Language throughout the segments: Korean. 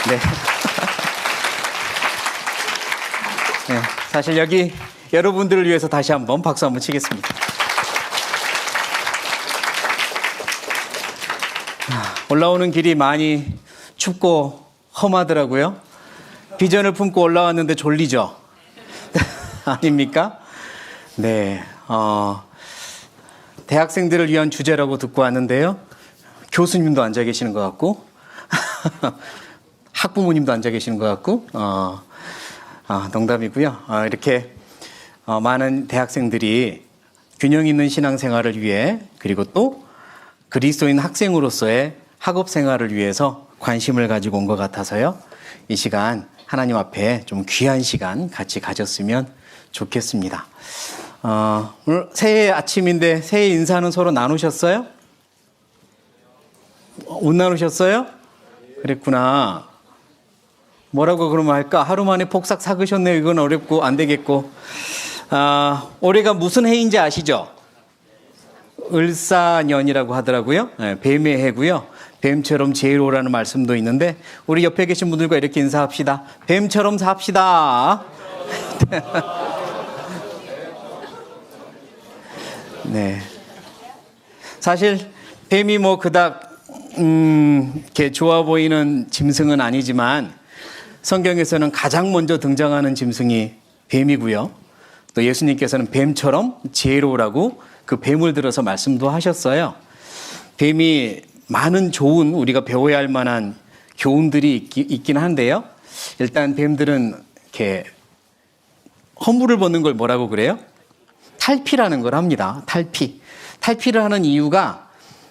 네. 네, 사실 여기 여러분들을 위해서 다시 한번 박수 한번 치겠습니다. 올라오는 길이 많이 춥고 험하더라고요. 비전을 품고 올라왔는데 졸리죠? 아닙니까? 네, 대학생들을 위한 주제라고 듣고 왔는데요. 교수님도 앉아 계시는 것 같고, 학부모님도 앉아 계시는 것 같고, 농담이고요. 이렇게 많은 대학생들이 균형 있는 신앙생활을 위해, 그리고 또 그리스도인 학생으로서의 학업 생활을 위해서 관심을 가지고 온 것 같아서요. 이 시간 하나님 앞에 좀 귀한 시간 같이 가졌으면 좋겠습니다. 오늘 새해 아침인데 새해 인사는 서로 나누셨어요? 못 나누셨어요? 그랬구나. 뭐라고 그러면 할까? 하루 만에 폭삭 사그셨네요. 이건 어렵고 안 되겠고. 올해가 무슨 해인지 아시죠? 을사년이라고 하더라고요. 네, 뱀의 해고요. 뱀처럼 지혜로우라는 말씀도 있는데 우리 옆에 계신 분들과 이렇게 인사합시다. 뱀처럼 삽시다. 네. 사실 뱀이 뭐 그닥 이렇게 좋아 보이는 짐승은 아니지만 성경에서는 가장 먼저 등장하는 짐승이 뱀이고요. 또 예수님께서는 뱀처럼 지혜로우라고 그 뱀을 들어서 말씀도 하셨어요. 뱀이 많은 좋은 우리가 배워야 할 만한 교훈들이 있긴 한데요. 일단 뱀들은 이렇게 허물을 벗는 걸 뭐라고 그래요? 탈피라는 걸 합니다. 탈피. 탈피를 하는 이유가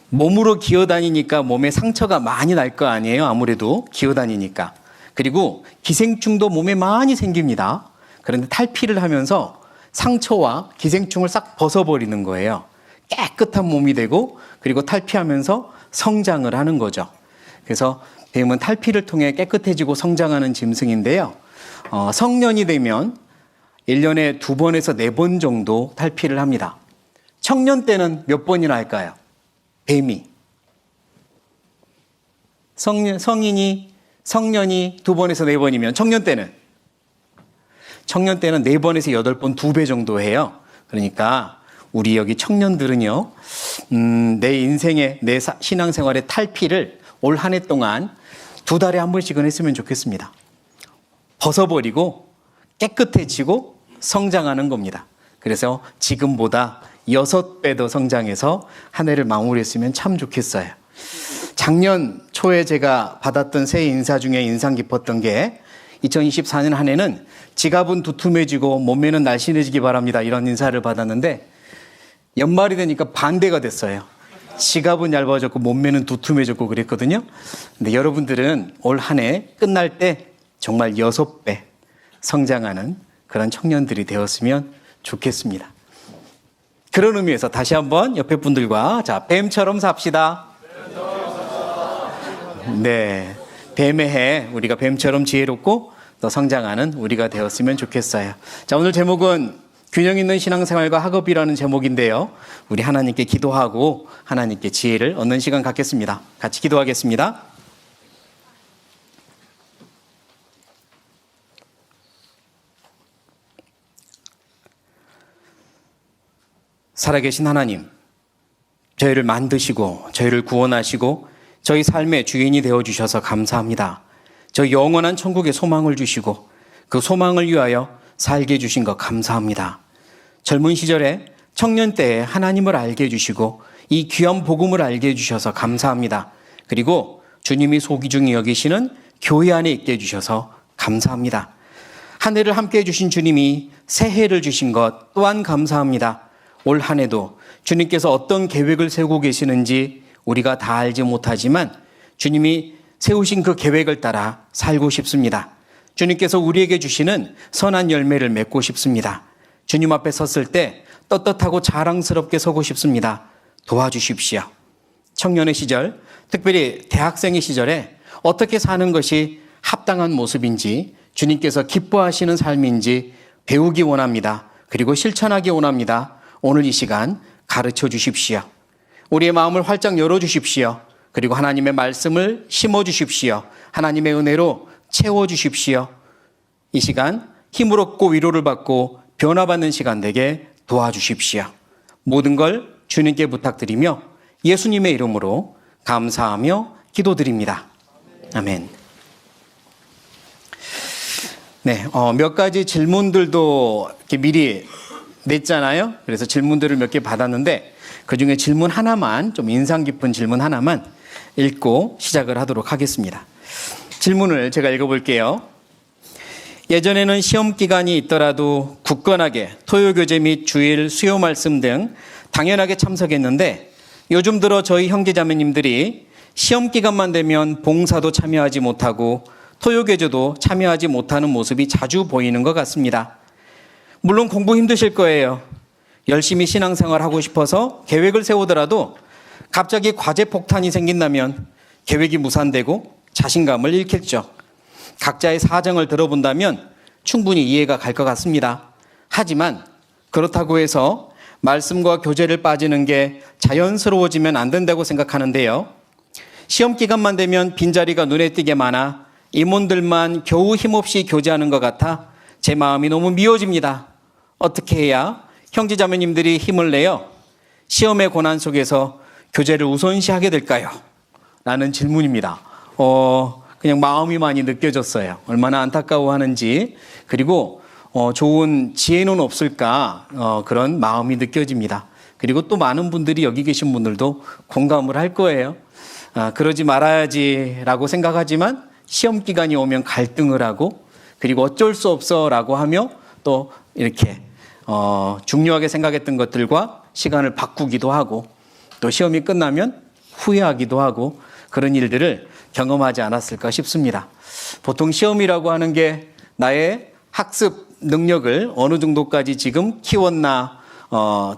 몸으로 기어다니니까 몸에 상처가 많이 날 거 아니에요. 아무래도 기어다니니까. 그리고 기생충도 몸에 많이 생깁니다. 그런데 탈피를 하면서 상처와 기생충을 싹 벗어버리는 거예요. 깨끗한 몸이 되고 그리고 탈피하면서 성장을 하는 거죠. 그래서 뱀은 탈피를 통해 깨끗해지고 성장하는 짐승인데요. 성년이 되면 1년에 2번에서 4번 정도 탈피를 합니다. 청년 때는 몇 번이나 할까요? 뱀이. 성년이 2번에서 4번이면 청년 때는 4번에서 8번, 2배 정도 해요. 그러니까 우리 여기 청년들은요, 내 인생의, 내 신앙생활의 탈피를 올 한 해 동안 2달에 한 번씩은 했으면 좋겠습니다. 벗어버리고 깨끗해지고 성장하는 겁니다. 그래서 지금보다 6배 더 성장해서 한 해를 마무리했으면 참 좋겠어요. 작년 초에 제가 받았던 새해 인사 중에 인상 깊었던 게 2024년 한 해는 지갑은 두툼해지고 몸매는 날씬해지기 바랍니다. 이런 인사를 받았는데 연말이 되니까 반대가 됐어요. 지갑은 얇아졌고 몸매는 두툼해졌고 그랬거든요. 근데 여러분들은 올 한 해 끝날 때 정말 6배 성장하는 그런 청년들이 되었으면 좋겠습니다. 그런 의미에서 다시 한번 옆에 분들과 자, 뱀처럼 삽시다. 네, 뱀의 해 우리가 뱀처럼 지혜롭고 또 성장하는 우리가 되었으면 좋겠어요. 자, 오늘 제목은 균형 있는 신앙생활과 학업이라는 제목인데요. 우리 하나님께 기도하고 하나님께 지혜를 얻는 시간 갖겠습니다. 같이 기도하겠습니다. 살아계신 하나님, 저희를 만드시고 저희를 구원하시고 저희 삶의 주인이 되어주셔서 감사합니다. 저희 영원한 천국의 소망을 주시고 그 소망을 위하여 살게 해주신 것 감사합니다. 젊은 시절에 청년 때에 하나님을 알게 해주시고 이 귀한 복음을 알게 해주셔서 감사합니다. 그리고 주님이 소귀중히 여기시는 교회 안에 있게 해주셔서 감사합니다. 한 해를 함께 해주신 주님이 새해를 주신 것 또한 감사합니다. 올 한 해도 주님께서 어떤 계획을 세우고 계시는지 우리가 다 알지 못하지만 주님이 세우신 그 계획을 따라 살고 싶습니다. 주님께서 우리에게 주시는 선한 열매를 맺고 싶습니다. 주님 앞에 섰을 때 떳떳하고 자랑스럽게 서고 싶습니다. 도와주십시오. 청년의 시절, 특별히 대학생의 시절에 어떻게 사는 것이 합당한 모습인지 주님께서 기뻐하시는 삶인지 배우기 원합니다. 그리고 실천하기 원합니다. 오늘 이 시간 가르쳐 주십시오. 우리의 마음을 활짝 열어 주십시오. 그리고 하나님의 말씀을 심어주십시오. 하나님의 은혜로 채워주십시오. 이 시간 힘을 얻고 위로를 받고 변화받는 시간 되게 도와주십시오. 모든 걸 주님께 부탁드리며 예수님의 이름으로 감사하며 기도드립니다. 아멘. 네, 몇 가지 질문들도 이렇게 미리 냈잖아요. 그래서 질문들을 몇 개 받았는데 그중에 질문 하나만, 좀 인상 깊은 질문 하나만 읽고 시작을 하도록 하겠습니다. 질문을 제가 읽어볼게요. 예전에는 시험 기간이 있더라도 굳건하게 토요교제 및 주일 수요 말씀 등 당연하게 참석했는데 요즘 들어 저희 형제자매님들이 시험 기간만 되면 봉사도 참여하지 못하고 토요교제도 참여하지 못하는 모습이 자주 보이는 것 같습니다. 물론 공부 힘드실 거예요. 열심히 신앙생활 하고 싶어서 계획을 세우더라도 갑자기 과제 폭탄이 생긴다면 계획이 무산되고 자신감을 잃겠죠. 각자의 사정을 들어본다면 충분히 이해가 갈 것 같습니다. 하지만 그렇다고 해서 말씀과 교제를 빠지는 게 자연스러워지면 안 된다고 생각하는데요. 시험 기간만 되면 빈자리가 눈에 띄게 많아 임원들만 겨우 힘없이 교제하는 것 같아 제 마음이 너무 미워집니다. 어떻게 해야 형제자매님들이 힘을 내어 시험의 고난 속에서 교제를 우선시하게 될까요? 라는 질문입니다. 그냥 마음이 많이 느껴졌어요. 얼마나 안타까워하는지, 그리고 좋은 지혜는 없을까, 그런 마음이 느껴집니다. 그리고 또 많은 분들이 여기 계신 분들도 공감을 할 거예요. 그러지 말아야지라고 생각하지만 시험 기간이 오면 갈등을 하고, 그리고 어쩔 수 없어라고 하며 또 이렇게 중요하게 생각했던 것들과 시간을 바꾸기도 하고, 또 시험이 끝나면 후회하기도 하고, 그런 일들을 경험하지 않았을까 싶습니다. 보통 시험이라고 하는 게 나의 학습 능력을 어느 정도까지 지금 키웠나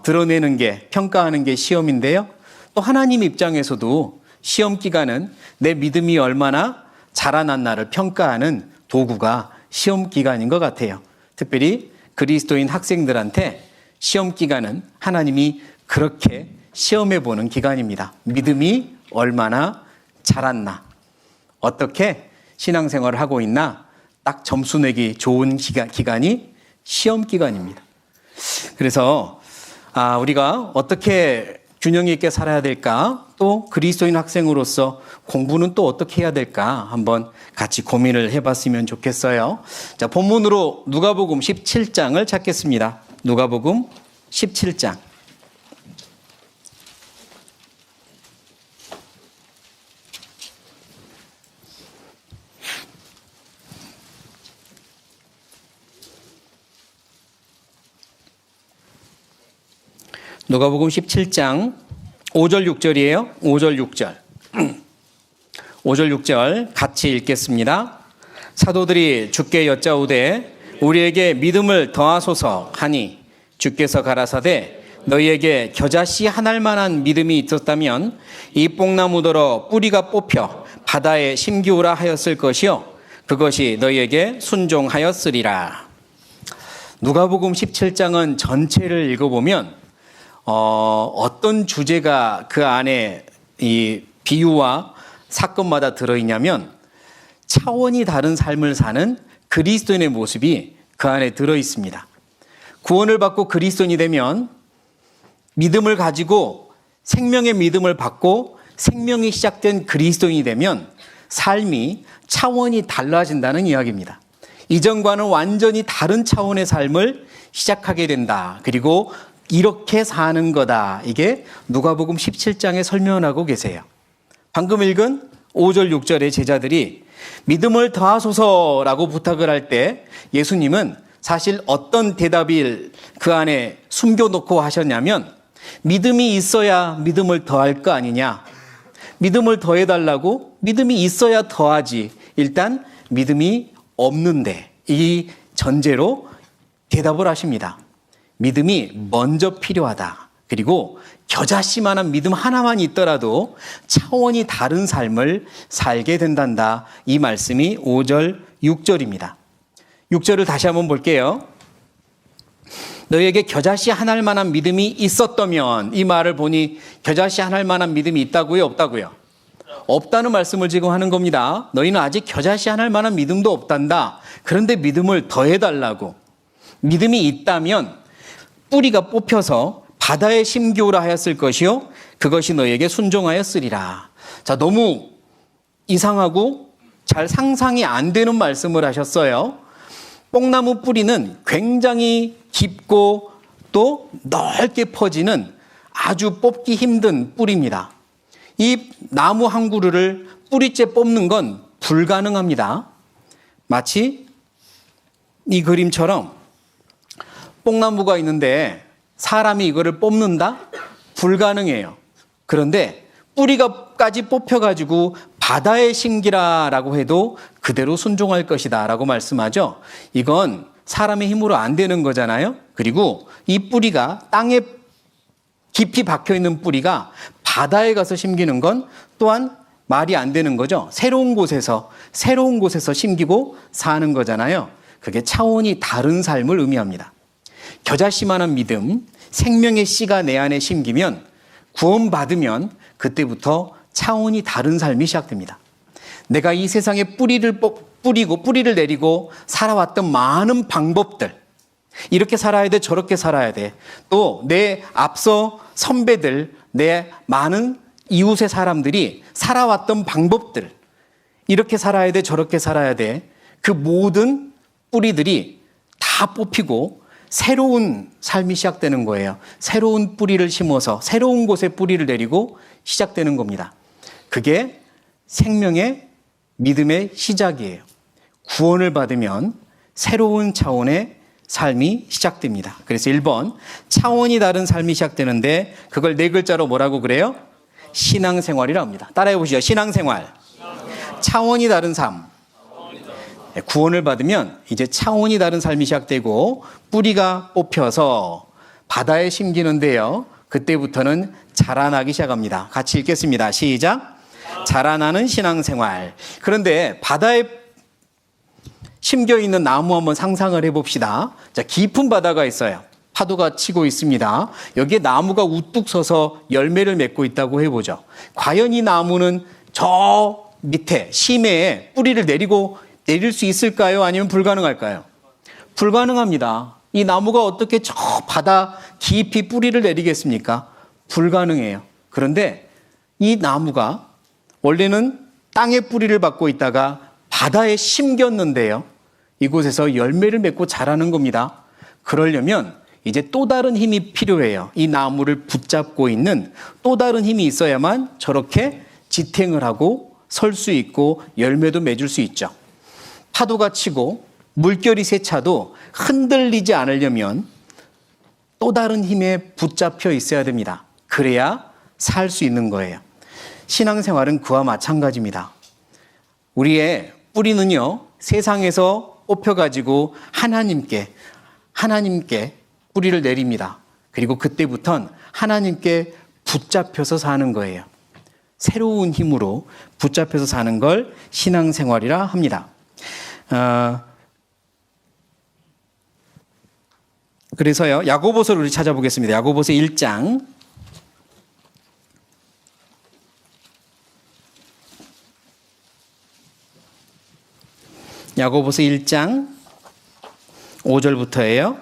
드러내는 게, 평가하는 게 시험인데요. 또 하나님 입장에서도 시험 기간은 내 믿음이 얼마나 자라났나를 평가하는 도구가 시험 기간인 것 같아요. 특별히 그리스도인 학생들한테 시험 기간은 하나님이 그렇게 시험해 보는 기간입니다. 믿음이 얼마나 자랐나, 어떻게 신앙생활을 하고 있나 딱 점수 내기 좋은 기간이 시험 기간입니다. 그래서 우리가 어떻게 균형 있게 살아야 될까, 또 그리스도인 학생으로서 공부는 또 어떻게 해야 될까 한번 같이 고민을 해봤으면 좋겠어요. 자, 본문으로 누가복음 17장을 찾겠습니다. 누가복음 17장. 누가복음 17장 5절 6절이에요. 5절 6절. 5절 6절 같이 읽겠습니다. 사도들이 주께 여짜오되 우리에게 믿음을 더하소서 하니 주께서 가라사대 너희에게 겨자씨 한 알만한 믿음이 있었다면 이 뽕나무더러 뿌리가 뽑혀 바다에 심기우라 하였을 것이요 그것이 너희에게 순종하였으리라. 누가복음 17장은 전체를 읽어보면 어떤 주제가 그 안에 이 비유와 사건마다 들어있냐면 차원이 다른 삶을 사는 그리스도인의 모습이 그 안에 들어있습니다. 구원을 받고 그리스도인이 되면 믿음을 가지고 생명의 믿음을 받고 생명이 시작된 그리스도인이 되면 삶이 차원이 달라진다는 이야기입니다. 이전과는 완전히 다른 차원의 삶을 시작하게 된다. 그리고 이렇게 사는 거다. 이게 누가복음 17장에 설명하고 계세요. 방금 읽은 5절 6절의 제자들이 믿음을 더하소서라고 부탁을 할 때 예수님은 사실 어떤 대답을 그 안에 숨겨놓고 하셨냐면 믿음이 있어야 믿음을 더할 거 아니냐. 믿음을 더해달라고 믿음이 있어야 더하지. 일단 믿음이 없는데 이 전제로 대답을 하십니다. 믿음이 먼저 필요하다. 그리고 겨자씨만한 믿음 하나만 있더라도 차원이 다른 삶을 살게 된단다. 이 말씀이 5절 6절입니다. 6절을 다시 한번 볼게요. 너희에게 겨자씨 한 알만한 믿음이 있었다면, 이 말을 보니 겨자씨 한 알만한 믿음이 있다고요? 없다고요? 없다는 말씀을 지금 하는 겁니다. 너희는 아직 겨자씨안할 만한 믿음도 없단다. 그런데 믿음을 더해달라고. 믿음이 있다면 뿌리가 뽑혀서 바다에 심기오라 하였을 것이요 그것이 너희에게 순종하였으리라. 자, 너무 이상하고 잘 상상이 안 되는 말씀을 하셨어요. 뽕나무 뿌리는 굉장히 깊고 또 넓게 퍼지는 아주 뽑기 힘든 뿌리입니다. 이 나무 한 그루를 뿌리째 뽑는 건 불가능합니다. 마치 이 그림처럼 뽕나무가 있는데 사람이 이거를 뽑는다? 불가능해요. 그런데 뿌리가까지 뽑혀가지고 바다에 심기라라고 해도 그대로 순종할 것이다 라고 말씀하죠. 이건 사람의 힘으로 안 되는 거잖아요. 그리고 이 뿌리가 땅에 깊이 박혀있는 뿌리가 바다에 가서 심기는 건 또한 말이 안 되는 거죠. 새로운 곳에서 심기고 사는 거잖아요. 그게 차원이 다른 삶을 의미합니다. 겨자씨만한 믿음, 생명의 씨가 내 안에 심기면 구원받으면 그때부터 차원이 다른 삶이 시작됩니다. 내가 이 세상에 뿌리를 내리고 살아왔던 많은 방법들, 이렇게 살아야 돼, 저렇게 살아야 돼. 또 내 앞서 선배들, 내 많은 이웃의 사람들이 살아왔던 방법들, 이렇게 살아야 돼, 저렇게 살아야 돼. 그 모든 뿌리들이 다 뽑히고 새로운 삶이 시작되는 거예요. 새로운 뿌리를 심어서 새로운 곳에 뿌리를 내리고 시작되는 겁니다. 그게 생명의 믿음의 시작이에요. 구원을 받으면 새로운 차원의 삶이 시작됩니다. 그래서 1번, 차원이 다른 삶이 시작되는데 그걸 네 글자로 뭐라고 그래요? 신앙생활이라고 합니다. 따라해 보시죠. 신앙생활. 차원이 다른 삶. 구원을 받으면 이제 차원이 다른 삶이 시작되고 뿌리가 뽑혀서 바다에 심기는데요. 그때부터는 자라나기 시작합니다. 같이 읽겠습니다. 시작. 자라나는 신앙생활. 그런데 바다에 심겨 있는 나무 한번 상상을 해봅시다. 자, 깊은 바다가 있어요. 파도가 치고 있습니다. 여기에 나무가 우뚝 서서 열매를 맺고 있다고 해보죠. 과연 이 나무는 저 밑에 심해에 뿌리를 내릴 수 있을까요? 아니면 불가능할까요? 불가능합니다. 이 나무가 어떻게 저 바다 깊이 뿌리를 내리겠습니까? 불가능해요. 그런데 이 나무가 원래는 땅에 뿌리를 받고 있다가 바다에 심겼는데요. 이곳에서 열매를 맺고 자라는 겁니다. 그러려면 이제 또 다른 힘이 필요해요. 이 나무를 붙잡고 있는 또 다른 힘이 있어야만 저렇게 지탱을 하고 설 수 있고 열매도 맺을 수 있죠. 파도가 치고 물결이 세차도 흔들리지 않으려면 또 다른 힘에 붙잡혀 있어야 됩니다. 그래야 살 수 있는 거예요. 신앙생활은 그와 마찬가지입니다. 우리의 뿌리는요, 세상에서 뽑혀가지고 하나님께 뿌리를 내립니다. 그리고 그때부터는 하나님께 붙잡혀서 사는 거예요. 새로운 힘으로 붙잡혀서 사는 걸 신앙생활이라 합니다. 그래서요, 야고보서를 우리 찾아보겠습니다. 야고보서 1장. 야고보서 1장 5절부터예요.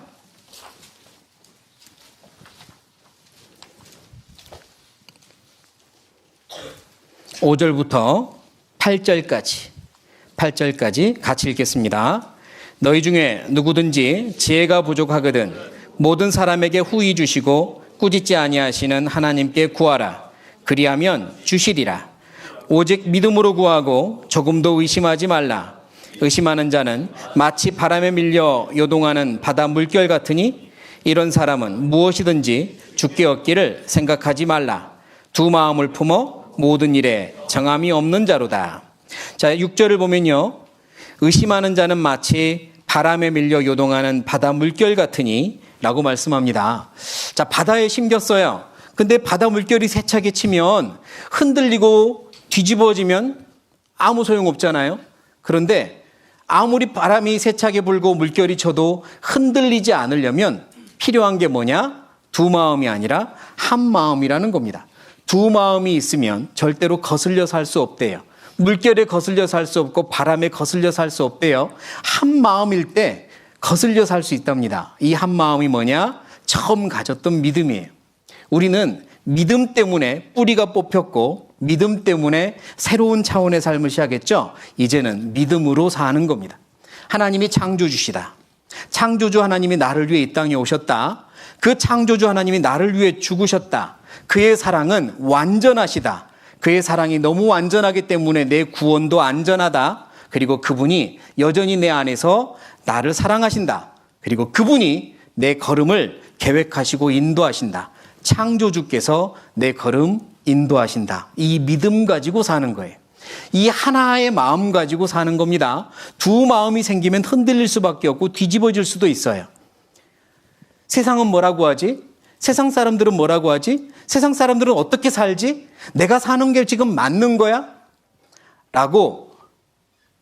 5절부터 8절까지 같이 읽겠습니다. 너희 중에 누구든지 지혜가 부족하거든 모든 사람에게 후히 주시고 꾸짖지 아니하시는 하나님께 구하라. 그리하면 주시리라. 오직 믿음으로 구하고 조금도 의심하지 말라. 의심하는 자는 마치 바람에 밀려 요동하는 바다 물결 같으니 이런 사람은 무엇이든지 주께 얻기를 생각하지 말라. 두 마음을 품어 모든 일에 정함이 없는 자로다. 자, 6절을 보면요. 의심하는 자는 마치 바람에 밀려 요동하는 바다 물결 같으니 라고 말씀합니다. 자, 바다에 심겼어요. 근데 바다 물결이 세차게 치면 흔들리고 뒤집어지면 아무 소용 없잖아요. 그런데 아무리 바람이 세차게 불고 물결이 쳐도 흔들리지 않으려면 필요한 게 뭐냐? 두 마음이 아니라 한 마음이라는 겁니다. 두 마음이 있으면 절대로 거슬려 살 수 없대요. 물결에 거슬려 살 수 없고 바람에 거슬려 살 수 없대요. 한 마음일 때 거슬려 살 수 있답니다. 이 한 마음이 뭐냐? 처음 가졌던 믿음이에요. 우리는 믿음 때문에 뿌리가 뽑혔고 믿음 때문에 새로운 차원의 삶을 시작했죠. 이제는 믿음으로 사는 겁니다. 하나님이 창조주시다. 창조주 하나님이 나를 위해 이 땅에 오셨다. 그 창조주 하나님이 나를 위해 죽으셨다. 그의 사랑은 완전하시다. 그의 사랑이 너무 완전하기 때문에 내 구원도 안전하다. 그리고 그분이 여전히 내 안에서 나를 사랑하신다. 그리고 그분이 내 걸음을 계획하시고 인도하신다. 창조주께서 내 걸음 인도하신다. 이 믿음 가지고 사는 거예요. 이 하나의 마음 가지고 사는 겁니다. 두 마음이 생기면 흔들릴 수밖에 없고 뒤집어질 수도 있어요. 세상은 뭐라고 하지? 세상 사람들은 뭐라고 하지? 세상 사람들은 어떻게 살지? 내가 사는 게 지금 맞는 거야? 라고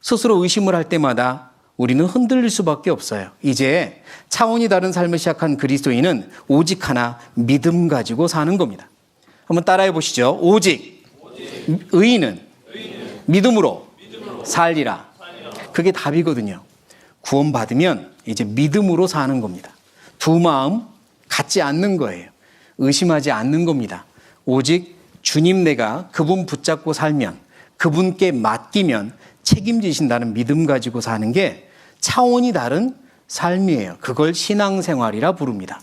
스스로 의심을 할 때마다 우리는 흔들릴 수밖에 없어요. 이제 차원이 다른 삶을 시작한 그리스도인은 오직 하나 믿음 가지고 사는 겁니다. 한번 따라해 보시죠. 오직 의인은 믿음으로 살리라. 그게 답이거든요. 구원받으면 이제 믿음으로 사는 겁니다. 두 마음 갖지 않는 거예요. 의심하지 않는 겁니다. 오직 주님 내가 그분 붙잡고 살면, 그분께 맡기면 책임지신다는 믿음 가지고 사는 게 차원이 다른 삶이에요. 그걸 신앙생활이라 부릅니다.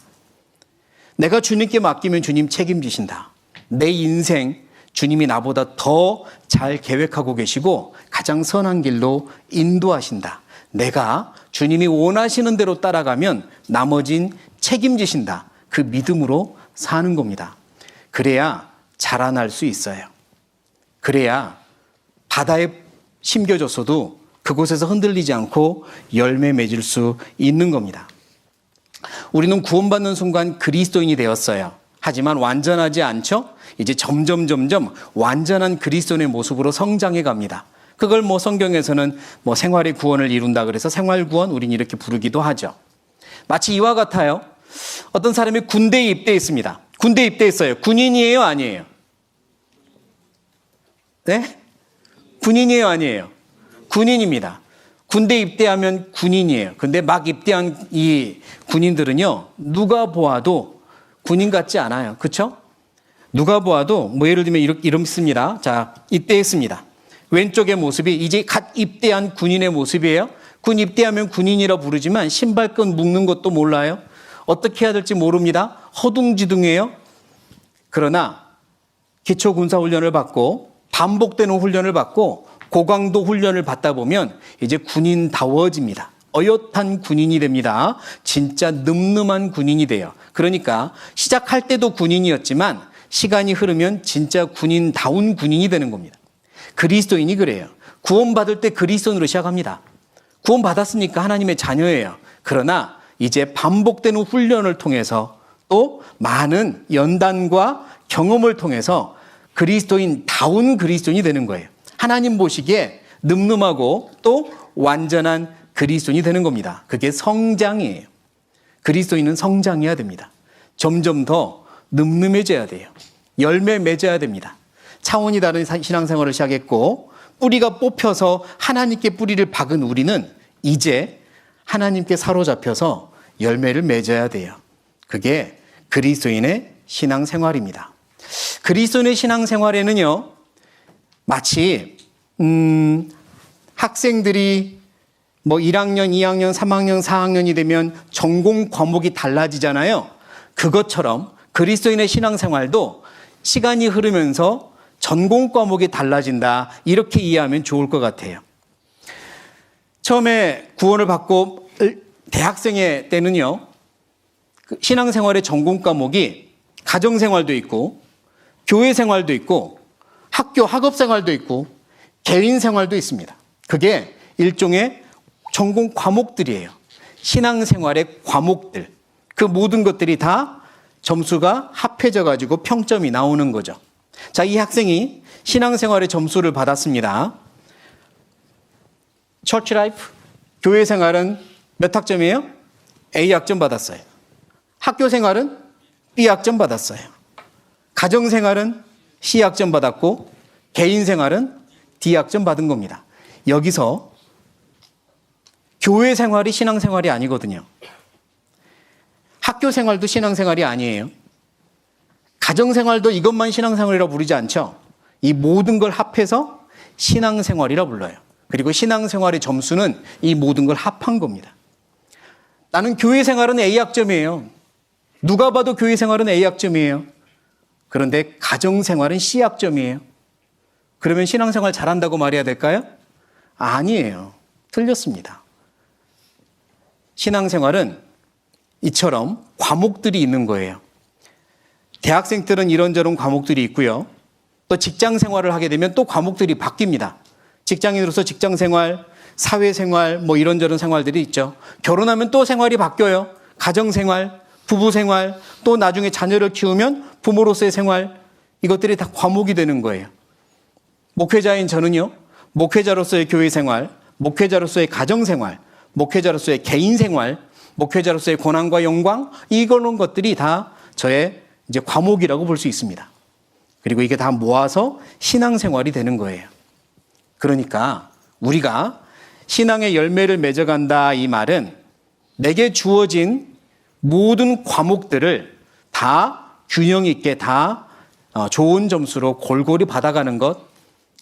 내가 주님께 맡기면 주님 책임지신다. 내 인생 주님이 나보다 더 잘 계획하고 계시고 가장 선한 길로 인도하신다. 내가 주님이 원하시는 대로 따라가면 나머진 책임지신다. 그 믿음으로 사는 겁니다. 그래야 자라날 수 있어요. 그래야 바다에 심겨졌어도 그곳에서 흔들리지 않고 열매 맺을 수 있는 겁니다. 우리는 구원받는 순간 그리스도인이 되었어요. 하지만 완전하지 않죠? 이제 점점 완전한 그리스도인의 모습으로 성장해 갑니다. 그걸 성경에서는 생활의 구원을 이룬다 그래서 생활구원 우린 이렇게 부르기도 하죠. 마치 이와 같아요. 어떤 사람이 군대에 입대했습니다. 군대에 입대했어요. 군인이에요? 아니에요? 네? 군인이에요? 아니에요? 군인입니다. 군대 입대하면 군인이에요. 근데 막 입대한 이 군인들은요, 누가 보아도 군인 같지 않아요. 그렇죠? 누가 보아도 예를 들면 이렇습니다. 자, 입대했습니다. 왼쪽의 모습이 이제 갓 입대한 군인의 모습이에요. 군 입대하면 군인이라 부르지만 신발끈 묶는 것도 몰라요. 어떻게 해야 될지 모릅니다. 허둥지둥해요. 그러나 기초군사훈련을 받고 반복되는 훈련을 받고 고강도 훈련을 받다 보면 이제 군인다워집니다. 어엿한 군인이 됩니다. 진짜 늠름한 군인이 돼요. 그러니까 시작할 때도 군인이었지만 시간이 흐르면 진짜 군인다운 군인이 되는 겁니다. 그리스도인이 그래요. 구원받을 때 그리스도인으로 시작합니다. 구원받았으니까 하나님의 자녀예요. 그러나 이제 반복되는 훈련을 통해서 또 많은 연단과 경험을 통해서 그리스도인다운 그리스도인이 되는 거예요. 하나님 보시기에 늠름하고 또 완전한 그리스도인이 되는 겁니다. 그게 성장이에요. 그리스도인은 성장해야 됩니다. 점점 더 늠름해져야 돼요. 열매 맺어야 됩니다. 차원이 다른 신앙생활을 시작했고 뿌리가 뽑혀서 하나님께 뿌리를 박은 우리는 이제 하나님께 사로잡혀서 열매를 맺어야 돼요. 그게 그리스도인의 신앙생활입니다. 그리스도인의 신앙생활에는요, 마치 학생들이 1학년, 2학년, 3학년, 4학년이 되면 전공 과목이 달라지잖아요. 그것처럼 그리스도인의 신앙생활도 시간이 흐르면서 전공 과목이 달라진다. 이렇게 이해하면 좋을 것 같아요. 처음에 구원을 받고 대학생의 때는요, 신앙생활의 전공 과목이 가정생활도 있고 교회생활도 있고 학업생활도 있고 개인생활도 있습니다. 그게 일종의 전공 과목들이에요. 신앙생활의 과목들. 그 모든 것들이 다 점수가 합해져 가지고 평점이 나오는 거죠. 자, 이 학생이 신앙생활의 점수를 받았습니다. 처치 라이프, 교회 생활은 몇 학점이에요? A 학점 받았어요. 학교 생활은 B 학점 받았어요. 가정 생활은 C학점 받았고 개인 생활은 D학점 받은 겁니다. 여기서 교회 생활이 신앙생활이 아니거든요. 학교 생활도 신앙생활이 아니에요. 가정생활도 이것만 신앙생활이라고 부르지 않죠. 이 모든 걸 합해서 신앙생활이라 불러요. 그리고 신앙생활의 점수는 이 모든 걸 합한 겁니다. 나는 교회 생활은 A학점이에요. 누가 봐도 교회 생활은 A학점이에요. 그런데 가정생활은 C학점이에요. 그러면 신앙생활 잘한다고 말해야 될까요? 아니에요. 틀렸습니다. 신앙생활은 이처럼 과목들이 있는 거예요. 대학생 때는 이런저런 과목들이 있고요. 또 직장 생활을 하게 되면 또 과목들이 바뀝니다. 직장인으로서 직장 생활, 사회 생활, 뭐 이런저런 생활들이 있죠. 결혼하면 또 생활이 바뀌어요. 가정 생활, 부부 생활, 또 나중에 자녀를 키우면 부모로서의 생활, 이것들이 다 과목이 되는 거예요. 목회자인 저는요, 목회자로서의 교회 생활, 목회자로서의 가정 생활, 목회자로서의 개인 생활, 목회자로서의 고난과 영광, 이런 것들이 다 저의 이제 과목이라고 볼 수 있습니다. 그리고 이게 다 모아서 신앙생활이 되는 거예요. 그러니까 우리가 신앙의 열매를 맺어간다 이 말은 내게 주어진 모든 과목들을 다 균형 있게 다 좋은 점수로 골고루 받아가는 것,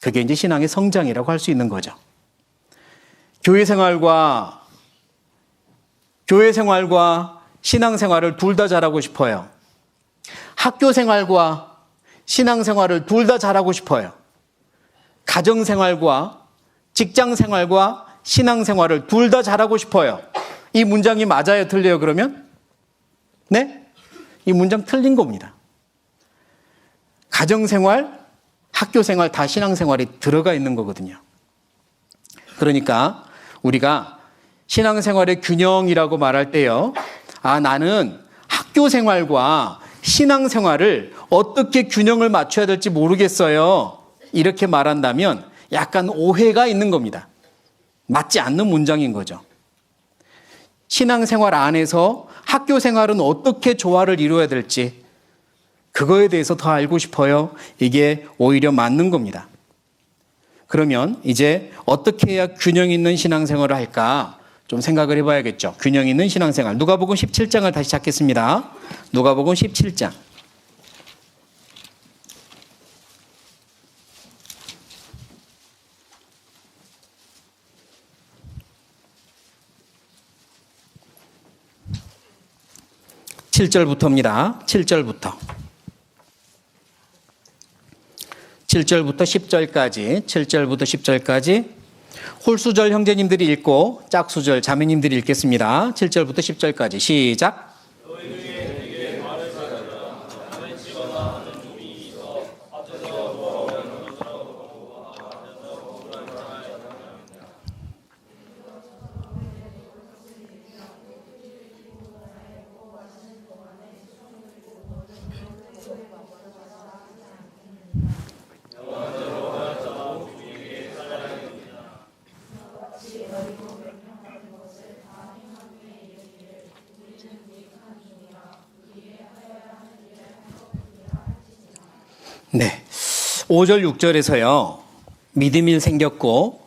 그게 이제 신앙의 성장이라고 할 수 있는 거죠. 교회 생활과 신앙생활을 둘 다 잘하고 싶어요. 학교 생활과 신앙생활을 둘 다 잘하고 싶어요. 가정생활과 직장생활과 신앙생활을 둘 다 잘하고 싶어요. 이 문장이 맞아요? 틀려요? 그러면? 네? 이 문장 틀린 겁니다. 가정생활, 학교생활 다 신앙생활이 들어가 있는 거거든요. 그러니까 우리가 신앙생활의 균형이라고 말할 때요. 나는 학교생활과 신앙생활을 어떻게 균형을 맞춰야 될지 모르겠어요. 이렇게 말한다면 약간 오해가 있는 겁니다. 맞지 않는 문장인 거죠. 신앙생활 안에서 학교생활은 어떻게 조화를 이루어야 될지 그거에 대해서 더 알고 싶어요. 이게 오히려 맞는 겁니다. 그러면 이제 어떻게 해야 균형 있는 신앙생활을 할까 좀 생각을 해봐야겠죠. 균형 있는 신앙생활. 누가복음 17장을 다시 찾겠습니다. 누가복음 17장. (7절부터입니다) 7절부터 10절까지 홀수절 형제님들이 읽고 짝수절 자매님들이 읽겠습니다. 7절부터 10절까지 시작. 네, 5절 6절에서요. 믿음이 생겼고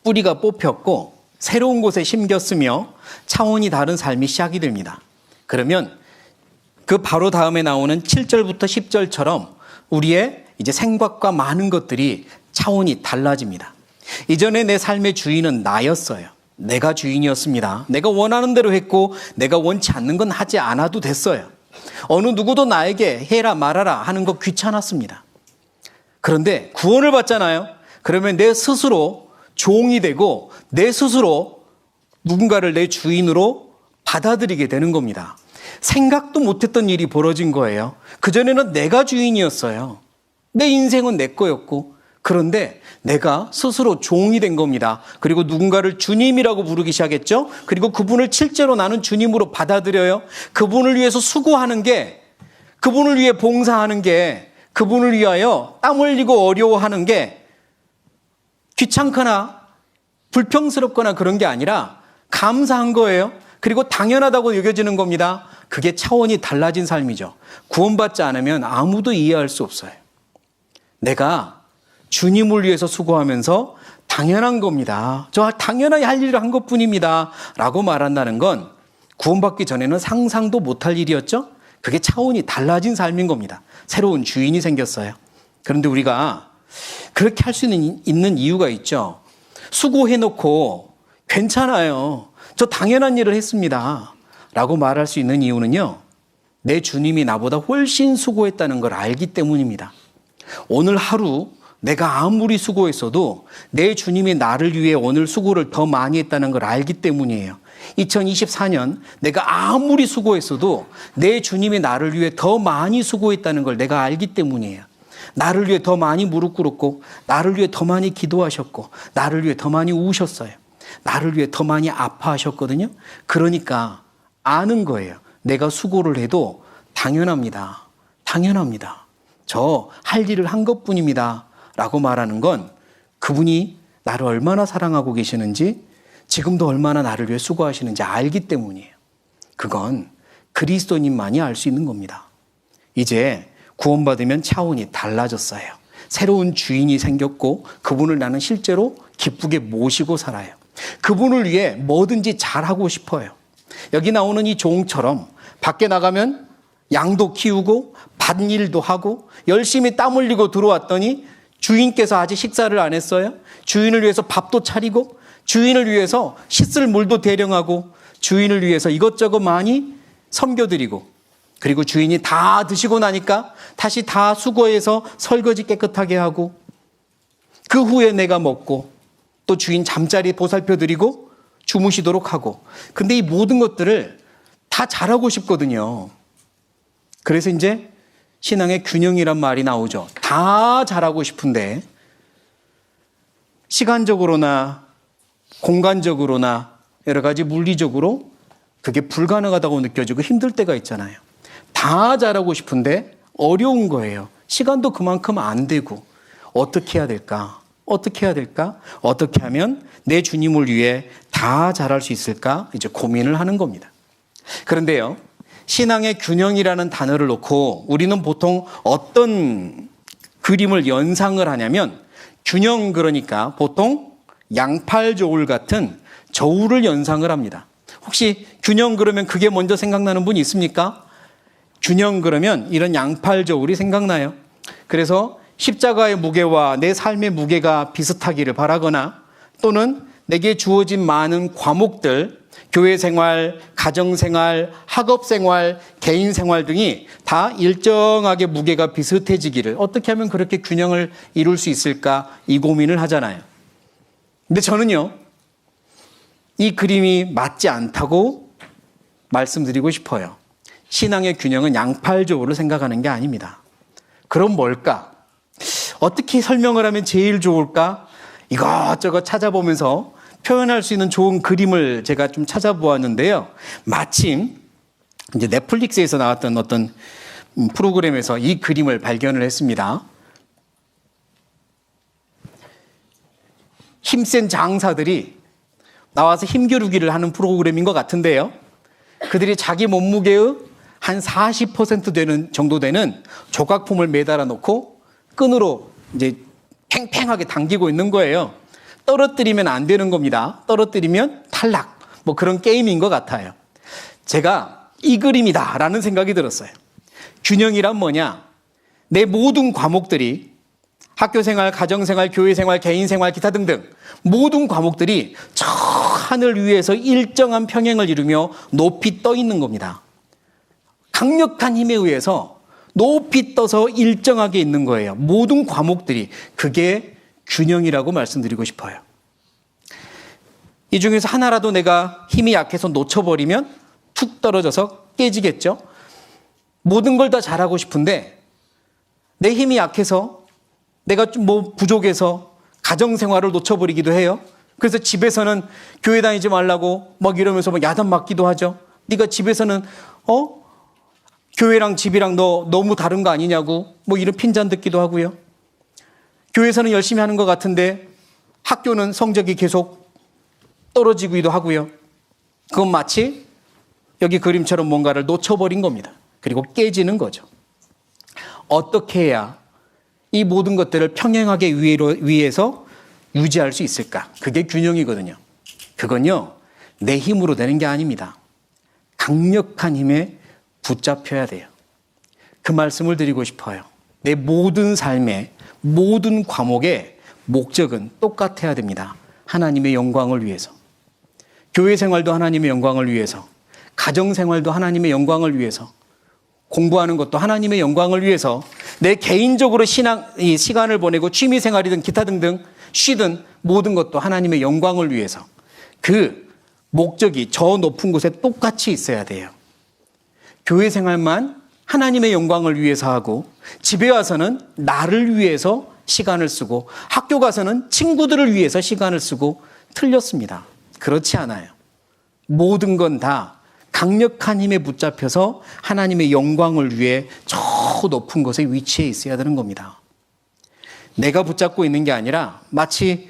뿌리가 뽑혔고 새로운 곳에 심겼으며 차원이 다른 삶이 시작이 됩니다. 그러면 그 바로 다음에 나오는 7절부터 10절처럼 우리의 이제 생각과 많은 것들이 차원이 달라집니다. 이전에 내 삶의 주인은 나였어요. 내가 주인이었습니다. 내가 원하는 대로 했고 내가 원치 않는 건 하지 않아도 됐어요. 어느 누구도 나에게 해라 말아라 하는 거 귀찮았습니다. 그런데 구원을 받잖아요. 그러면 내 스스로 종이 되고 내 스스로 누군가를 내 주인으로 받아들이게 되는 겁니다. 생각도 못했던 일이 벌어진 거예요. 그전에는 내가 주인이었어요. 내 인생은 내 거였고 그런데 내가 스스로 종이 된 겁니다. 그리고 누군가를 주님이라고 부르기 시작했죠. 그리고 그분을 실제로 나는 주님으로 받아들여요. 그분을 위해서 수고하는 게, 그분을 위해 봉사하는 게, 그분을 위하여 땀 흘리고 어려워하는 게 귀찮거나 불평스럽거나 그런 게 아니라 감사한 거예요. 그리고 당연하다고 여겨지는 겁니다. 그게 차원이 달라진 삶이죠. 구원받지 않으면 아무도 이해할 수 없어요. 내가 주님을 위해서 수고하면서 당연한 겁니다. 저 당연하게 할 일을 한 것뿐입니다. 라고 말한다는 건 구원받기 전에는 상상도 못할 일이었죠. 그게 차원이 달라진 삶인 겁니다. 새로운 주인이 생겼어요. 그런데 우리가 그렇게 할 수 있는 이유가 있죠. 수고해놓고 괜찮아요. 저 당연한 일을 했습니다. 라고 말할 수 있는 이유는요. 내 주님이 나보다 훨씬 수고했다는 걸 알기 때문입니다. 오늘 하루 내가 아무리 수고했어도 내 주님이 나를 위해 오늘 수고를 더 많이 했다는 걸 알기 때문이에요. 2024년 내가 아무리 수고했어도 내 주님이 나를 위해 더 많이 수고했다는 걸 내가 알기 때문이에요. 나를 위해 더 많이 무릎 꿇었고, 나를 위해 더 많이 기도하셨고, 나를 위해 더 많이 우셨어요. 나를 위해 더 많이 아파하셨거든요. 그러니까 아는 거예요. 내가 수고를 해도 당연합니다. 당연합니다. 저 할 일을 한 것뿐입니다. 라고 말하는 건 그분이 나를 얼마나 사랑하고 계시는지, 지금도 얼마나 나를 위해 수고하시는지 알기 때문이에요. 그건 그리스도님만이 알 수 있는 겁니다. 이제 구원받으면 차원이 달라졌어요. 새로운 주인이 생겼고 그분을 나는 실제로 기쁘게 모시고 살아요. 그분을 위해 뭐든지 잘하고 싶어요. 여기 나오는 이 종처럼 밖에 나가면 양도 키우고 밭일도 하고 열심히 땀 흘리고 들어왔더니 주인께서 아직 식사를 안 했어요. 주인을 위해서 밥도 차리고 주인을 위해서 씻을 물도 대령하고 주인을 위해서 이것저것 많이 섬겨드리고, 그리고 주인이 다 드시고 나니까 다시 다 수거해서 설거지 깨끗하게 하고, 그 후에 내가 먹고 또 주인 잠자리 보살펴드리고 주무시도록 하고. 근데 이 모든 것들을 다 잘하고 싶거든요. 그래서 이제 신앙의 균형이란 말이 나오죠. 다 잘하고 싶은데 시간적으로나 공간적으로나 여러 가지 물리적으로 그게 불가능하다고 느껴지고 힘들 때가 있잖아요. 다 잘하고 싶은데 어려운 거예요. 시간도 그만큼 안 되고. 어떻게 해야 될까? 어떻게 해야 될까? 어떻게 하면 내 주님을 위해 다 잘할 수 있을까? 이제 고민을 하는 겁니다. 그런데요, 신앙의 균형이라는 단어를 놓고 우리는 보통 어떤 그림을 연상을 하냐면, 균형, 그러니까 보통 양팔 저울 같은 저울을 연상을 합니다. 혹시 균형 그러면 그게 먼저 생각나는 분이 있습니까? 균형 그러면 이런 양팔 저울이 생각나요. 그래서 십자가의 무게와 내 삶의 무게가 비슷하기를 바라거나, 또는 내게 주어진 많은 과목들, 교회 생활, 가정 생활, 학업 생활, 개인 생활 등이 다 일정하게 무게가 비슷해지기를, 어떻게 하면 그렇게 균형을 이룰 수 있을까, 이 고민을 하잖아요. 근데 저는요, 이 그림이 맞지 않다고 말씀드리고 싶어요. 신앙의 균형은 양팔저울을 생각하는 게 아닙니다. 그럼 뭘까? 어떻게 설명을 하면 제일 좋을까? 이것저것 찾아보면서 표현할 수 있는 좋은 그림을 제가 좀 찾아보았는데요. 마침 이제 넷플릭스에서 나왔던 어떤 프로그램에서 이 그림을 발견을 했습니다. 힘센 장사들이 나와서 힘겨루기를 하는 프로그램인 것 같은데요. 그들이 자기 몸무게의 한 40% 정도 되는 조각품을 매달아 놓고 끈으로 이제 팽팽하게 당기고 있는 거예요. 떨어뜨리면 안 되는 겁니다. 떨어뜨리면 탈락. 뭐 그런 게임인 것 같아요. 제가 이 그림이다라는 생각이 들었어요. 균형이란 뭐냐? 내 모든 과목들이, 학교생활, 가정생활, 교회생활, 개인생활, 기타 등등 모든 과목들이 저 하늘 위에서 일정한 평행을 이루며 높이 떠 있는 겁니다. 강력한 힘에 의해서 높이 떠서 일정하게 있는 거예요. 모든 과목들이. 그게 균형이라고 말씀드리고 싶어요. 이 중에서 하나라도 내가 힘이 약해서 놓쳐버리면 툭 떨어져서 깨지겠죠. 모든 걸 다 잘하고 싶은데 내 힘이 약해서, 내가 좀 뭐 부족해서 가정생활을 놓쳐버리기도 해요. 그래서 집에서는 교회 다니지 말라고 막 이러면서 막 야단 맞기도 하죠. 네가 집에서는 교회랑 집이랑 너 너무 다른 거 아니냐고 뭐 이런 핀잔 듣기도 하고요. 교회에서는 열심히 하는 것 같은데 학교는 성적이 계속 떨어지기도 하고요. 그건 마치 여기 그림처럼 뭔가를 놓쳐버린 겁니다. 그리고 깨지는 거죠. 어떻게 해야 이 모든 것들을 평행하게 위해서 유지할 수 있을까? 그게 균형이거든요. 그건요, 내 힘으로 되는 게 아닙니다. 강력한 힘에 붙잡혀야 돼요. 그 말씀을 드리고 싶어요. 내 모든 삶의 모든 과목의 목적은 똑같아야 됩니다. 하나님의 영광을 위해서. 교회 생활도 하나님의 영광을 위해서. 가정 생활도 하나님의 영광을 위해서. 공부하는 것도 하나님의 영광을 위해서. 내 개인적으로 이 시간을 보내고 취미 생활이든 기타 등등 쉬든 모든 것도 하나님의 영광을 위해서. 그 목적이 저 높은 곳에 똑같이 있어야 돼요. 교회 생활만 하나님의 영광을 위해서 하고 집에 와서는 나를 위해서 시간을 쓰고 학교 가서는 친구들을 위해서 시간을 쓰고 틀렸습니다. 그렇지 않아요. 모든 건 다 강력한 힘에 붙잡혀서 하나님의 영광을 위해 저 높은 곳에 위치해 있어야 되는 겁니다. 내가 붙잡고 있는 게 아니라 마치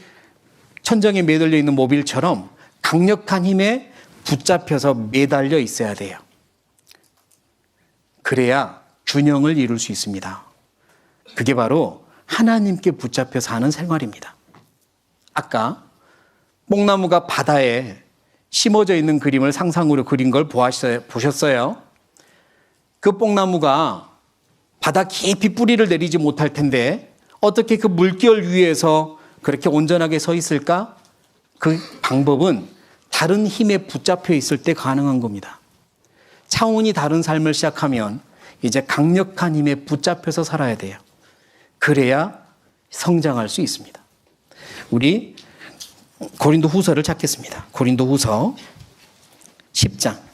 천정에 매달려 있는 모빌처럼 강력한 힘에 붙잡혀서 매달려 있어야 돼요. 그래야 균형을 이룰 수 있습니다. 그게 바로 하나님께 붙잡혀 사는 생활입니다. 아까 뽕나무가 바다에 심어져 있는 그림을 상상으로 그린 걸 보셨어요? 그 뽕나무가 바다 깊이 뿌리를 내리지 못할 텐데 어떻게 그 물결 위에서 그렇게 온전하게 서 있을까? 그 방법은 다른 힘에 붙잡혀 있을 때 가능한 겁니다. 차원이 다른 삶을 시작하면 이제 강력한 힘에 붙잡혀서 살아야 돼요. 그래야 성장할 수 있습니다. 우리 고린도 후서를 찾겠습니다. 고린도 후서 10장.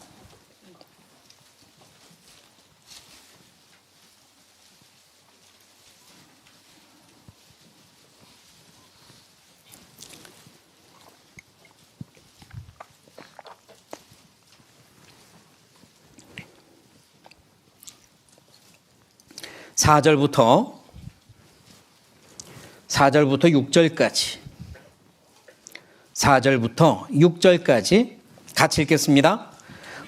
4절부터 6절까지 4절부터 6절까지 같이 읽겠습니다.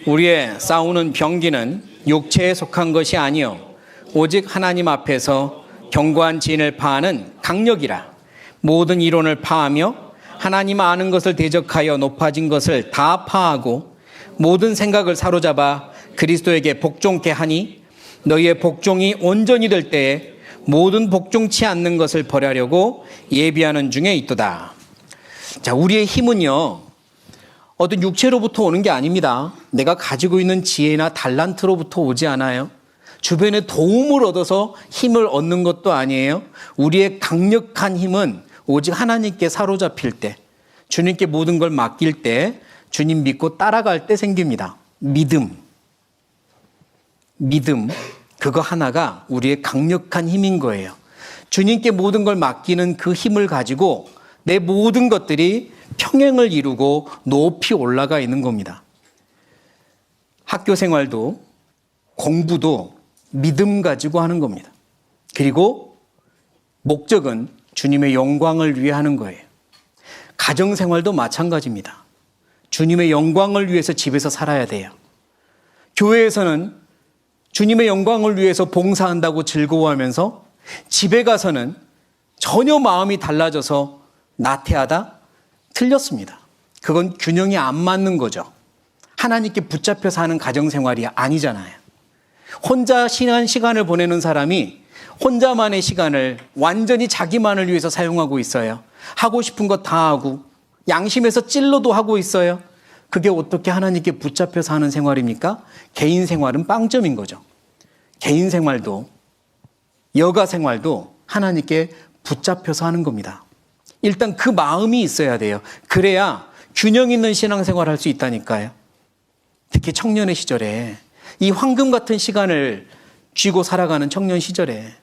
우리의 싸우는 병기는 육체에 속한 것이 아니요 오직 하나님 앞에서 견고한 진을 파하는 강력이라. 모든 이론을 파하며 하나님 아는 것을 대적하여 높아진 것을 다 파하고 모든 생각을 사로잡아 그리스도에게 복종케 하니 너희의 복종이 온전히 될 때에 모든 복종치 않는 것을 버리려고 예비하는 중에 있도다. 자, 우리의 힘은요, 어떤 육체로부터 오는 게 아닙니다. 내가 가지고 있는 지혜나 달란트로부터 오지 않아요. 주변의 도움을 얻어서 힘을 얻는 것도 아니에요. 우리의 강력한 힘은 오직 하나님께 사로잡힐 때, 주님께 모든 걸 맡길 때, 주님 믿고 따라갈 때 생깁니다. 믿음, 그거 하나가 우리의 강력한 힘인 거예요. 주님께 모든 걸 맡기는 그 힘을 가지고 내 모든 것들이 평행을 이루고 높이 올라가 있는 겁니다. 학교 생활도 공부도 믿음 가지고 하는 겁니다. 그리고 목적은 주님의 영광을 위해 하는 거예요. 가정 생활도 마찬가지입니다. 주님의 영광을 위해서 집에서 살아야 돼요. 교회에서는 주님의 영광을 위해서 봉사한다고 즐거워하면서 집에 가서는 전혀 마음이 달라져서 나태하다? 틀렸습니다. 그건 균형이 안 맞는 거죠. 하나님께 붙잡혀 사는 가정생활이 아니잖아요. 혼자 시간을 보내는 사람이 혼자만의 시간을 완전히 자기만을 위해서 사용하고 있어요. 하고 싶은 거 다 하고 양심에서 찔러도 하고 있어요. 그게 어떻게 하나님께 붙잡혀 사는 생활입니까? 개인 생활은 빵점인 거죠. 개인 생활도 여가 생활도 하나님께 붙잡혀서 하는 겁니다. 일단 그 마음이 있어야 돼요. 그래야 균형 있는 신앙생활을 할 수 있다니까요. 특히 청년의 시절에 이 황금 같은 시간을 쥐고 살아가는 청년 시절에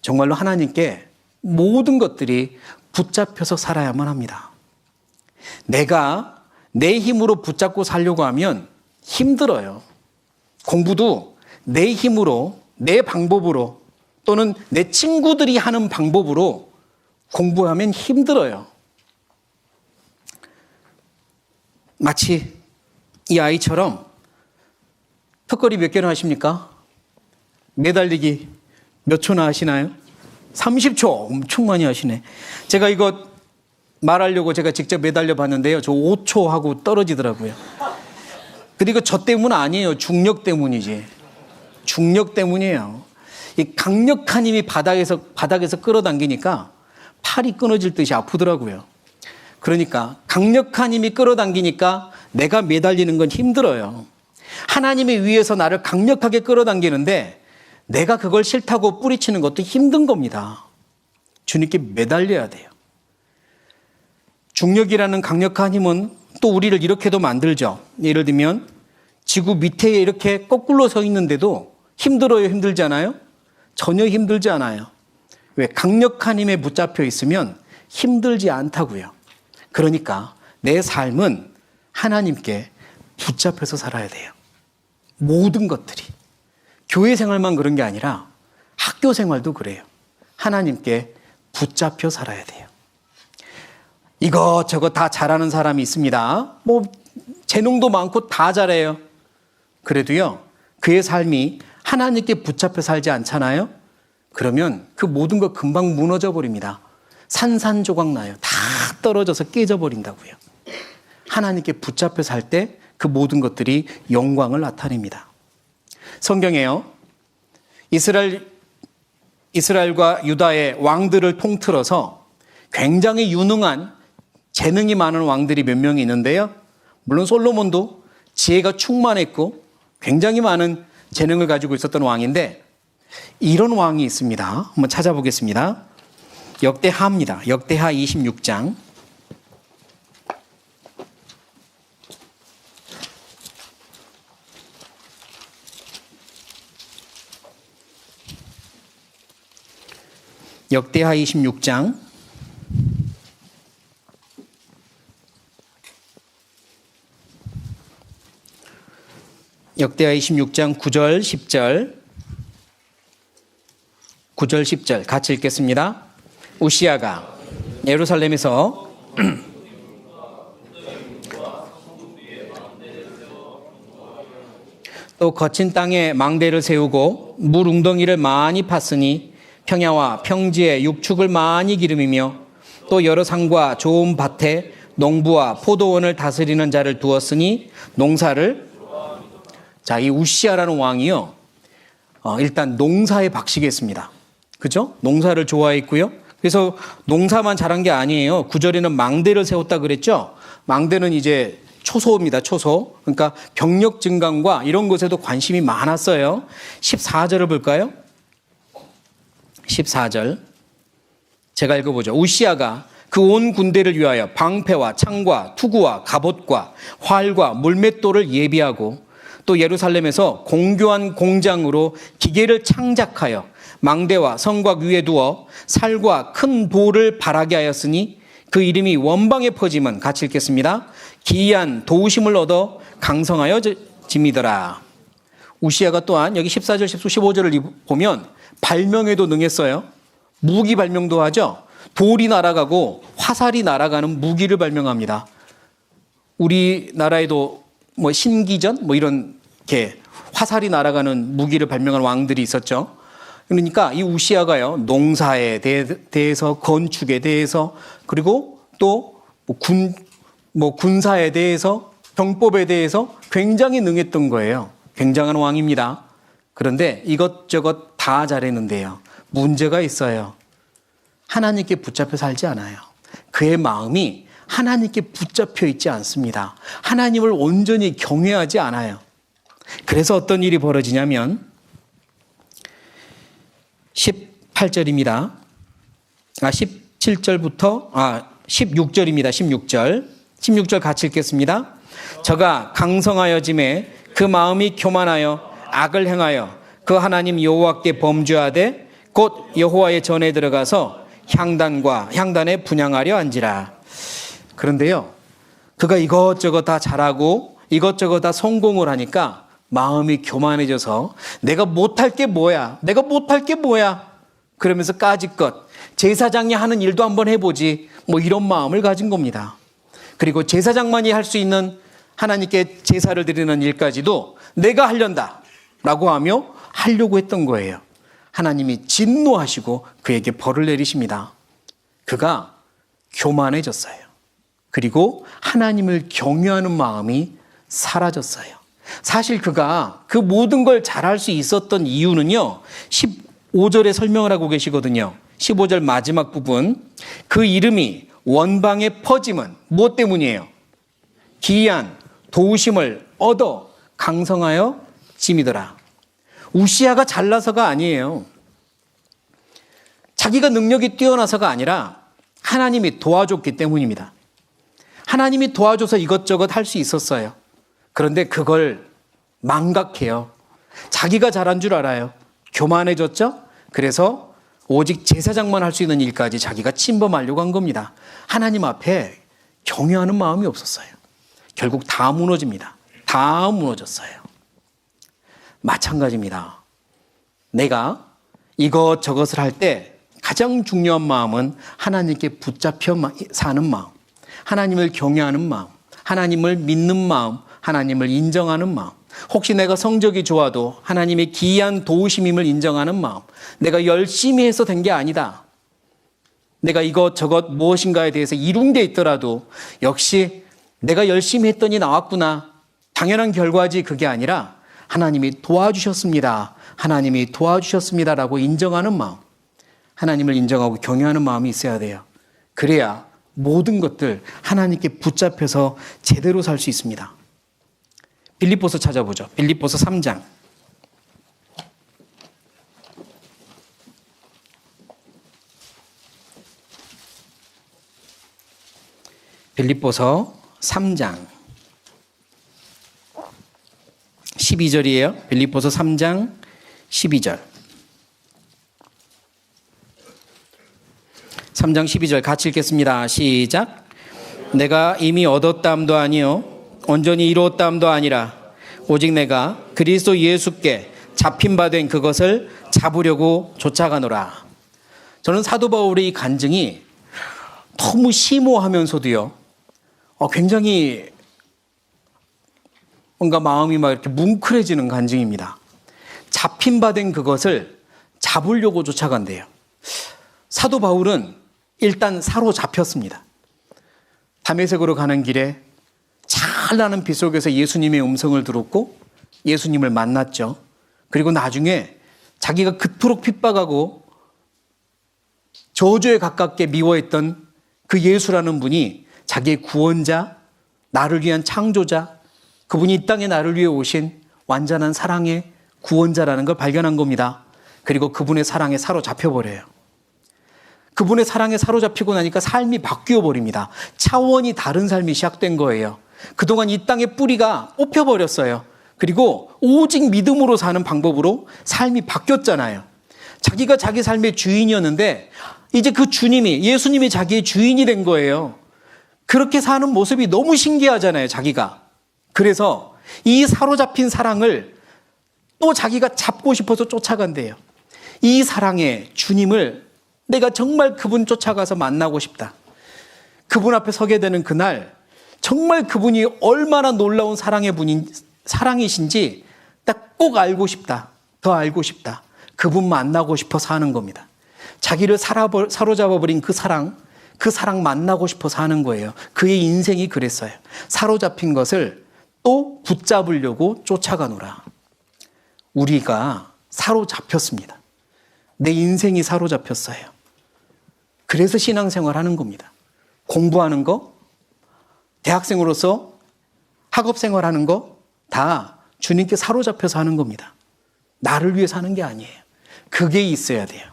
정말로 하나님께 모든 것들이 붙잡혀서 살아야만 합니다. 내가 내 힘으로 붙잡고 살려고 하면 힘들어요. 공부도 내 힘으로, 내 방법으로 또는 내 친구들이 하는 방법으로 공부하면 힘들어요. 마치 이 아이처럼 턱걸이 몇 개나 하십니까? 매달리기 몇 초나 하시나요? 30초. 엄청 많이 하시네. 제가 이거 말하려고 제가 직접 매달려 봤는데요. 저 5초 하고 떨어지더라고요. 그리고 저 때문 아니에요. 중력 때문이지. 중력 때문이에요. 이 강력한 힘이 바닥에서 끌어당기니까 팔이 끊어질 듯이 아프더라고요. 그러니까 강력한 힘이 끌어당기니까 내가 매달리는 건 힘들어요. 하나님이 위에서 나를 강력하게 끌어당기는데 내가 그걸 싫다고 뿌리치는 것도 힘든 겁니다. 주님께 매달려야 돼요. 중력이라는 강력한 힘은 또 우리를 이렇게도 만들죠. 예를 들면 지구 밑에 이렇게 거꾸로 서 있는데도 힘들어요, 힘들지 않아요? 전혀 힘들지 않아요. 왜? 강력한 힘에 붙잡혀 있으면 힘들지 않다고요. 그러니까 내 삶은 하나님께 붙잡혀서 살아야 돼요. 모든 것들이. 교회 생활만 그런 게 아니라 학교 생활도 그래요. 하나님께 붙잡혀 살아야 돼요. 이것저것 다 잘하는 사람이 있습니다. 뭐 재능도 많고 다 잘해요. 그래도요, 그의 삶이 하나님께 붙잡혀 살지 않잖아요. 그러면 그 모든 거 금방 무너져 버립니다. 산산조각 나요. 다 떨어져서 깨져 버린다고요. 하나님께 붙잡혀 살 때 그 모든 것들이 영광을 나타냅니다. 성경에요, 이스라엘과 유다의 왕들을 통틀어서 굉장히 유능한 재능이 많은 왕들이 몇 명이 있는데요. 물론 솔로몬도 지혜가 충만했고 굉장히 많은 재능을 가지고 있었던 왕인데 이런 왕이 있습니다. 한번 찾아보겠습니다. 역대하입니다. 역대하 26장. 역대하 26장. 역대하 26장 9절 10절 9절 10절 같이 읽겠습니다. 우시야가 예루살렘에서 또 거친 땅에 망대를 세우고 물 웅덩이를 많이 팠으니 평야와 평지에 육축을 많이 기름이며 또 여러 산과 좋은 밭에 농부와 포도원을 다스리는 자를 두었으니 농사를 자, 이 우시야라는 왕이요. 일단 농사에 박식했습니다. 그죠? 농사를 좋아했고요. 그래서 농사만 잘한 게 아니에요. 9절에는 망대를 세웠다 그랬죠? 망대는 이제 초소입니다. 초소. 그러니까 병력 증강과 이런 것에도 관심이 많았어요. 14절을 볼까요? 14절. 제가 읽어보죠. 우시야가 그 온 군대를 위하여 방패와 창과 투구와 갑옷과 활과 물맷돌을 예비하고 또 예루살렘에서 공교한 공장으로 기계를 창작하여 망대와 성곽 위에 두어 살과 큰 돌을 바라게 하였으니 그 이름이 원방에 퍼짐은 같이 읽겠습니다. 기이한 도우심을 얻어 강성하여 짐이더라. 우시야가 또한 여기 14절, 15절을 보면 발명에도 능했어요. 무기 발명도 하죠. 돌이 날아가고 화살이 날아가는 무기를 발명합니다. 우리나라에도 뭐 신기전 뭐 이런 게 화살이 날아가는 무기를 발명한 왕들이 있었죠. 그러니까 이 우시야가요, 농사에 대해서 건축에 대해서 그리고 또 군사에 대해서 병법에 대해서 굉장히 능했던 거예요. 굉장한 왕입니다. 그런데 이것저것 다 잘했는데요. 문제가 있어요. 하나님께 붙잡혀 살지 않아요. 그의 마음이 하나님께 붙잡혀 있지 않습니다. 하나님을 온전히 경외하지 않아요. 그래서 어떤 일이 벌어지냐면 18절입니다. 17절부터 16절입니다. 16절 같이 읽겠습니다. 저가 강성하여짐에 그 마음이 교만하여 악을 행하여 그 하나님 여호와께 범죄하되 곧 여호와의 전에 들어가서 향단에 분향하려 한지라. 그런데요, 그가 이것저것 다 잘하고 이것저것 다 성공을 하니까 마음이 교만해져서 내가 못할 게 뭐야? 그러면서 까짓것 제사장이 하는 일도 한번 해보지 뭐 이런 마음을 가진 겁니다. 그리고 제사장만이 할 수 있는 하나님께 제사를 드리는 일까지도 내가 하려고 하며 하려고 했던 거예요. 하나님이 진노하시고 그에게 벌을 내리십니다. 그가 교만해졌어요. 그리고 하나님을 경외하는 마음이 사라졌어요. 사실 그가 그 모든 걸 잘할 수 있었던 이유는요, 15절에 설명을 하고 계시거든요. 15절 마지막 부분, 그 이름이 원방에 퍼짐은 무엇 때문이에요? 기이한 도우심을 얻어 강성하여 짐이더라. 우시아가 잘나서가 아니에요. 자기가 능력이 뛰어나서가 아니라 하나님이 도와줬기 때문입니다. 하나님이 도와줘서 이것저것 할 수 있었어요. 그런데 그걸 망각해요. 자기가 잘한 줄 알아요. 교만해졌죠? 그래서 오직 제사장만 할 수 있는 일까지 자기가 침범하려고 한 겁니다. 하나님 앞에 경외하는 마음이 없었어요. 결국 다 무너집니다. 다 무너졌어요. 마찬가지입니다. 내가 이것저것을 할 때 가장 중요한 마음은 하나님께 붙잡혀 사는 마음, 하나님을 경외하는 마음, 하나님을 믿는 마음, 하나님을 인정하는 마음, 혹시 내가 성적이 좋아도 하나님의 기이한 도우심임을 인정하는 마음, 내가 열심히 해서 된 게 아니다. 내가 이것저것 무엇인가에 대해서 이룬 게 있더라도 역시 내가 열심히 했더니 나왔구나. 당연한 결과지 그게 아니라 하나님이 도와주셨습니다. 하나님이 도와주셨습니다라고 인정하는 마음, 하나님을 인정하고 경외하는 마음이 있어야 돼요. 그래야 모든 것들 하나님께 붙잡혀서 제대로 살 수 있습니다. 빌립보서 찾아보죠. 빌립보서 3장. 빌립보서 3장 12절이에요. 빌립보서 3장 12절. 3장 12절 같이 읽겠습니다. 시작. 내가 이미 얻었다함도 아니요 온전히 이루었다함도 아니라 오직 내가 그리스도 예수께 잡힌 바 된 그것을 잡으려고 쫓아가노라. 저는 사도 바울의 이 간증이 너무 심오하면서도요, 굉장히 뭔가 마음이 막 이렇게 뭉클해지는 간증입니다. 잡힌 바 된 그것을 잡으려고 쫓아간대요. 사도 바울은 일단 사로잡혔습니다. 다메섹으로 가는 길에 찬란한 빛 속에서 예수님의 음성을 들었고 예수님을 만났죠. 그리고 나중에 자기가 그토록 핍박하고 저주에 가깝게 미워했던 그 예수라는 분이 자기의 구원자, 나를 위한 창조자, 그분이 이 땅에 나를 위해 오신 완전한 사랑의 구원자라는 걸 발견한 겁니다. 그리고 그분의 사랑에 사로잡혀버려요. 그분의 사랑에 사로잡히고 나니까 삶이 바뀌어 버립니다. 차원이 다른 삶이 시작된 거예요. 그동안 이 땅의 뿌리가 뽑혀버렸어요. 그리고 오직 믿음으로 사는 방법으로 삶이 바뀌었잖아요. 자기가 자기 삶의 주인이었는데 이제 그 주님이, 예수님이 자기의 주인이 된 거예요. 그렇게 사는 모습이 너무 신기하잖아요, 자기가. 그래서 이 사로잡힌 사랑을 또 자기가 잡고 싶어서 쫓아간대요. 이 사랑의 주님을 내가 정말 그분 쫓아가서 만나고 싶다. 그분 앞에 서게 되는 그날 정말 그분이 얼마나 놀라운 사랑이신지 딱 꼭 알고 싶다. 더 알고 싶다. 그분 만나고 싶어서 하는 겁니다. 자기를 사로잡아버린 그 사랑 만나고 싶어서 하는 거예요. 그의 인생이 그랬어요. 사로잡힌 것을 또 붙잡으려고 쫓아가노라. 우리가 사로잡혔습니다. 내 인생이 사로잡혔어요. 그래서 신앙생활 하는 겁니다. 공부하는 거, 대학생으로서 학업생활 하는 거 다 주님께 사로잡혀서 하는 겁니다. 나를 위해 사는 게 아니에요. 그게 있어야 돼요.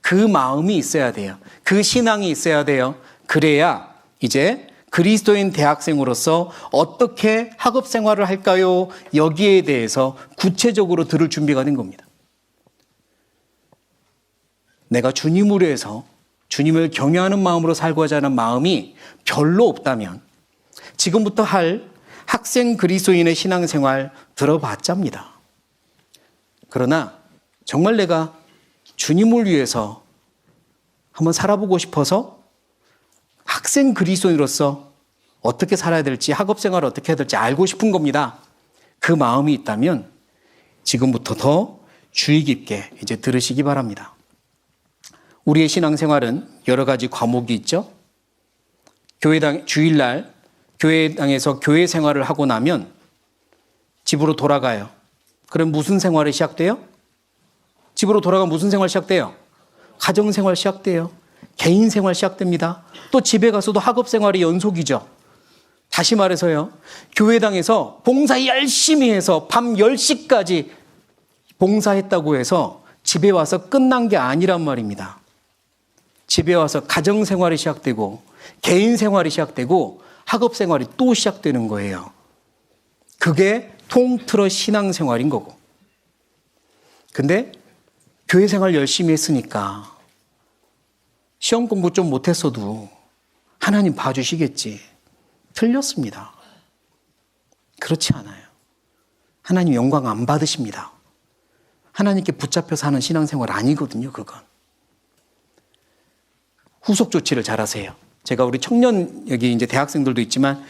그 마음이 있어야 돼요. 그 신앙이 있어야 돼요. 그래야 이제 그리스도인 대학생으로서 어떻게 학업생활을 할까요? 여기에 대해서 구체적으로 들을 준비가 된 겁니다. 내가 주님으로 해서 주님을 경외하는 마음으로 살고자 하는 마음이 별로 없다면 지금부터 할 학생 그리스도인의 신앙생활 들어봤자입니다. 그러나 정말 내가 주님을 위해서 한번 살아보고 싶어서 학생 그리스도인으로서 어떻게 살아야 될지, 학업생활을 어떻게 해야 될지 알고 싶은 겁니다. 그 마음이 있다면 지금부터 더 주의 깊게 이제 들으시기 바랍니다. 우리의 신앙생활은 여러 가지 과목이 있죠. 주일날 교회당에서 교회 생활을 하고 나면 집으로 돌아가요. 그럼 무슨 생활이 시작돼요? 집으로 돌아가면 무슨 생활 시작돼요? 가정생활 시작돼요. 개인생활 시작됩니다. 또 집에 가서도 학업생활의 연속이죠. 다시 말해서요, 교회당에서 봉사 열심히 해서 밤 10시까지 봉사했다고 해서 집에 와서 끝난 게 아니란 말입니다. 집에 와서 가정생활이 시작되고 개인생활이 시작되고 학업생활이 또 시작되는 거예요. 그게 통틀어 신앙생활인 거고. 근데 교회생활 열심히 했으니까 시험 공부 좀 못했어도 하나님 봐주시겠지. 틀렸습니다. 그렇지 않아요. 하나님 영광 안 받으십니다. 하나님께 붙잡혀서 하는 신앙생활 아니거든요, 그건. 후속 조치를 잘하세요. 제가 우리 청년, 여기 이제 대학생들도 있지만,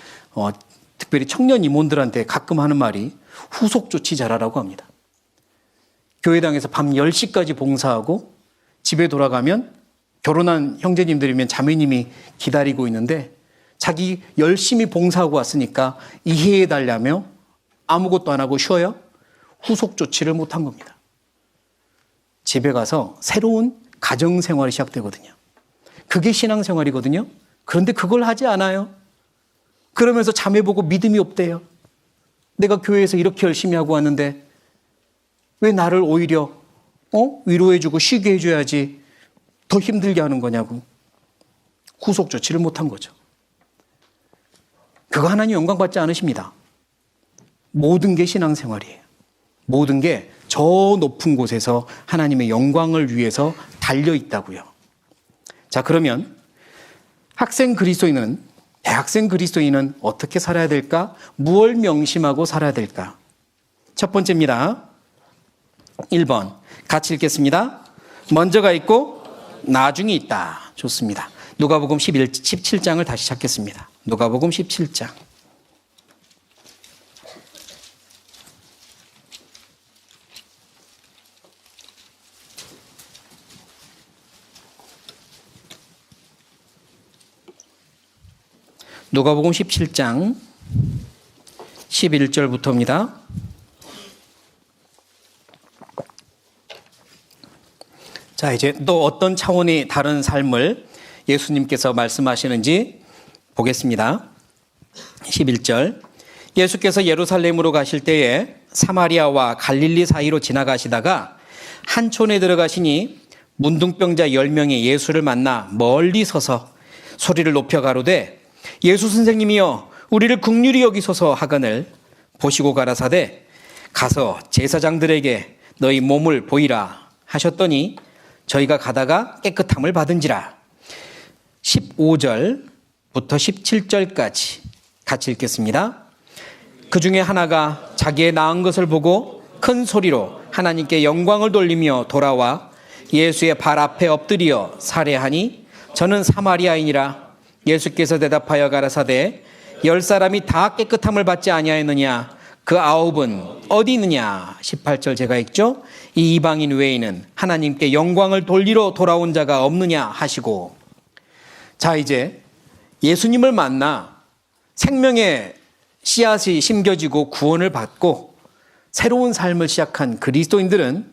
특별히 청년 임원들한테 가끔 하는 말이 후속 조치 잘하라고 합니다. 교회당에서 밤 10시까지 봉사하고 집에 돌아가면 결혼한 형제님들이면 자매님이 기다리고 있는데 자기 열심히 봉사하고 왔으니까 이해해달라며 아무것도 안 하고 쉬어요? 후속 조치를 못한 겁니다. 집에 가서 새로운 가정생활이 시작되거든요. 그게 신앙생활이거든요. 그런데 그걸 하지 않아요. 그러면서 자매 보고 믿음이 없대요. 내가 교회에서 이렇게 열심히 하고 왔는데 왜 나를 오히려 위로해주고 쉬게 해줘야지 더 힘들게 하는 거냐고. 후속 조치를 못한 거죠. 그거 하나님 영광 받지 않으십니다. 모든 게 신앙생활이에요. 모든 게 저 높은 곳에서 하나님의 영광을 위해서 달려있다고요. 자, 그러면 학생 그리스도인은, 대학생 그리스도인은 어떻게 살아야 될까? 무엇을 명심하고 살아야 될까? 첫 번째입니다. 1번 같이 읽겠습니다. 먼저가 있고 나중이 있다. 좋습니다. 누가복음 17장을 다시 찾겠습니다. 누가복음 17장. 누가복음 17장 11절부터입니다. 자, 이제 또 어떤 차원의 다른 삶을 예수님께서 말씀하시는지 보겠습니다. 11절. 예수께서 예루살렘으로 가실 때에 사마리아와 갈릴리 사이로 지나가시다가 한 촌에 들어가시니 문둥병자 10명이 예수를 만나 멀리 서서 소리를 높여 가로되 예수 선생님이여 우리를 긍휼히 여기소서 하거늘 보시고 가라사대 가서 제사장들에게 너희 몸을 보이라 하셨더니 저희가 가다가 깨끗함을 받은지라. 15절부터 17절까지 같이 읽겠습니다. 그 중에 하나가 자기의 나은 것을 보고 큰 소리로 하나님께 영광을 돌리며 돌아와 예수의 발 앞에 엎드려 살해하니 저는 사마리아인이라. 예수께서 대답하여 가라사대 10사람이 다 깨끗함을 받지 아니하였느냐? 그 9은 어디 있느냐? 18절 제가 읽죠. 이 이방인 외에는 하나님께 영광을 돌리러 돌아온 자가 없느냐 하시고. 자, 이제 예수님을 만나 생명의 씨앗이 심겨지고 구원을 받고 새로운 삶을 시작한 그리스도인들은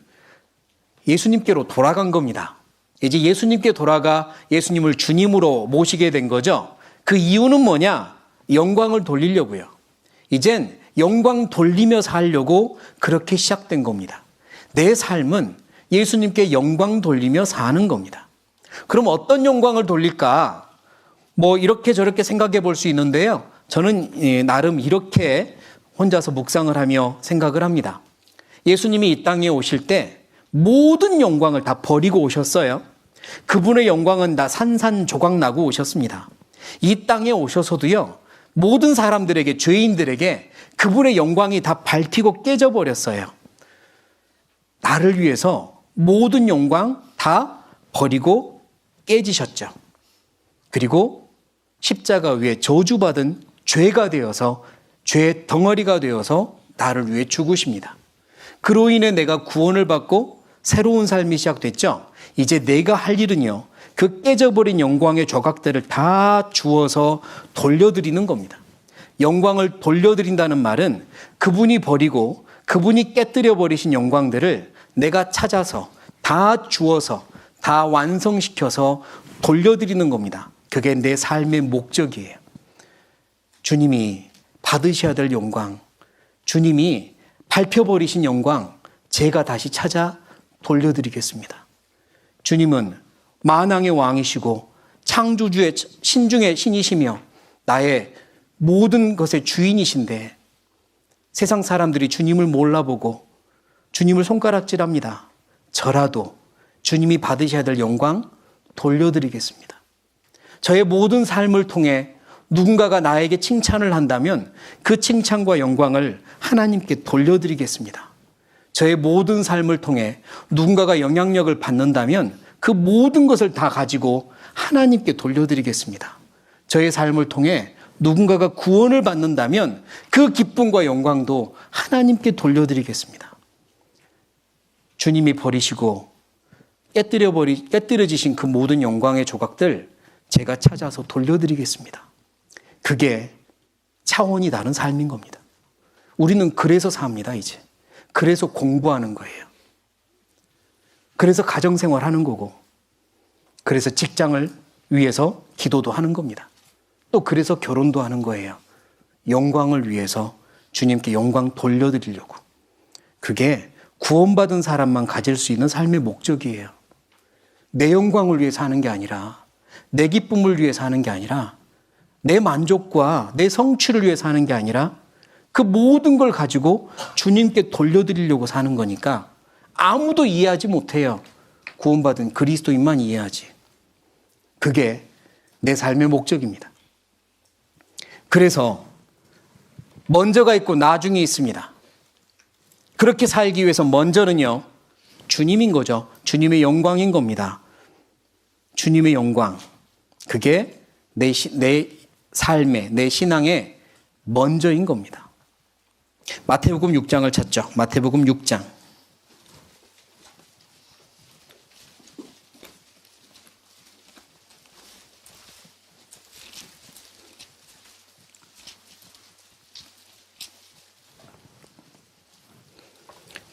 예수님께로 돌아간 겁니다. 이제 예수님께 돌아가 예수님을 주님으로 모시게 된 거죠. 그 이유는 뭐냐? 영광을 돌리려고요. 이젠 영광 돌리며 살려고 그렇게 시작된 겁니다. 내 삶은 예수님께 영광 돌리며 사는 겁니다. 그럼 어떤 영광을 돌릴까? 뭐 이렇게 저렇게 생각해 볼 수 있는데요. 저는 나름 이렇게 혼자서 묵상을 하며 생각을 합니다. 예수님이 이 땅에 오실 때 모든 영광을 다 버리고 오셨어요. 그분의 영광은 다 산산조각 나고 오셨습니다. 이 땅에 오셔서도요, 모든 사람들에게, 죄인들에게 그분의 영광이 다 밟히고 깨져버렸어요. 나를 위해서 모든 영광 다 버리고 깨지셨죠. 그리고 십자가 위에 저주받은 죄가 되어서, 죄의 덩어리가 되어서 나를 위해 죽으십니다. 그로 인해 내가 구원을 받고 새로운 삶이 시작됐죠. 이제 내가 할 일은요, 그 깨져버린 영광의 조각들을 다 주워서 돌려드리는 겁니다. 영광을 돌려드린다는 말은 그분이 버리고 그분이 깨뜨려 버리신 영광들을 내가 찾아서 다 주워서 다 완성시켜서 돌려드리는 겁니다. 그게 내 삶의 목적이에요. 주님이 받으셔야 될 영광, 주님이 밟혀버리신 영광, 제가 다시 찾아 돌려드리겠습니다. 주님은 만왕의 왕이시고 창조주의 신중의 신이시며 나의 모든 것의 주인이신데 세상 사람들이 주님을 몰라보고 주님을 손가락질합니다. 저라도 주님이 받으셔야 될 영광 돌려드리겠습니다. 저의 모든 삶을 통해 누군가가 나에게 칭찬을 한다면 그 칭찬과 영광을 하나님께 돌려드리겠습니다. 저의 모든 삶을 통해 누군가가 영향력을 받는다면 그 모든 것을 다 가지고 하나님께 돌려드리겠습니다. 저의 삶을 통해 누군가가 구원을 받는다면 그 기쁨과 영광도 하나님께 돌려드리겠습니다. 주님이 버리시고 깨뜨려지신 그 모든 영광의 조각들 제가 찾아서 돌려드리겠습니다. 그게 차원이 다른 삶인 겁니다. 우리는 그래서 삽니다, 이제. 그래서 공부하는 거예요. 그래서 가정생활 하는 거고, 그래서 직장을 위해서 기도도 하는 겁니다. 또 그래서 결혼도 하는 거예요. 영광을 위해서 주님께 영광 돌려드리려고. 그게 구원받은 사람만 가질 수 있는 삶의 목적이에요. 내 영광을 위해서 하는 게 아니라, 내 기쁨을 위해서 하는 게 아니라, 내 만족과 내 성취를 위해서 하는 게 아니라 그 모든 걸 가지고 주님께 돌려드리려고 사는 거니까 아무도 이해하지 못해요. 구원받은 그리스도인만 이해하지. 그게 내 삶의 목적입니다. 그래서 먼저가 있고 나중이 있습니다. 그렇게 살기 위해서 먼저는요, 주님인 거죠. 주님의 영광인 겁니다. 주님의 영광. 그게 내 삶의, 내 신앙의 먼저인 겁니다. 마태복음 6장을 찾죠. 마태복음 6장.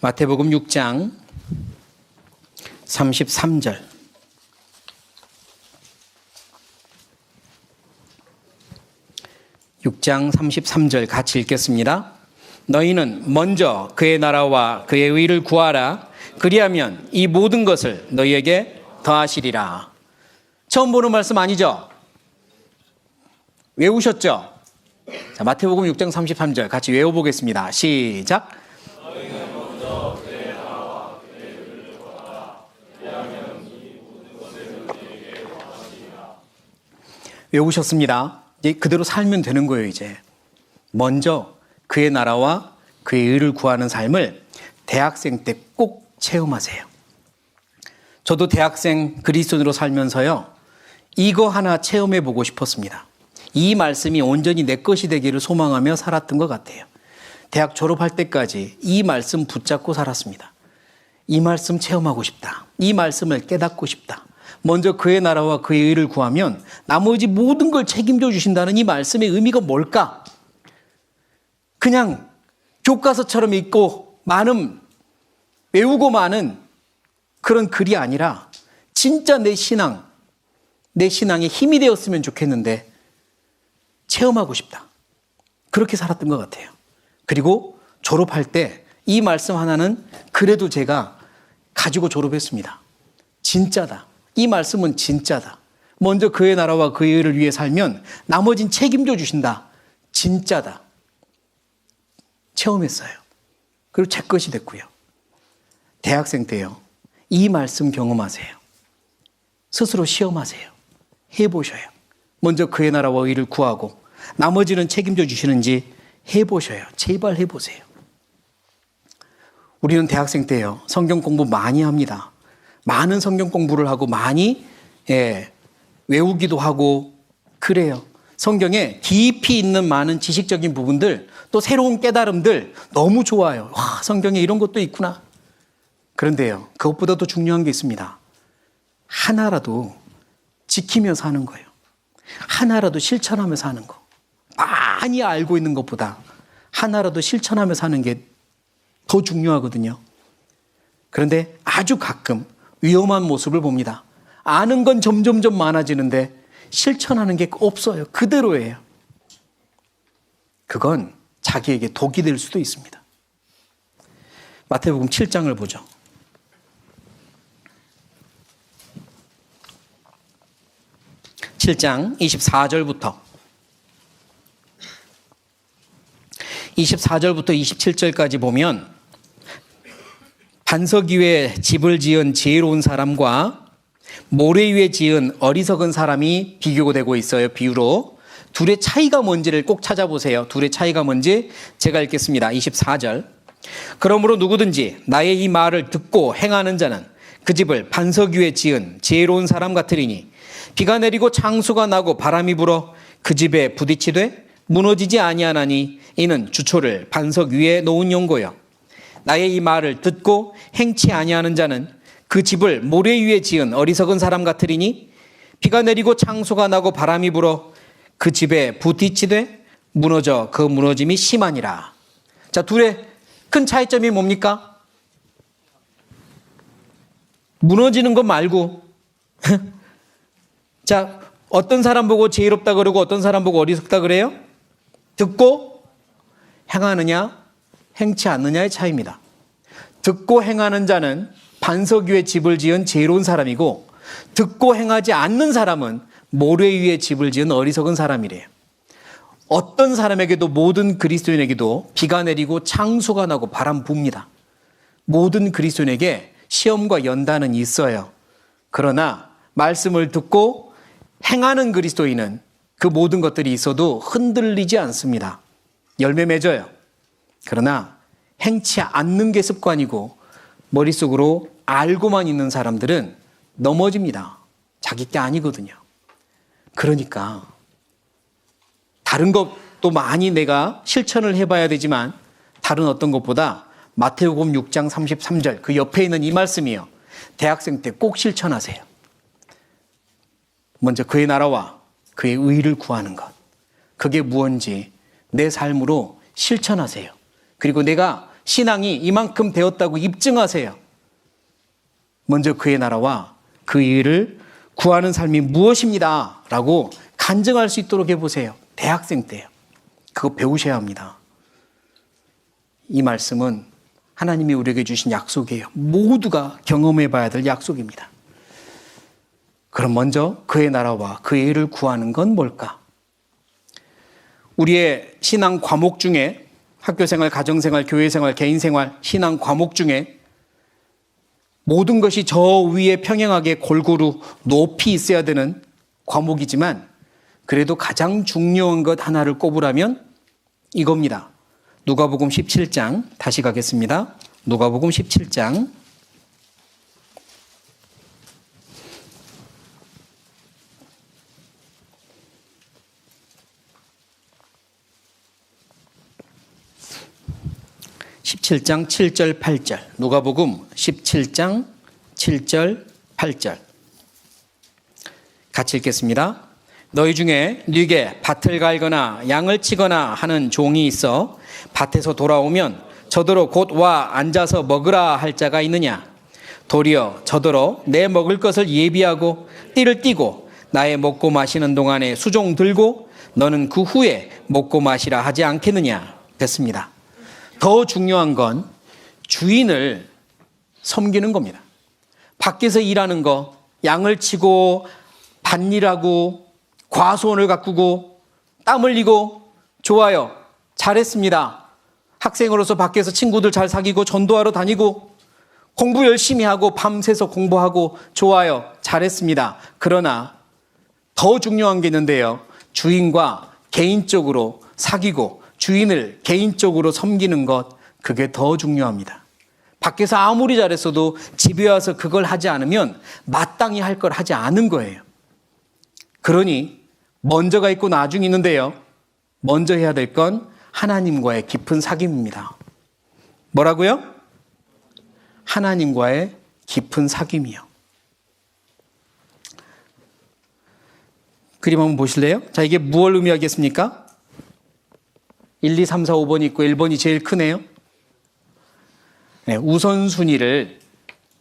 마태복음 6장 33절. (6장 33절) 같이 읽겠습니다. 너희는 먼저 그의 나라와 그의 의를 구하라. 그리하면 이 모든 것을 너희에게 더하시리라. 처음 보는 말씀 아니죠? 외우셨죠? 자, 마태복음 6장 33절 같이 외워보겠습니다. 시작. 외우셨습니다. 이제 그대로 살면 되는 거예요, 이제. 먼저 그의 나라와 그의 의를 구하는 삶을 대학생 때 꼭 체험하세요. 저도 대학생 그리스도인으로 살면서요, 이거 하나 체험해 보고 싶었습니다. 이 말씀이 온전히 내 것이 되기를 소망하며 살았던 것 같아요. 대학 졸업할 때까지 이 말씀 붙잡고 살았습니다. 이 말씀 체험하고 싶다. 이 말씀을 깨닫고 싶다. 먼저 그의 나라와 그의 의를 구하면 나머지 모든 걸 책임져 주신다는 이 말씀의 의미가 뭘까? 그냥 교과서처럼 읽고 외우고 마는 그런 글이 아니라 진짜 내 신앙의 힘이 되었으면 좋겠는데 체험하고 싶다. 그렇게 살았던 것 같아요. 그리고 졸업할 때 이 말씀 하나는 그래도 제가 가지고 졸업했습니다. 진짜다. 이 말씀은 진짜다. 먼저 그의 나라와 그의 의를 위해 살면 나머진 책임져 주신다. 진짜다. 체험했어요. 그리고 제 것이 됐고요. 대학생 때요, 이 말씀 경험하세요. 스스로 시험하세요. 해보셔요. 먼저 그의 나라와 의를 구하고 나머지는 책임져 주시는지 해보셔요. 제발 해보세요. 우리는 대학생 때요, 성경 공부 많이 합니다. 많은 성경 공부를 하고 많이 외우기도 하고 그래요. 성경에 깊이 있는 많은 지식적인 부분들 또 새로운 깨달음들 너무 좋아요. 와, 성경에 이런 것도 있구나. 그런데요, 그것보다 더 중요한 게 있습니다. 하나라도 지키며 사는 거예요. 하나라도 실천하며 사는 거. 많이 알고 있는 것보다 하나라도 실천하며 사는 게 더 중요하거든요. 그런데 아주 가끔 위험한 모습을 봅니다. 아는 건 점점점 많아지는데 실천하는 게 없어요. 그대로예요. 그건 자기에게 독이 될 수도 있습니다. 마태복음 7장을 보죠. 7장 24절부터 27절까지 보면 반석 위에 집을 지은 지혜로운 사람과 모래 위에 지은 어리석은 사람이 비교되고 있어요. 비유로. 둘의 차이가 뭔지를 꼭 찾아보세요. 둘의 차이가 뭔지 제가 읽겠습니다. 24절. 그러므로 누구든지 나의 이 말을 듣고 행하는 자는 그 집을 반석 위에 지은 지혜로운 사람 같으리니 비가 내리고 창수가 나고 바람이 불어 그 집에 부딪히되 무너지지 아니하나니 이는 주초를 반석 위에 놓은 용고요. 나의 이 말을 듣고 행치 아니하는 자는 그 집을 모래 위에 지은 어리석은 사람 같으리니 비가 내리고 창수가 나고 바람이 불어 그 집에 부딪히되 무너져 그 무너짐이 심하니라. 자, 둘의 큰 차이점이 뭡니까? 무너지는 것 말고 자, 어떤 사람 보고 지혜롭다 그러고 어떤 사람 보고 어리석다 그래요? 듣고 행하느냐 행치 않느냐의 차이입니다. 듣고 행하는 자는 반석 위에 집을 지은 지혜로운 사람이고 듣고 행하지 않는 사람은 모래 위에 집을 지은 어리석은 사람이래요. 어떤 사람에게도 모든 그리스도인에게도 비가 내리고 창수가 나고 바람 붑니다. 모든 그리스도인에게 시험과 연단은 있어요. 그러나 말씀을 듣고 행하는 그리스도인은 그 모든 것들이 있어도 흔들리지 않습니다. 열매 맺어요. 그러나 행치 않는 게 습관이고 머릿속으로 알고만 있는 사람들은 넘어집니다. 자기 게 아니거든요. 그러니까 다른 것도 많이 내가 실천을 해봐야 되지만 다른 어떤 것보다 마태복음 6장 33절 그 옆에 있는 이 말씀이요. 대학생 때 꼭 실천하세요. 먼저 그의 나라와 그의 의를 구하는 것. 그게 무엇인지 내 삶으로 실천하세요. 그리고 내가 신앙이 이만큼 되었다고 입증하세요. 먼저 그의 나라와 그 의를 구하는 삶이 무엇입니다. 라고 간증할 수 있도록 해보세요. 대학생 때요. 그거 배우셔야 합니다. 이 말씀은 하나님이 우리에게 주신 약속이에요. 모두가 경험해 봐야 될 약속입니다. 그럼 먼저 그의 나라와 그의 의를 구하는 건 뭘까? 우리의 신앙 과목 중에 학교생활, 가정생활, 교회생활, 개인생활, 신앙 과목 중에 모든 것이 저 위에 평행하게 골고루 높이 있어야 되는 과목이지만 그래도 가장 중요한 것 하나를 꼽으라면 이겁니다. 누가복음 17장 다시 가겠습니다. 누가복음 17장 17장 7절 8절 누가복음 17장 7절 8절 같이 읽겠습니다. 너희 중에 네게 밭을 갈거나 양을 치거나 하는 종이 있어 밭에서 돌아오면 저더러 곧 와 앉아서 먹으라 할 자가 있느냐? 도리어 저더러 내 먹을 것을 예비하고 띠를 띠고 나의 먹고 마시는 동안에 수종 들고 너는 그 후에 먹고 마시라 하지 않겠느냐? 됐습니다. 더 중요한 건 주인을 섬기는 겁니다. 밖에서 일하는 거, 양을 치고 밭일하고 과수원을 가꾸고 땀 흘리고 좋아요. 잘했습니다. 학생으로서 밖에서 친구들 잘 사귀고 전도하러 다니고 공부 열심히 하고 밤새서 공부하고 좋아요. 잘했습니다. 그러나 더 중요한 게 있는데요. 주인과 개인적으로 사귀고 주인을 개인적으로 섬기는 것, 그게 더 중요합니다. 밖에서 아무리 잘했어도 집에 와서 그걸 하지 않으면 마땅히 할 걸 하지 않은 거예요. 그러니 먼저가 있고 나중이 있는데요. 먼저 해야 될 건 하나님과의 깊은 사귐입니다. 뭐라고요? 하나님과의 깊은 사귐이요. 그림 한번 보실래요? 자, 이게 무엇을 의미하겠습니까? 1, 2, 3, 4, 5번이 있고 1번이 제일 크네요. 네, 우선순위를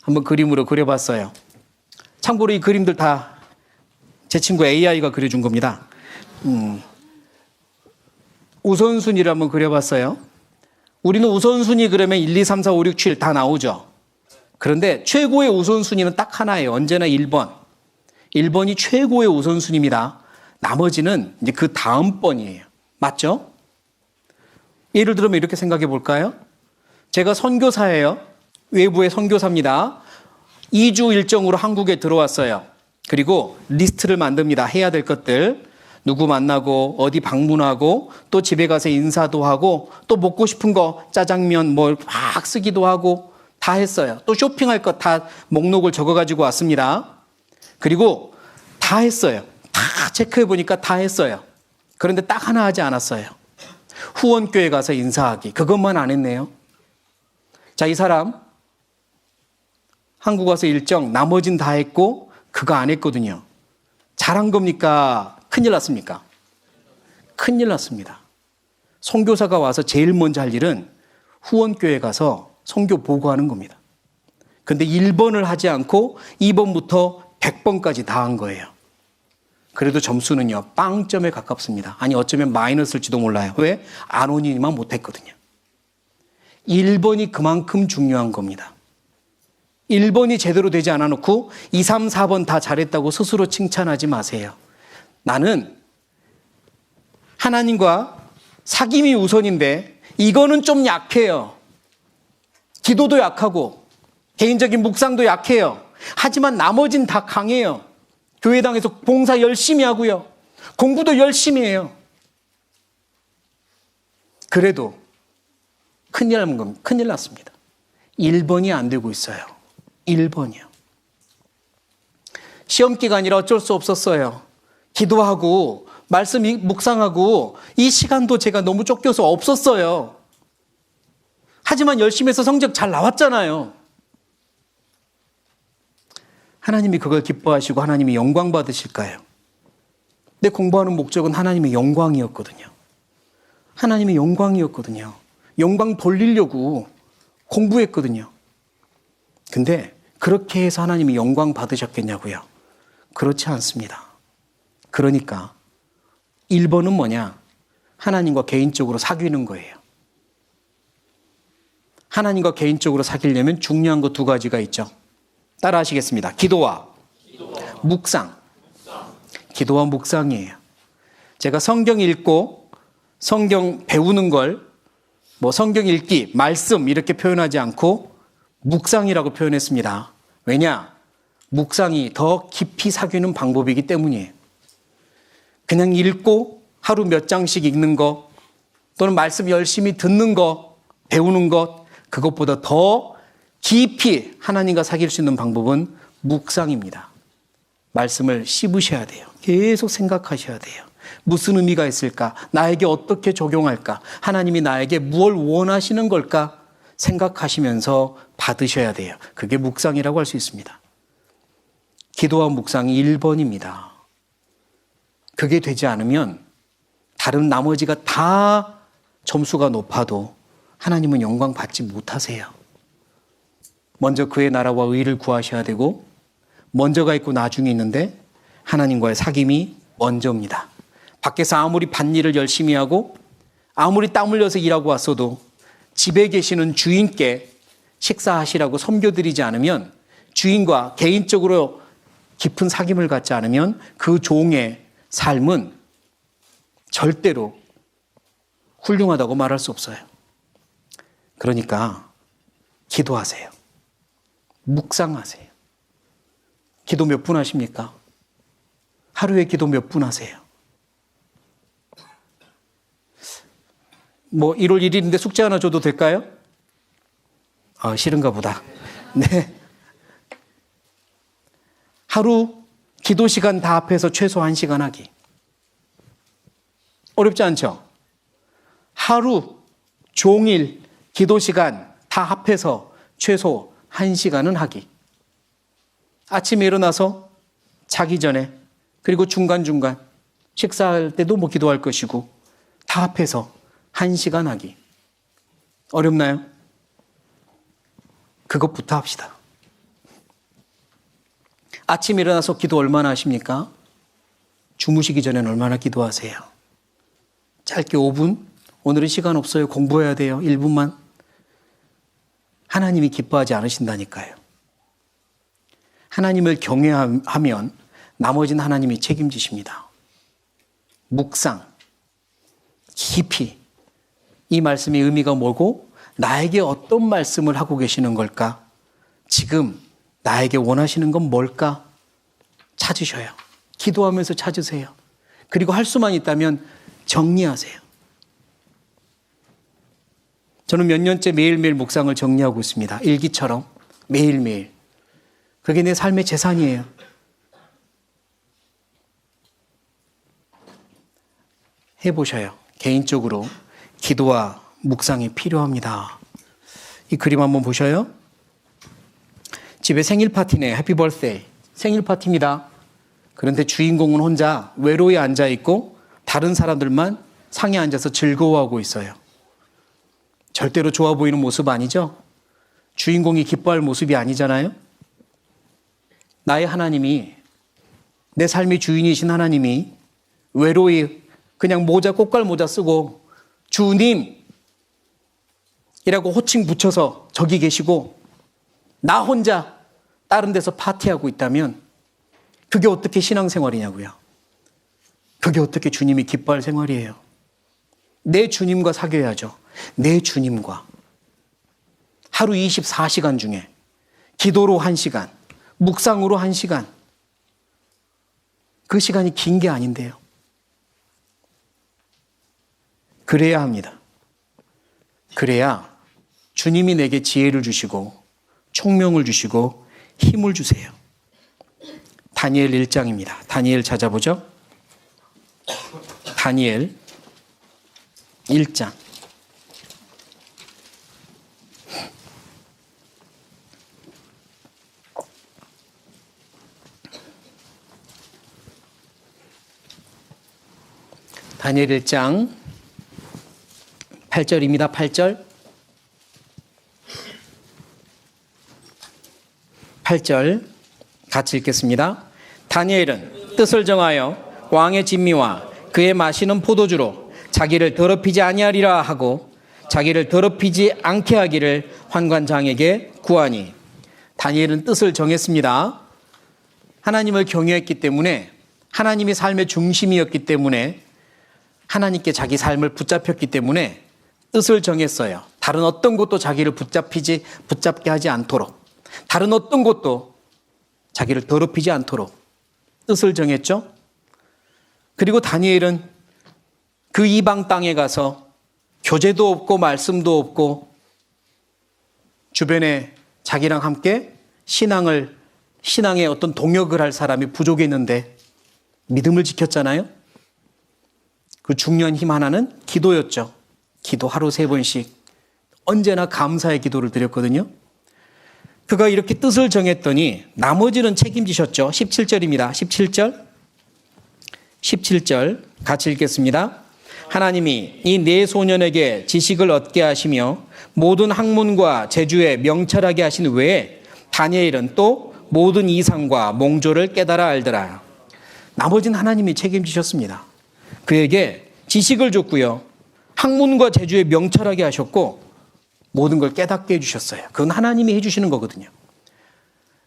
한번 그림으로 그려봤어요. 참고로 이 그림들 다 제 친구 AI가 그려준 겁니다. 우선순위를 한번 그려봤어요. 우리는 우선순위 그러면 1, 2, 3, 4, 5, 6, 7 다 나오죠. 그런데 최고의 우선순위는 딱 하나예요. 언제나 1번. 1번이 최고의 우선순위입니다. 나머지는 이제 그 다음 번이에요. 맞죠? 예를 들면 이렇게 생각해 볼까요? 제가 선교사예요. 외부의 선교사입니다. 2주 일정으로 한국에 들어왔어요. 그리고 리스트를 만듭니다. 해야 될 것들. 누구 만나고 어디 방문하고 또 집에 가서 인사도 하고 또 먹고 싶은 거 짜장면 뭘 막 쓰기도 하고 다 했어요. 또 쇼핑할 것 다 목록을 적어가지고 왔습니다. 그리고 다 했어요. 다 체크해 보니까 다 했어요. 그런데 딱 하나 하지 않았어요. 후원교회 가서 인사하기. 그것만 안 했네요. 자, 이 사람 한국 와서 일정 나머진 다 했고 그거 안 했거든요. 잘한 겁니까? 큰일 났습니까? 큰일 났습니다. 선교사가 와서 제일 먼저 할 일은 후원교회 가서 선교 보고하는 겁니다. 근데 1번을 하지 않고 2번부터 100번까지 다 한 거예요. 그래도 점수는요, 빵점에 가깝습니다. 아니, 어쩌면 마이너스일지도 몰라요. 왜? 안 오니만 못했거든요. 1번이 그만큼 중요한 겁니다. 1번이 제대로 되지 않아 놓고 2, 3, 4번 다 잘했다고 스스로 칭찬하지 마세요. 나는 하나님과 사귐이 우선인데 이거는 좀 약해요. 기도도 약하고 개인적인 묵상도 약해요. 하지만 나머진 다 강해요. 교회당에서 봉사 열심히 하고요. 공부도 열심히 해요. 그래도 큰일 났습니다. 1번이 안 되고 있어요. 1번이요. 시험 기간이라 어쩔 수 없었어요. 기도하고 말씀 묵상하고 이 시간도 제가 너무 쫓겨서 없었어요. 하지만 열심히 해서 성적 잘 나왔잖아요. 하나님이 그걸 기뻐하시고 하나님이 영광 받으실까요? 내 공부하는 목적은 하나님의 영광이었거든요. 하나님의 영광이었거든요. 영광 돌리려고 공부했거든요. 근데 그렇게 해서 하나님이 영광 받으셨겠냐고요? 그렇지 않습니다. 그러니까 1번은 뭐냐? 하나님과 개인적으로 사귀는 거예요. 하나님과 개인적으로 사귀려면 중요한 거 두 가지가 있죠. 따라 하시겠습니다. 기도와 묵상. 기도와 묵상이에요. 제가 성경 읽고 성경 배우는 걸 뭐 성경 읽기, 말씀 이렇게 표현하지 않고 묵상이라고 표현했습니다. 왜냐? 묵상이 더 깊이 사귀는 방법이기 때문이에요. 그냥 읽고 하루 몇 장씩 읽는 거 또는 말씀 열심히 듣는 거, 배우는 것 그것보다 더 깊이 하나님과 사귈 수 있는 방법은 묵상입니다. 말씀을 씹으셔야 돼요. 계속 생각하셔야 돼요. 무슨 의미가 있을까? 나에게 어떻게 적용할까? 하나님이 나에게 무엇을 원하시는 걸까? 생각하시면서 받으셔야 돼요. 그게 묵상이라고 할 수 있습니다. 기도와 묵상이 1번입니다. 그게 되지 않으면 다른 나머지가 다 점수가 높아도 하나님은 영광 받지 못하세요. 먼저 그의 나라와 의를 구하셔야 되고 먼저가 있고 나중에 있는데 하나님과의 사귐이 먼저입니다. 밖에서 아무리 밭일을 열심히 하고 아무리 땀 흘려서 일하고 왔어도 집에 계시는 주인께 식사하시라고 섬겨드리지 않으면 주인과 개인적으로 깊은 사귐을 갖지 않으면 그 종의 삶은 절대로 훌륭하다고 말할 수 없어요. 그러니까 기도하세요. 묵상하세요. 기도 몇 분 하십니까? 하루에 기도 몇 분 하세요? 뭐 1월 1일인데 숙제 하나 줘도 될까요? 싫은가 보다. 네. 하루 기도 시간 다 합해서 최소 1시간 하기. 어렵지 않죠? 하루 종일 기도 시간 다 합해서 최소 1시간은 하기. 아침에 일어나서 자기 전에 그리고 중간중간 식사할 때도 뭐 기도할 것이고 다 합해서 1시간 하기. 어렵나요? 그것부터 합시다. 아침에 일어나서 기도 얼마나 하십니까? 주무시기 전에는 얼마나 기도하세요? 짧게 5분? 오늘은 시간 없어요. 공부해야 돼요. 1분만. 하나님이 기뻐하지 않으신다니까요. 하나님을 경외하면 나머지는 하나님이 책임지십니다. 묵상, 깊이 이 말씀의 의미가 뭐고 나에게 어떤 말씀을 하고 계시는 걸까? 지금 나에게 원하시는 건 뭘까? 찾으셔요. 기도하면서 찾으세요. 그리고 할 수만 있다면 정리하세요. 저는 몇 년째 매일매일 묵상을 정리하고 있습니다. 일기처럼 매일매일. 그게 내 삶의 재산이에요. 해보셔요. 개인적으로 기도와 묵상이 필요합니다. 이 그림 한번 보셔요. 집에 생일 파티네. 해피 버스데이. 생일 파티입니다. 그런데 주인공은 혼자 외로이 앉아있고 다른 사람들만 상에 앉아서 즐거워하고 있어요. 절대로 좋아 보이는 모습 아니죠? 주인공이 기뻐할 모습이 아니잖아요? 나의 하나님이, 내 삶의 주인이신 하나님이 외로이 그냥 꽃갈 모자 쓰고 주님! 이라고 호칭 붙여서 저기 계시고 나 혼자 다른 데서 파티하고 있다면 그게 어떻게 신앙생활이냐고요. 그게 어떻게 주님이 기뻐할 생활이에요. 내 주님과 사귀어야죠. 내 주님과. 하루 24시간 중에 기도로 1시간, 묵상으로 1시간. 그 시간이 긴 게 아닌데요. 그래야 합니다. 그래야 주님이 내게 지혜를 주시고 총명을 주시고 힘을 주세요. 다니엘 1장입니다. 다니엘 찾아보죠. 다니엘 1장. 다니엘 1장 8절입니다. 8절. 8절 같이 읽겠습니다. 다니엘은 뜻을 정하여 왕의 진미와 그의 마시는 포도주로 자기를 더럽히지 아니하리라 하고 자기를 더럽히지 않게 하기를 환관장에게 구하니. 다니엘은 뜻을 정했습니다. 하나님을 경외했기 때문에, 하나님이 삶의 중심이었기 때문에, 하나님께 자기 삶을 붙잡혔기 때문에 뜻을 정했어요. 다른 어떤 것도 자기를 붙잡게 하지 않도록, 다른 어떤 것도 자기를 더럽히지 않도록 뜻을 정했죠. 그리고 다니엘은 그 이방 땅에 가서 교제도 없고 말씀도 없고 주변에 자기랑 함께 신앙의 어떤 동역을 할 사람이 부족했는데 믿음을 지켰잖아요. 그 중요한 힘 하나는 기도였죠. 기도 하루 3번씩 언제나 감사의 기도를 드렸거든요. 그가 이렇게 뜻을 정했더니 나머지는 책임지셨죠. 17절입니다. 17절 같이 읽겠습니다. 하나님이 이 네 소년에게 지식을 얻게 하시며 모든 학문과 재주에 명철하게 하신 외에 다니엘은 또 모든 이상과 몽조를 깨달아 알더라. 나머지는 하나님이 책임지셨습니다. 그에게 지식을 줬고요. 학문과 재주에 명철하게 하셨고 모든 걸 깨닫게 해주셨어요. 그건 하나님이 해주시는 거거든요.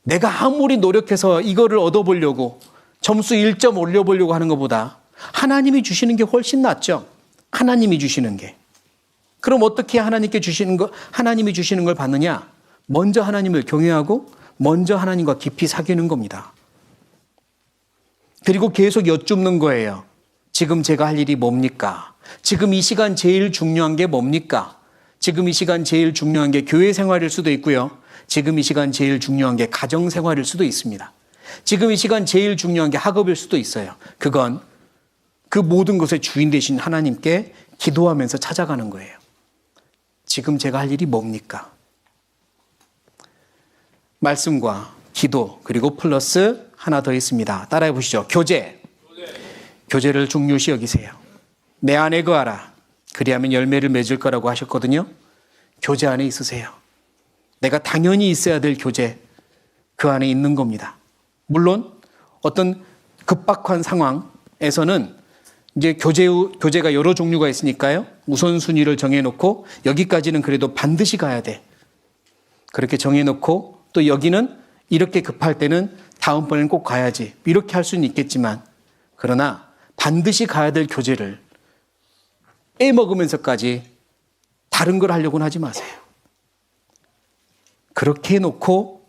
내가 아무리 노력해서 이거를 얻어보려고 점수 1점 올려보려고 하는 것보다 하나님이 주시는 게 훨씬 낫죠. 하나님이 주시는 게. 그럼 어떻게 하나님이 주시는 걸 받느냐? 먼저 하나님을 경외하고 먼저 하나님과 깊이 사귀는 겁니다. 그리고 계속 여쭙는 거예요. 지금 제가 할 일이 뭡니까? 지금 이 시간 제일 중요한 게 뭡니까? 지금 이 시간 제일 중요한 게 교회 생활일 수도 있고요. 지금 이 시간 제일 중요한 게 가정 생활일 수도 있습니다. 지금 이 시간 제일 중요한 게 학업일 수도 있어요. 그건 그 모든 것의 주인 되신 하나님께 기도하면서 찾아가는 거예요. 지금 제가 할 일이 뭡니까? 말씀과 기도, 그리고 플러스 하나 더 있습니다. 따라해 보시죠. 교제. 교제를 중요시 여기세요. 내 안에 거하라. 그리하면 열매를 맺을 거라고 하셨거든요. 교제 안에 있으세요. 내가 당연히 있어야 될 교제, 그 안에 있는 겁니다. 물론 어떤 급박한 상황에서는 이제 교제가 여러 종류가 있으니까요. 우선순위를 정해놓고 여기까지는 그래도 반드시 가야 돼. 그렇게 정해놓고 또 여기는 이렇게 급할 때는 다음번에는 꼭 가야지. 이렇게 할 수는 있겠지만 그러나 반드시 가야 될 교제를 빼먹으면서까지 다른 걸 하려고는 하지 마세요. 그렇게 해놓고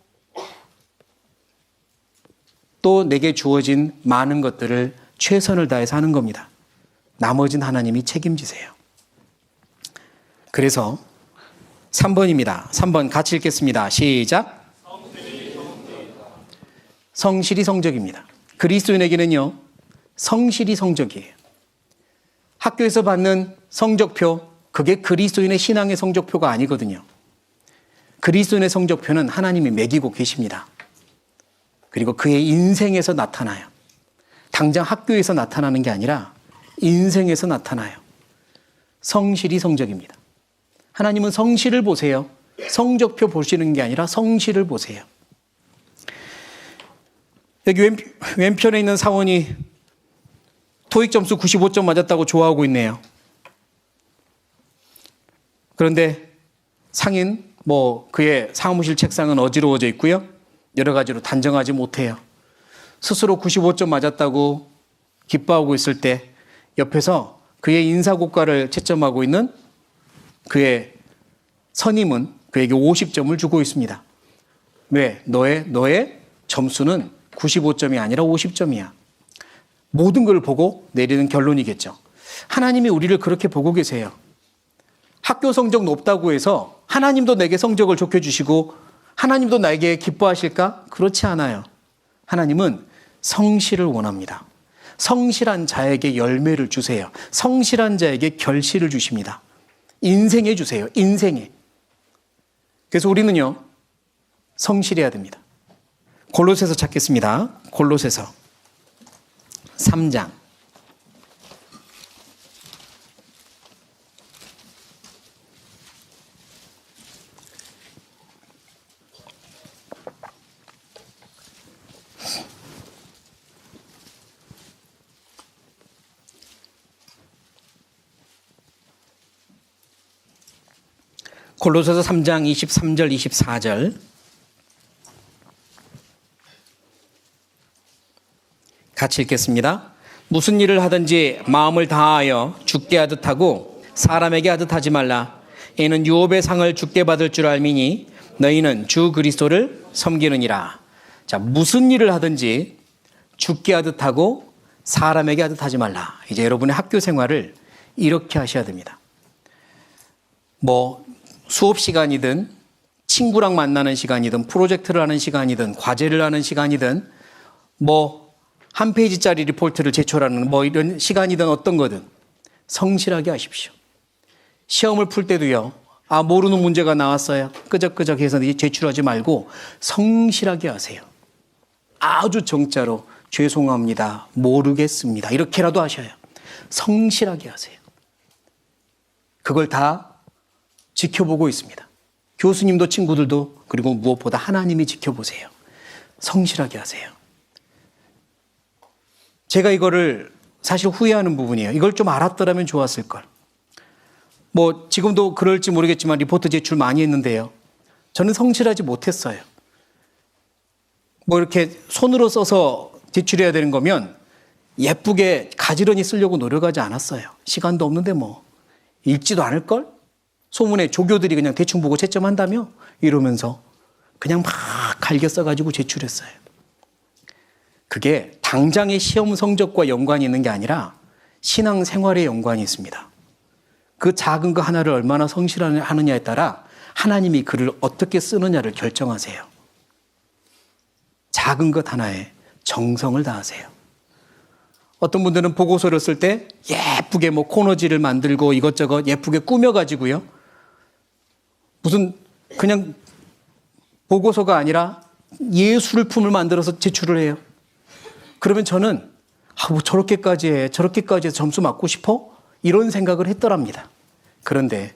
또 내게 주어진 많은 것들을 최선을 다해서 하는 겁니다. 나머지는 하나님이 책임지세요. 그래서 3번입니다. 3번 같이 읽겠습니다. 시작. 성실이 성적입니다. 그리스도인에게는요, 성실이 성적이에요. 학교에서 받는 성적표, 그게 그리스도인의 신앙의 성적표가 아니거든요. 그리스도인의 성적표는 하나님이 매기고 계십니다. 그리고 그의 인생에서 나타나요. 당장 학교에서 나타나는 게 아니라 인생에서 나타나요. 성실이 성적입니다. 하나님은 성실을 보세요. 성적표 보시는 게 아니라 성실을 보세요. 여기 왼편에 있는 사원이 토익 점수 95점 맞았다고 좋아하고 있네요. 그런데 상인, 그의 사무실 책상은 어지러워져 있고요. 여러 가지로 단정하지 못해요. 스스로 95점 맞았다고 기뻐하고 있을 때 옆에서 그의 인사고과를 채점하고 있는 그의 선임은 그에게 50점을 주고 있습니다. 왜? 너의 점수는 95점이 아니라 50점이야. 모든 걸 보고 내리는 결론이겠죠. 하나님이 우리를 그렇게 보고 계세요. 학교 성적 높다고 해서 하나님도 내게 성적을 좋게 주시고 하나님도 나에게 기뻐하실까? 그렇지 않아요. 하나님은 성실을 원합니다. 성실한 자에게 열매를 주세요. 성실한 자에게 결실을 주십니다. 인생에 주세요. 인생에. 그래서 우리는요, 성실해야 됩니다. 골로새서 찾겠습니다. 골로새서 3장. 골로새서 3장 23절 24절 같이 읽겠습니다. 무슨 일을 하든지 마음을 다하여 주께 하듯 하고 사람에게 하듯 하지 말라. 이는 유업의 상을 주께 받을 줄 알미니 너희는 주 그리스도를 섬기느니라. 자, 무슨 일을 하든지 주께 하듯 하고 사람에게 하듯 하지 말라. 이제 여러분의 학교 생활을 이렇게 하셔야 됩니다. 수업 시간이든 친구랑 만나는 시간이든 프로젝트를 하는 시간이든 과제를 하는 시간이든 한 페이지짜리 리포트를 제출하는 이런 시간이든 어떤 거든 성실하게 하십시오. 시험을 풀 때도요. 모르는 문제가 나왔어요. 끄적끄적 해서 제출하지 말고 성실하게 하세요. 아주 정자로 죄송합니다. 모르겠습니다. 이렇게라도 하셔요. 성실하게 하세요. 그걸 다 지켜보고 있습니다. 교수님도 친구들도 그리고 무엇보다 하나님이 지켜보세요. 성실하게 하세요. 제가 이거를 사실 후회하는 부분이에요. 이걸 좀 알았더라면 좋았을 걸. 지금도 그럴지 모르겠지만 리포트 제출 많이 했는데요. 저는 성실하지 못했어요. 이렇게 손으로 써서 제출해야 되는 거면 예쁘게 가지런히 쓰려고 노력하지 않았어요. 시간도 없는데 읽지도 않을 걸? 소문에 조교들이 그냥 대충 보고 채점한다며? 이러면서 그냥 막 갈겨 써가지고 제출했어요. 그게 당장의 시험 성적과 연관이 있는 게 아니라 신앙생활에 연관이 있습니다. 그 작은 거 하나를 얼마나 성실하느냐에 따라 하나님이 글을 어떻게 쓰느냐를 결정하세요. 작은 것 하나에 정성을 다하세요. 어떤 분들은 보고서를 쓸 때 예쁘게 뭐 코너지를 만들고 이것저것 예쁘게 꾸며가지고요. 무슨 그냥 보고서가 아니라 예술품을 만들어서 제출을 해요. 그러면 저는 뭐 저렇게까지 해서 점수 맞고 싶어? 이런 생각을 했더랍니다. 그런데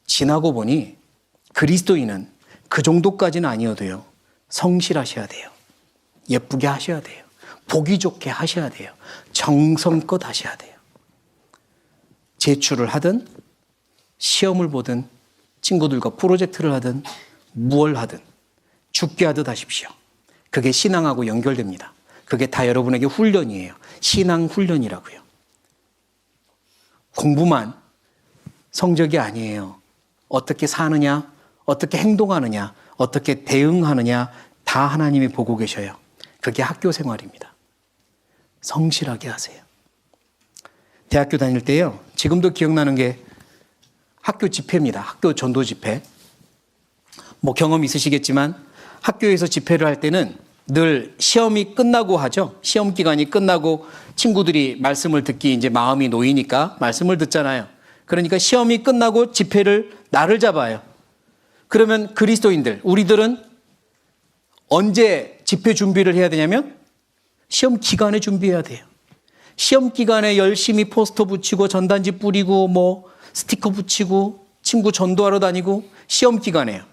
지나고 보니 그리스도인은 그 정도까지는 아니어도요. 성실하셔야 돼요. 예쁘게 하셔야 돼요. 보기 좋게 하셔야 돼요. 정성껏 하셔야 돼요. 제출을 하든 시험을 보든 친구들과 프로젝트를 하든 무얼 하든 죽게 하듯 하십시오. 그게 신앙하고 연결됩니다. 그게 다 여러분에게 훈련이에요. 신앙 훈련이라고요. 공부만 성적이 아니에요. 어떻게 사느냐, 어떻게 행동하느냐, 어떻게 대응하느냐 다 하나님이 보고 계셔요. 그게 학교 생활입니다. 성실하게 하세요. 대학교 다닐 때요. 지금도 기억나는 게 학교 집회입니다. 학교 전도 집회. 뭐 경험 있으시겠지만 학교에서 집회를 할 때는 늘 시험이 끝나고 하죠. 시험 기간이 끝나고 친구들이 말씀을 듣기 이제 마음이 놓이니까 말씀을 듣잖아요. 그러니까 시험이 끝나고 집회를 날을 잡아요. 그러면 그리스도인들, 우리들은 언제 집회 준비를 해야 되냐면 시험 기간에 준비해야 돼요. 시험 기간에 열심히 포스터 붙이고 전단지 뿌리고 뭐 스티커 붙이고 친구 전도하러 다니고 시험 기간에요.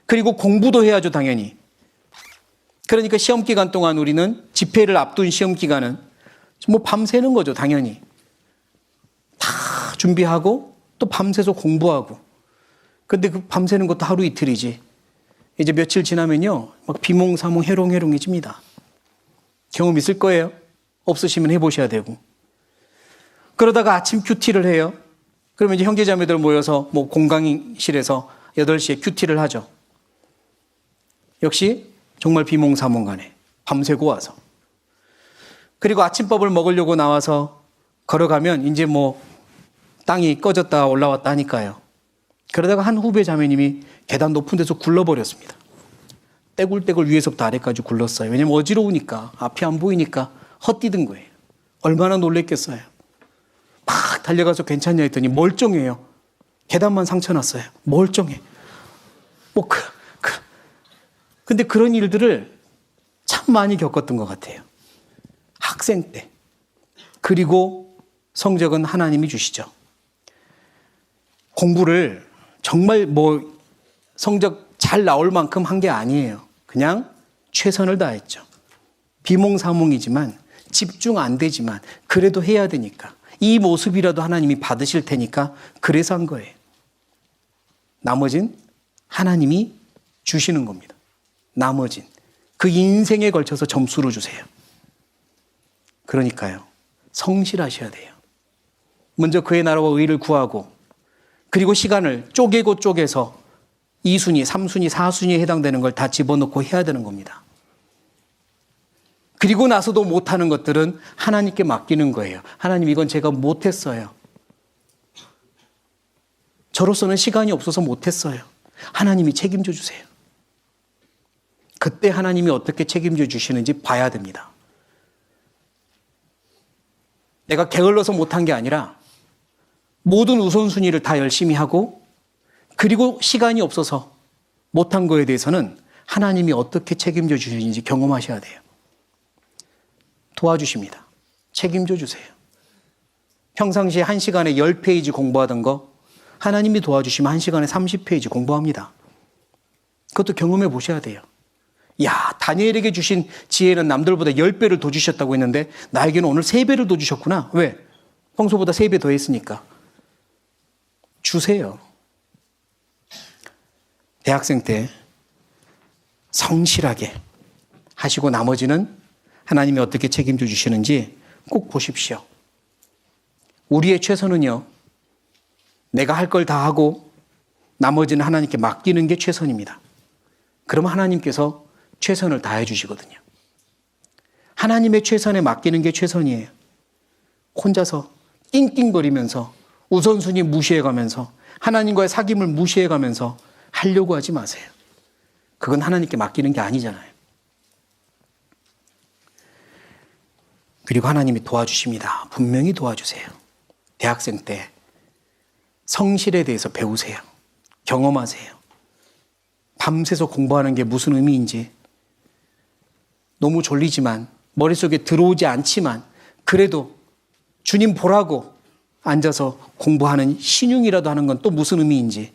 그리고 공부도 해야죠, 당연히. 그러니까 시험 기간 동안 우리는 집회를 앞둔 시험 기간은 뭐 밤새는 거죠, 당연히. 다 준비하고 또 밤새서 공부하고. 근데 그 밤새는 것도 하루 이틀이지. 이제 며칠 지나면요, 막 비몽사몽 해롱해롱해집니다. 경험 있을 거예요. 없으시면 해보셔야 되고. 그러다가 아침 큐티를 해요. 그러면 이제 형제자매들 모여서 뭐 공강실에서 8시에 큐티를 하죠. 역시 정말 비몽사몽간에 밤새고 와서. 그리고 아침밥을 먹으려고 나와서 걸어가면 이제 뭐 땅이 꺼졌다 올라왔다 하니까요. 그러다가 한 후배 자매님이 계단 높은 데서 굴러버렸습니다. 떼굴떼굴 위에서부터 아래까지 굴렀어요. 왜냐면 어지러우니까, 앞이 안 보이니까 헛디딘 거예요. 얼마나 놀랬겠어요. 막 달려가서 괜찮냐 했더니 멀쩡해요. 계단만 상처 났어요. 멀쩡해. 근데 그런 일들을 참 많이 겪었던 것 같아요. 학생 때. 그리고 성적은 하나님이 주시죠. 공부를 정말 뭐 성적 잘 나올 만큼 한 게 아니에요. 그냥 최선을 다했죠. 비몽사몽이지만 집중 안 되지만 그래도 해야 되니까 이 모습이라도 하나님이 받으실 테니까 그래서 한 거예요. 나머진 하나님이 주시는 겁니다. 나머진 그 인생에 걸쳐서 점수로 주세요. 그러니까요. 성실하셔야 돼요. 먼저 그의 나라와 의를 구하고 그리고 시간을 쪼개고 쪼개서 2순위, 3순위, 4순위에 해당되는 걸 다 집어넣고 해야 되는 겁니다. 그리고 나서도 못하는 것들은 하나님께 맡기는 거예요. 하나님, 이건 제가 못했어요. 저로서는 시간이 없어서 못했어요. 하나님이 책임져 주세요. 그때 하나님이 어떻게 책임져 주시는지 봐야 됩니다. 내가 게을러서 못한 게 아니라 모든 우선순위를 다 열심히 하고 그리고 시간이 없어서 못한 거에 대해서는 하나님이 어떻게 책임져 주시는지 경험하셔야 돼요. 도와주십니다. 책임져 주세요. 평상시에 1시간에 10페이지 공부하던 거 하나님이 도와주시면 1시간에 30페이지 공부합니다. 그것도 경험해 보셔야 돼요. 야, 다니엘에게 주신 지혜는 남들보다 10배를 더 주셨다고 했는데 나에게는 오늘 3배를 더 주셨구나. 왜? 평소보다 3배 더 했으니까. 주세요. 대학생 때 성실하게 하시고 나머지는 하나님이 어떻게 책임져 주시는지 꼭 보십시오. 우리의 최선은요, 내가 할 걸 다 하고 나머지는 하나님께 맡기는 게 최선입니다. 그럼 하나님께서 최선을 다해 주시거든요. 하나님의 최선에 맡기는 게 최선이에요. 혼자서 낑낑거리면서 우선순위 무시해가면서 하나님과의 사귐을 무시해가면서 하려고 하지 마세요. 그건 하나님께 맡기는 게 아니잖아요. 그리고 하나님이 도와주십니다. 분명히 도와주세요. 대학생 때 성실에 대해서 배우세요. 경험하세요. 밤새서 공부하는 게 무슨 의미인지, 너무 졸리지만 머릿속에 들어오지 않지만 그래도 주님 보라고 앉아서 공부하는 신용이라도 하는 건 또 무슨 의미인지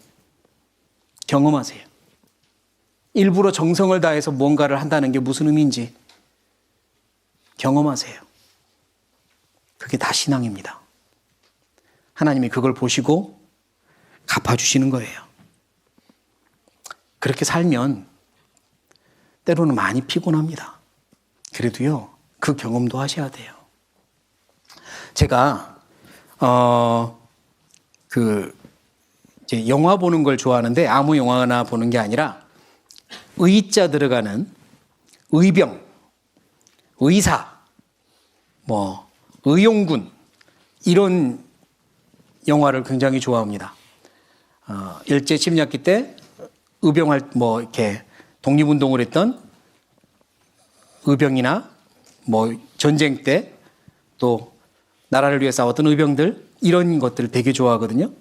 경험하세요. 일부러 정성을 다해서 뭔가를 한다는 게 무슨 의미인지 경험하세요. 그게 다 신앙입니다. 하나님이 그걸 보시고 갚아주시는 거예요. 그렇게 살면 때로는 많이 피곤합니다. 그래도요, 그 경험도 하셔야 돼요. 제가 이제 영화 보는 걸 좋아하는데 아무 영화나 보는 게 아니라 의자 들어가는 의병, 의사, 의용군 이런 영화를 굉장히 좋아합니다. 일제 침략기 때 의병할 이렇게 독립운동을 했던 의병이나 전쟁 때 또 나라를 위해 싸웠던 의병들 이런 것들을 되게 좋아하거든요.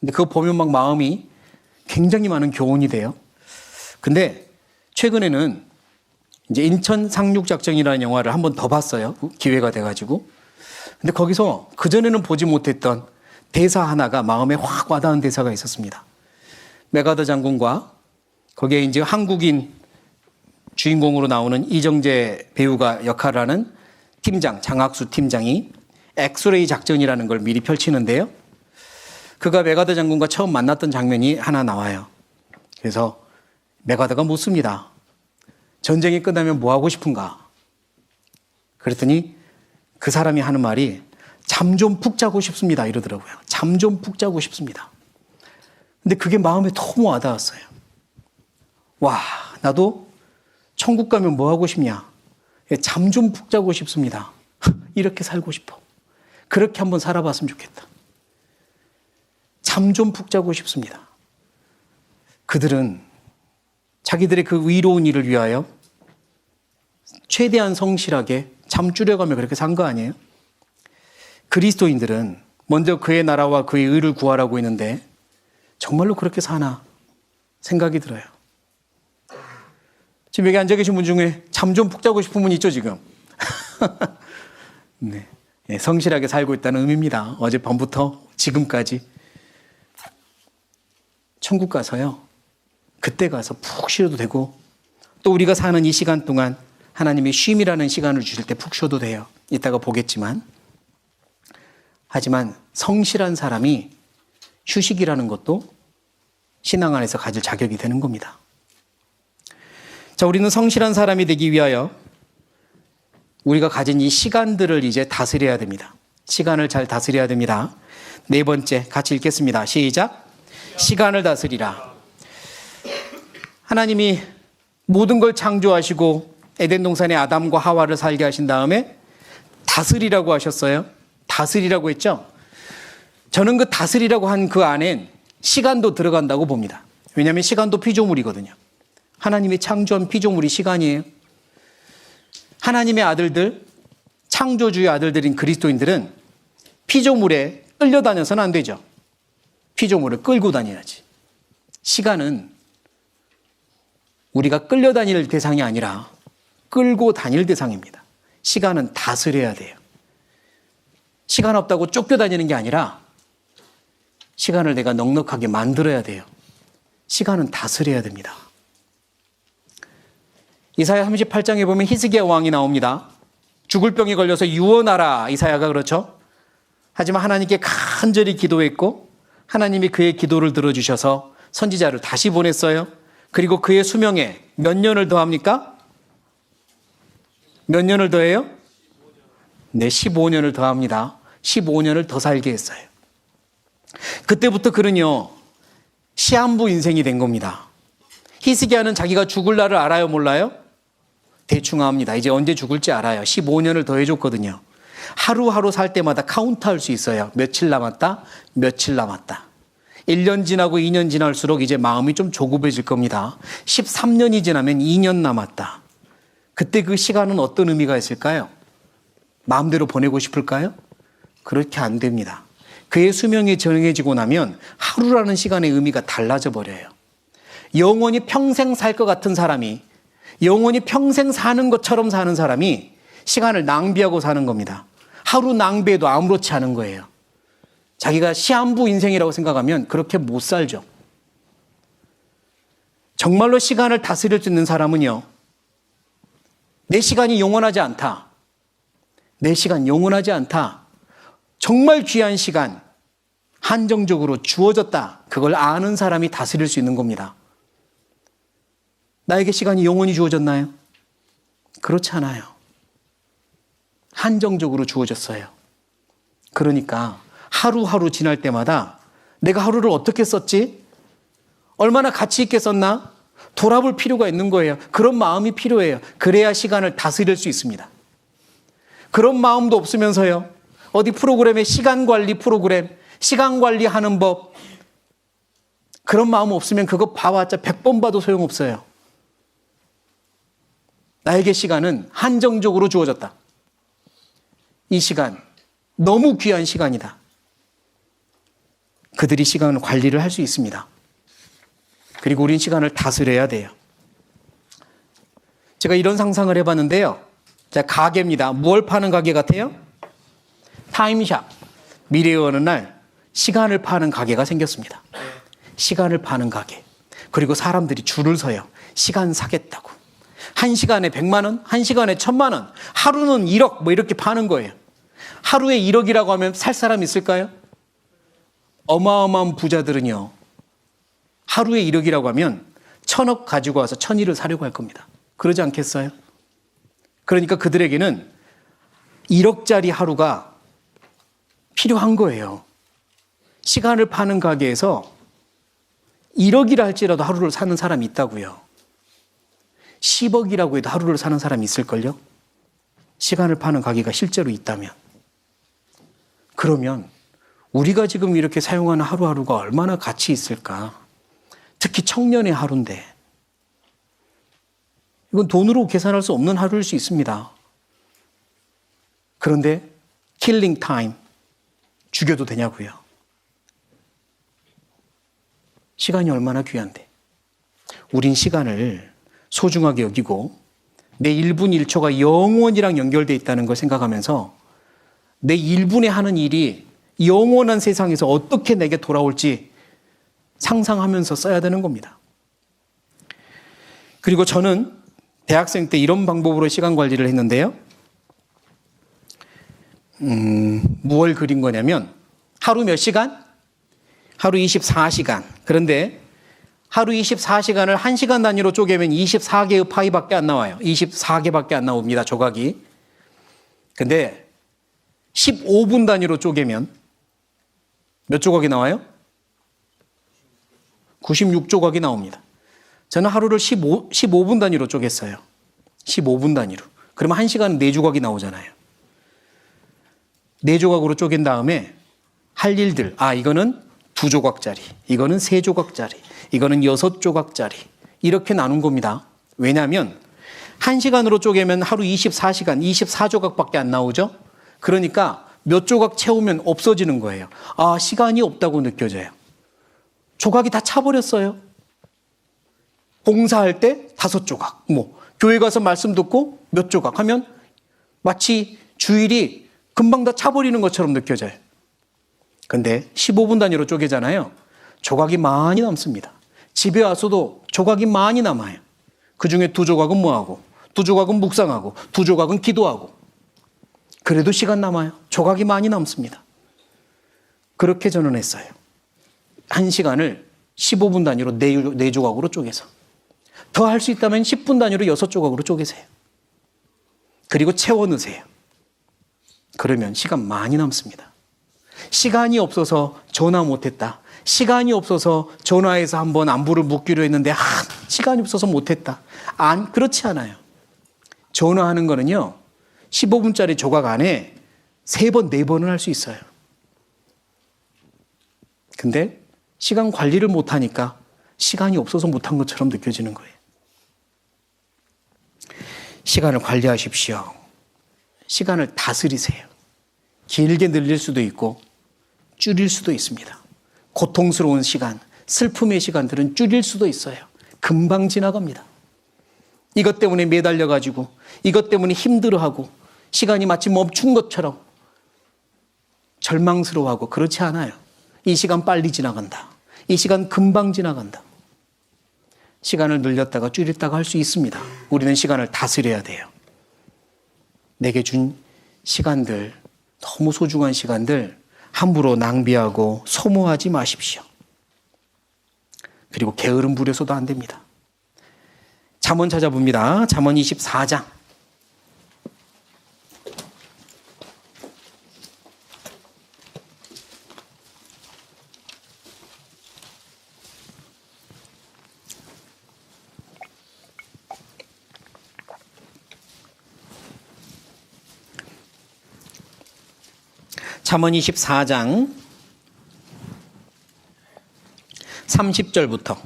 근데 그거 보면 막 마음이 굉장히 많은 교훈이 돼요. 근데 최근에는 이제 인천 상륙작전이라는 영화를 한 번 더 봤어요. 기회가 돼가지고. 근데 거기서 그전에는 보지 못했던 대사 하나가 마음에 확 와닿은 대사가 있었습니다. 메가더 장군과 거기에 이제 한국인 주인공으로 나오는 이정재 배우가 역할을 하는 팀장, 장학수 팀장이 엑스레이 작전이라는 걸 미리 펼치는데요. 그가 메가더 장군과 처음 만났던 장면이 하나 나와요. 그래서 메가더가 묻습니다. 전쟁이 끝나면 뭐 하고 싶은가? 그랬더니 그 사람이 하는 말이 잠 좀 푹 자고 싶습니다 이러더라고요. 잠 좀 푹 자고 싶습니다. 근데 그게 마음에 너무 와닿았어요. 와, 나도 천국 가면 뭐 하고 싶냐? 잠 좀 푹 자고 싶습니다. 이렇게 살고 싶어. 그렇게 한번 살아봤으면 좋겠다. 잠 좀 푹 자고 싶습니다. 그들은 자기들의 그 의로운 일을 위하여 최대한 성실하게 잠 줄여가며 그렇게 산 거 아니에요? 그리스도인들은 먼저 그의 나라와 그의 의를 구하라고 했는데 정말로 그렇게 사나 생각이 들어요. 지금 여기 앉아 계신 분 중에 잠 좀 푹 자고 싶은 분 있죠, 지금? 네. 성실하게 살고 있다는 의미입니다. 어젯밤부터 지금까지. 천국 가서요, 그때 가서 푹 쉬어도 되고, 또 우리가 사는 이 시간 동안 하나님이 쉼이라는 시간을 주실 때 푹 쉬어도 돼요. 이따가 보겠지만. 하지만 성실한 사람이 휴식이라는 것도 신앙 안에서 가질 자격이 되는 겁니다. 자, 우리는 성실한 사람이 되기 위하여 우리가 가진 이 시간들을 이제 다스려야 됩니다. 시간을 잘 다스려야 됩니다. 네 번째, 같이 읽겠습니다. 시작. 시간을 다스리라. 하나님이 모든 걸 창조하시고 에덴 동산에 아담과 하와를 살게 하신 다음에 다스리라고 하셨어요. 다스리라고 했죠. 저는 그 다스리라고 한 그 안엔 시간도 들어간다고 봅니다. 왜냐하면 시간도 피조물이거든요. 하나님이 창조한 피조물이 시간이에요. 하나님의 아들들, 창조주의 아들들인 그리스도인들은 피조물에 끌려다녀서는 안 되죠. 피조물을 끌고 다녀야지. 시간은 우리가 끌려다닐 대상이 아니라 끌고 다닐 대상입니다. 시간은 다스려야 돼요. 시간 없다고 쫓겨다니는 게 아니라 시간을 내가 넉넉하게 만들어야 돼요. 시간은 다스려야 됩니다. 이사야 38장에 보면 히스기야 왕이 나옵니다. 죽을 병에 걸려서 유언하라, 이사야가 그렇죠. 하지만 하나님께 간절히 기도했고 하나님이 그의 기도를 들어주셔서 선지자를 다시 보냈어요. 그리고 그의 수명에 몇 년을 더합니까? 몇 년을 더해요? 네, 15년을 더합니다. 15년을 더 살게 했어요. 그때부터 그는요, 시한부 인생이 된 겁니다. 히스기야는 자기가 죽을 날을 알아요, 몰라요? 대충 압니다. 이제 언제 죽을지 알아요. 15년을 더 해줬거든요. 하루하루 살 때마다 카운트할 수 있어요. 며칠 남았다, 며칠 남았다. 1년 지나고 2년 지날수록 이제 마음이 좀 조급해질 겁니다. 13년이 지나면 2년 남았다. 그때 그 시간은 어떤 의미가 있을까요? 마음대로 보내고 싶을까요? 그렇게 안 됩니다. 그의 수명이 정해지고 나면 하루라는 시간의 의미가 달라져 버려요. 영원히 평생 살 것 같은 사람이, 영원히 평생 사는 것처럼 사는 사람이 시간을 낭비하고 사는 겁니다. 하루 낭비해도 아무렇지 않은 거예요. 자기가 시한부 인생이라고 생각하면 그렇게 못 살죠. 정말로 시간을 다스릴 수 있는 사람은요, 내 시간이 영원하지 않다. 내 시간 영원하지 않다. 정말 귀한 시간, 한정적으로 주어졌다. 그걸 아는 사람이 다스릴 수 있는 겁니다. 나에게 시간이 영원히 주어졌나요? 그렇지 않아요. 한정적으로 주어졌어요. 그러니까 하루하루 지날 때마다 내가 하루를 어떻게 썼지? 얼마나 가치 있게 썼나? 돌아볼 필요가 있는 거예요. 그런 마음이 필요해요. 그래야 시간을 다스릴 수 있습니다. 그런 마음도 없으면서요, 어디 프로그램에 시간 관리 프로그램, 시간 관리하는 법, 그런 마음 없으면 그거 봐봤자 100번 봐도 소용없어요. 나에게 시간은 한정적으로 주어졌다. 이 시간 너무 귀한 시간이다. 그들이 시간 관리를 할 수 있습니다. 그리고 우린 시간을 다스려야 돼요. 제가 이런 상상을 해봤는데요. 자, 가게입니다. 뭘 파는 가게 같아요? 타임샵. 미래의 어느 날 시간을 파는 가게가 생겼습니다. 시간을 파는 가게. 그리고 사람들이 줄을 서요. 시간 사겠다고. 1시간에 100만 원, 1시간에 1000만 원, 하루는 1억 뭐 이렇게 파는 거예요. 하루에 1억이라고 하면 살 사람 있을까요? 어마어마한 부자들은요, 하루에 1억이라고 하면 1000억 가지고 와서 1001을 사려고 할 겁니다. 그러지 않겠어요? 그러니까 그들에게는 1억짜리 하루가 필요한 거예요. 시간을 파는 가게에서 1억이라 할지라도 하루를 사는 사람이 있다고요. 10억이라고 해도 하루를 사는 사람이 있을걸요? 시간을 파는 가게가 실제로 있다면. 그러면 우리가 지금 이렇게 사용하는 하루하루가 얼마나 가치 있을까? 특히 청년의 하루인데. 이건 돈으로 계산할 수 없는 하루일 수 있습니다. 그런데 킬링 타임, 죽여도 되냐고요? 시간이 얼마나 귀한데. 우린 시간을 소중하게 여기고 내 1분 1초가 영원이랑 연결되어 있다는 걸 생각하면서 내 1분에 하는 일이 영원한 세상에서 어떻게 내게 돌아올지 상상하면서 써야 되는 겁니다. 그리고 저는 대학생 때 이런 방법으로 시간 관리를 했는데요. 무얼 그린 거냐면 하루 몇 시간? 하루 24시간. 그런데 하루 24시간을 1시간 단위로 쪼개면 24개의 파이밖에 안 나와요. 24개밖에 안 나옵니다, 조각이. 근데 15분 단위로 쪼개면 몇 조각이 나와요? 96조각이 나옵니다. 저는 하루를 15분 단위로 쪼갰어요. 15분 단위로. 그러면 1시간은 4조각이 나오잖아요. 4조각으로 쪼갠 다음에 할 일들, 이거는 2조각짜리, 이거는 3조각짜리, 이거는 6조각짜리 이렇게 나눈 겁니다. 왜냐하면 1시간으로 쪼개면 하루 24시간, 24조각밖에 안 나오죠. 그러니까 몇 조각 채우면 없어지는 거예요. 시간이 없다고 느껴져요. 조각이 다 차버렸어요. 봉사할 때 5조각, 교회 가서 말씀 듣고 몇 조각 하면 마치 주일이 금방 다 차버리는 것처럼 느껴져요. 근데 15분 단위로 쪼개잖아요. 조각이 많이 남습니다. 집에 와서도 조각이 많이 남아요. 그 중에 2조각은 뭐하고, 2조각은 묵상하고, 2조각은 기도하고. 그래도 시간 남아요. 조각이 많이 남습니다. 그렇게 저는 했어요. 1시간을 15분 단위로 4조각으로 쪼개서. 더 할 수 있다면 10분 단위로 6조각으로 쪼개세요. 그리고 채워 넣으세요. 그러면 시간 많이 남습니다. 시간이 없어서 전화 못했다. 시간이 없어서 전화해서 한번 안부를 묻기로 했는데 시간이 없어서 못했다. 그렇지 않아요. 전화하는 거는요, 15분짜리 조각 안에 3번, 4번을 할 수 있어요. 근데 시간 관리를 못하니까 시간이 없어서 못한 것처럼 느껴지는 거예요. 시간을 관리하십시오. 시간을 다스리세요. 길게 늘릴 수도 있고 줄일 수도 있습니다. 고통스러운 시간, 슬픔의 시간들은 줄일 수도 있어요. 금방 지나갑니다. 이것 때문에 매달려가지고 이것 때문에 힘들어하고 시간이 마치 멈춘 것처럼 절망스러워하고 그렇지 않아요. 이 시간 빨리 지나간다. 이 시간 금방 지나간다. 시간을 늘렸다가 줄였다가 할 수 있습니다. 우리는 시간을 다스려야 돼요. 내게 준 시간들, 너무 소중한 시간들 함부로 낭비하고 소모하지 마십시오. 그리고 게으름 부려서도 안 됩니다. 잠언 찾아봅니다. 잠언 24장. 잠언 24장 30절부터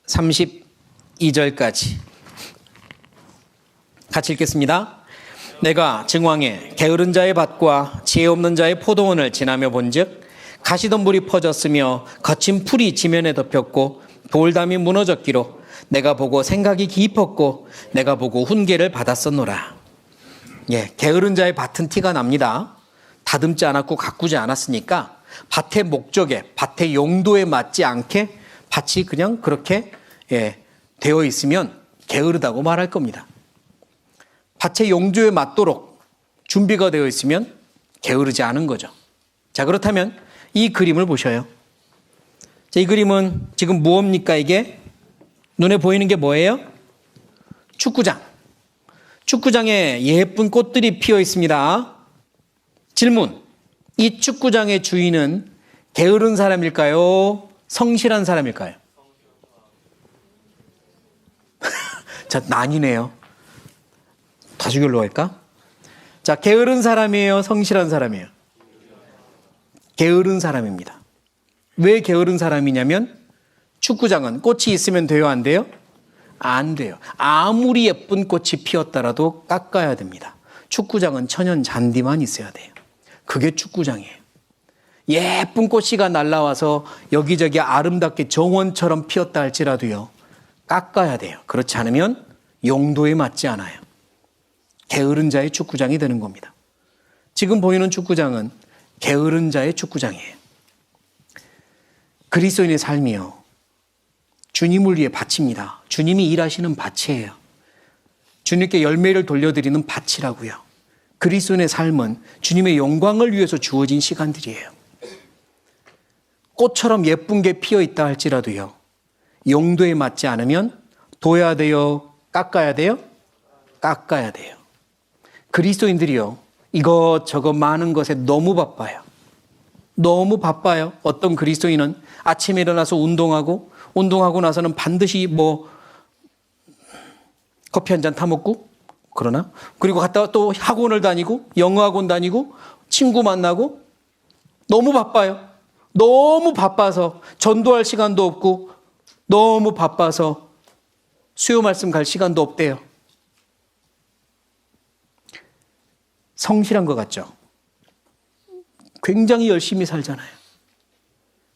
32절까지 같이 읽겠습니다. 내가 증왕에 게으른 자의 밭과 지혜 없는 자의 포도원을 지나며 본즉 가시덤불이 퍼졌으며 거친 풀이 지면에 덮였고 돌담이 무너졌기로 내가 보고 생각이 깊었고 내가 보고 훈계를 받았었노라. 게으른 자의 밭은 티가 납니다. 다듬지 않았고 가꾸지 않았으니까 밭의 목적에, 밭의 용도에 맞지 않게 밭이 그냥 그렇게 되어 있으면 게으르다고 말할 겁니다. 밭의 용도에 맞도록 준비가 되어 있으면 게으르지 않은 거죠. 자, 그렇다면 이 그림을 보셔요. 자, 이 그림은 지금 무엇입니까? 이게 눈에 보이는 게 뭐예요? 축구장. 축구장에 예쁜 꽃들이 피어 있습니다. 질문. 이 축구장의 주인은 게으른 사람일까요? 성실한 사람일까요? 자, 난이네요. 다시 결로 갈까? 자, 게으른 사람이에요? 성실한 사람이에요? 게으른 사람입니다. 왜 게으른 사람이냐면 축구장은 꽃이 있으면 돼요? 안 돼요? 안 돼요. 아무리 예쁜 꽃이 피었더라도 깎아야 됩니다. 축구장은 천연 잔디만 있어야 돼요. 그게 축구장이에요. 예쁜 꽃이가 날라와서 여기저기 아름답게 정원처럼 피었다 할지라도요, 깎아야 돼요. 그렇지 않으면 용도에 맞지 않아요. 게으른 자의 축구장이 되는 겁니다. 지금 보이는 축구장은 게으른 자의 축구장이에요. 그리스도인의 삶이요, 주님을 위해 밭입니다. 주님이 일하시는 밭이에요. 주님께 열매를 돌려드리는 밭이라고요. 그리스도인의 삶은 주님의 영광을 위해서 주어진 시간들이에요. 꽃처럼 예쁜 게 피어 있다 할지라도요, 용도에 맞지 않으면 둬야 돼요? 깎아야 돼요? 깎아야 돼요. 그리스도인들이요, 이것저것 많은 것에 너무 바빠요. 너무 바빠요. 어떤 그리스도인은 아침에 일어나서 운동하고 나서는 반드시 커피 한 잔 타먹고, 그러나 그리고 갔다가 또 학원을 다니고 영어학원 다니고 친구 만나고 너무 바빠요. 너무 바빠서 전도할 시간도 없고 너무 바빠서 수요 말씀 갈 시간도 없대요. 성실한 것 같죠? 굉장히 열심히 살잖아요.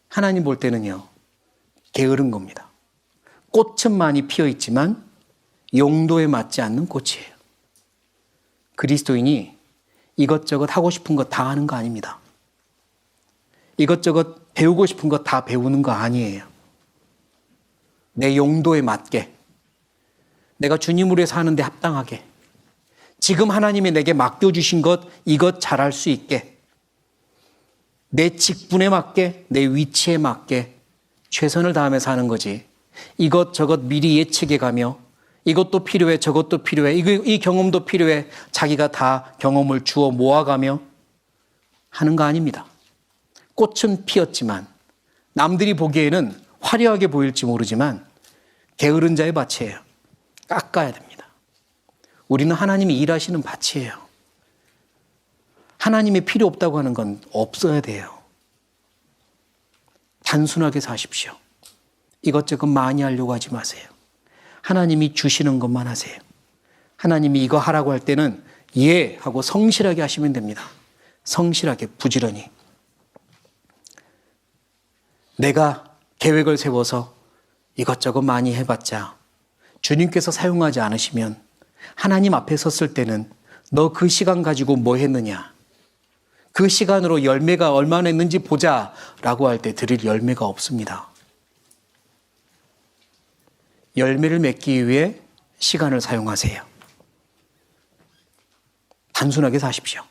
하나님 볼 때는요, 게으른 겁니다. 꽃은 많이 피어 있지만 용도에 맞지 않는 꽃이에요. 그리스도인이 이것저것 하고 싶은 거 다 하는 거 아닙니다. 이것저것 배우고 싶은 거 다 배우는 거 아니에요. 내 용도에 맞게, 내가 주님을 위해 사는데 합당하게, 지금 하나님이 내게 맡겨주신 것, 이것 잘할 수 있게, 내 직분에 맞게, 내 위치에 맞게 최선을 다하며 사는 거지. 이것저것 미리 예측해 가며 이것도 필요해, 저것도 필요해, 이 경험도 필요해, 자기가 다 경험을 주워 모아가며 하는 거 아닙니다. 꽃은 피었지만 남들이 보기에는 화려하게 보일지 모르지만 게으른 자의 밭이에요. 깎아야 됩니다. 우리는 하나님이 일하시는 밭이에요. 하나님이 필요 없다고 하는 건 없어야 돼요. 단순하게 사십시오. 이것저것 많이 하려고 하지 마세요. 하나님이 주시는 것만 하세요. 하나님이 이거 하라고 할 때는 예 하고 성실하게 하시면 됩니다. 성실하게, 부지런히. 내가 계획을 세워서 이것저것 많이 해봤자 주님께서 사용하지 않으시면 하나님 앞에 섰을 때는 너 그 시간 가지고 뭐 했느냐, 그 시간으로 열매가 얼마나 했는지 보자 라고 할 때 드릴 열매가 없습니다. 열매를 맺기 위해 시간을 사용하세요. 단순하게 사십시오.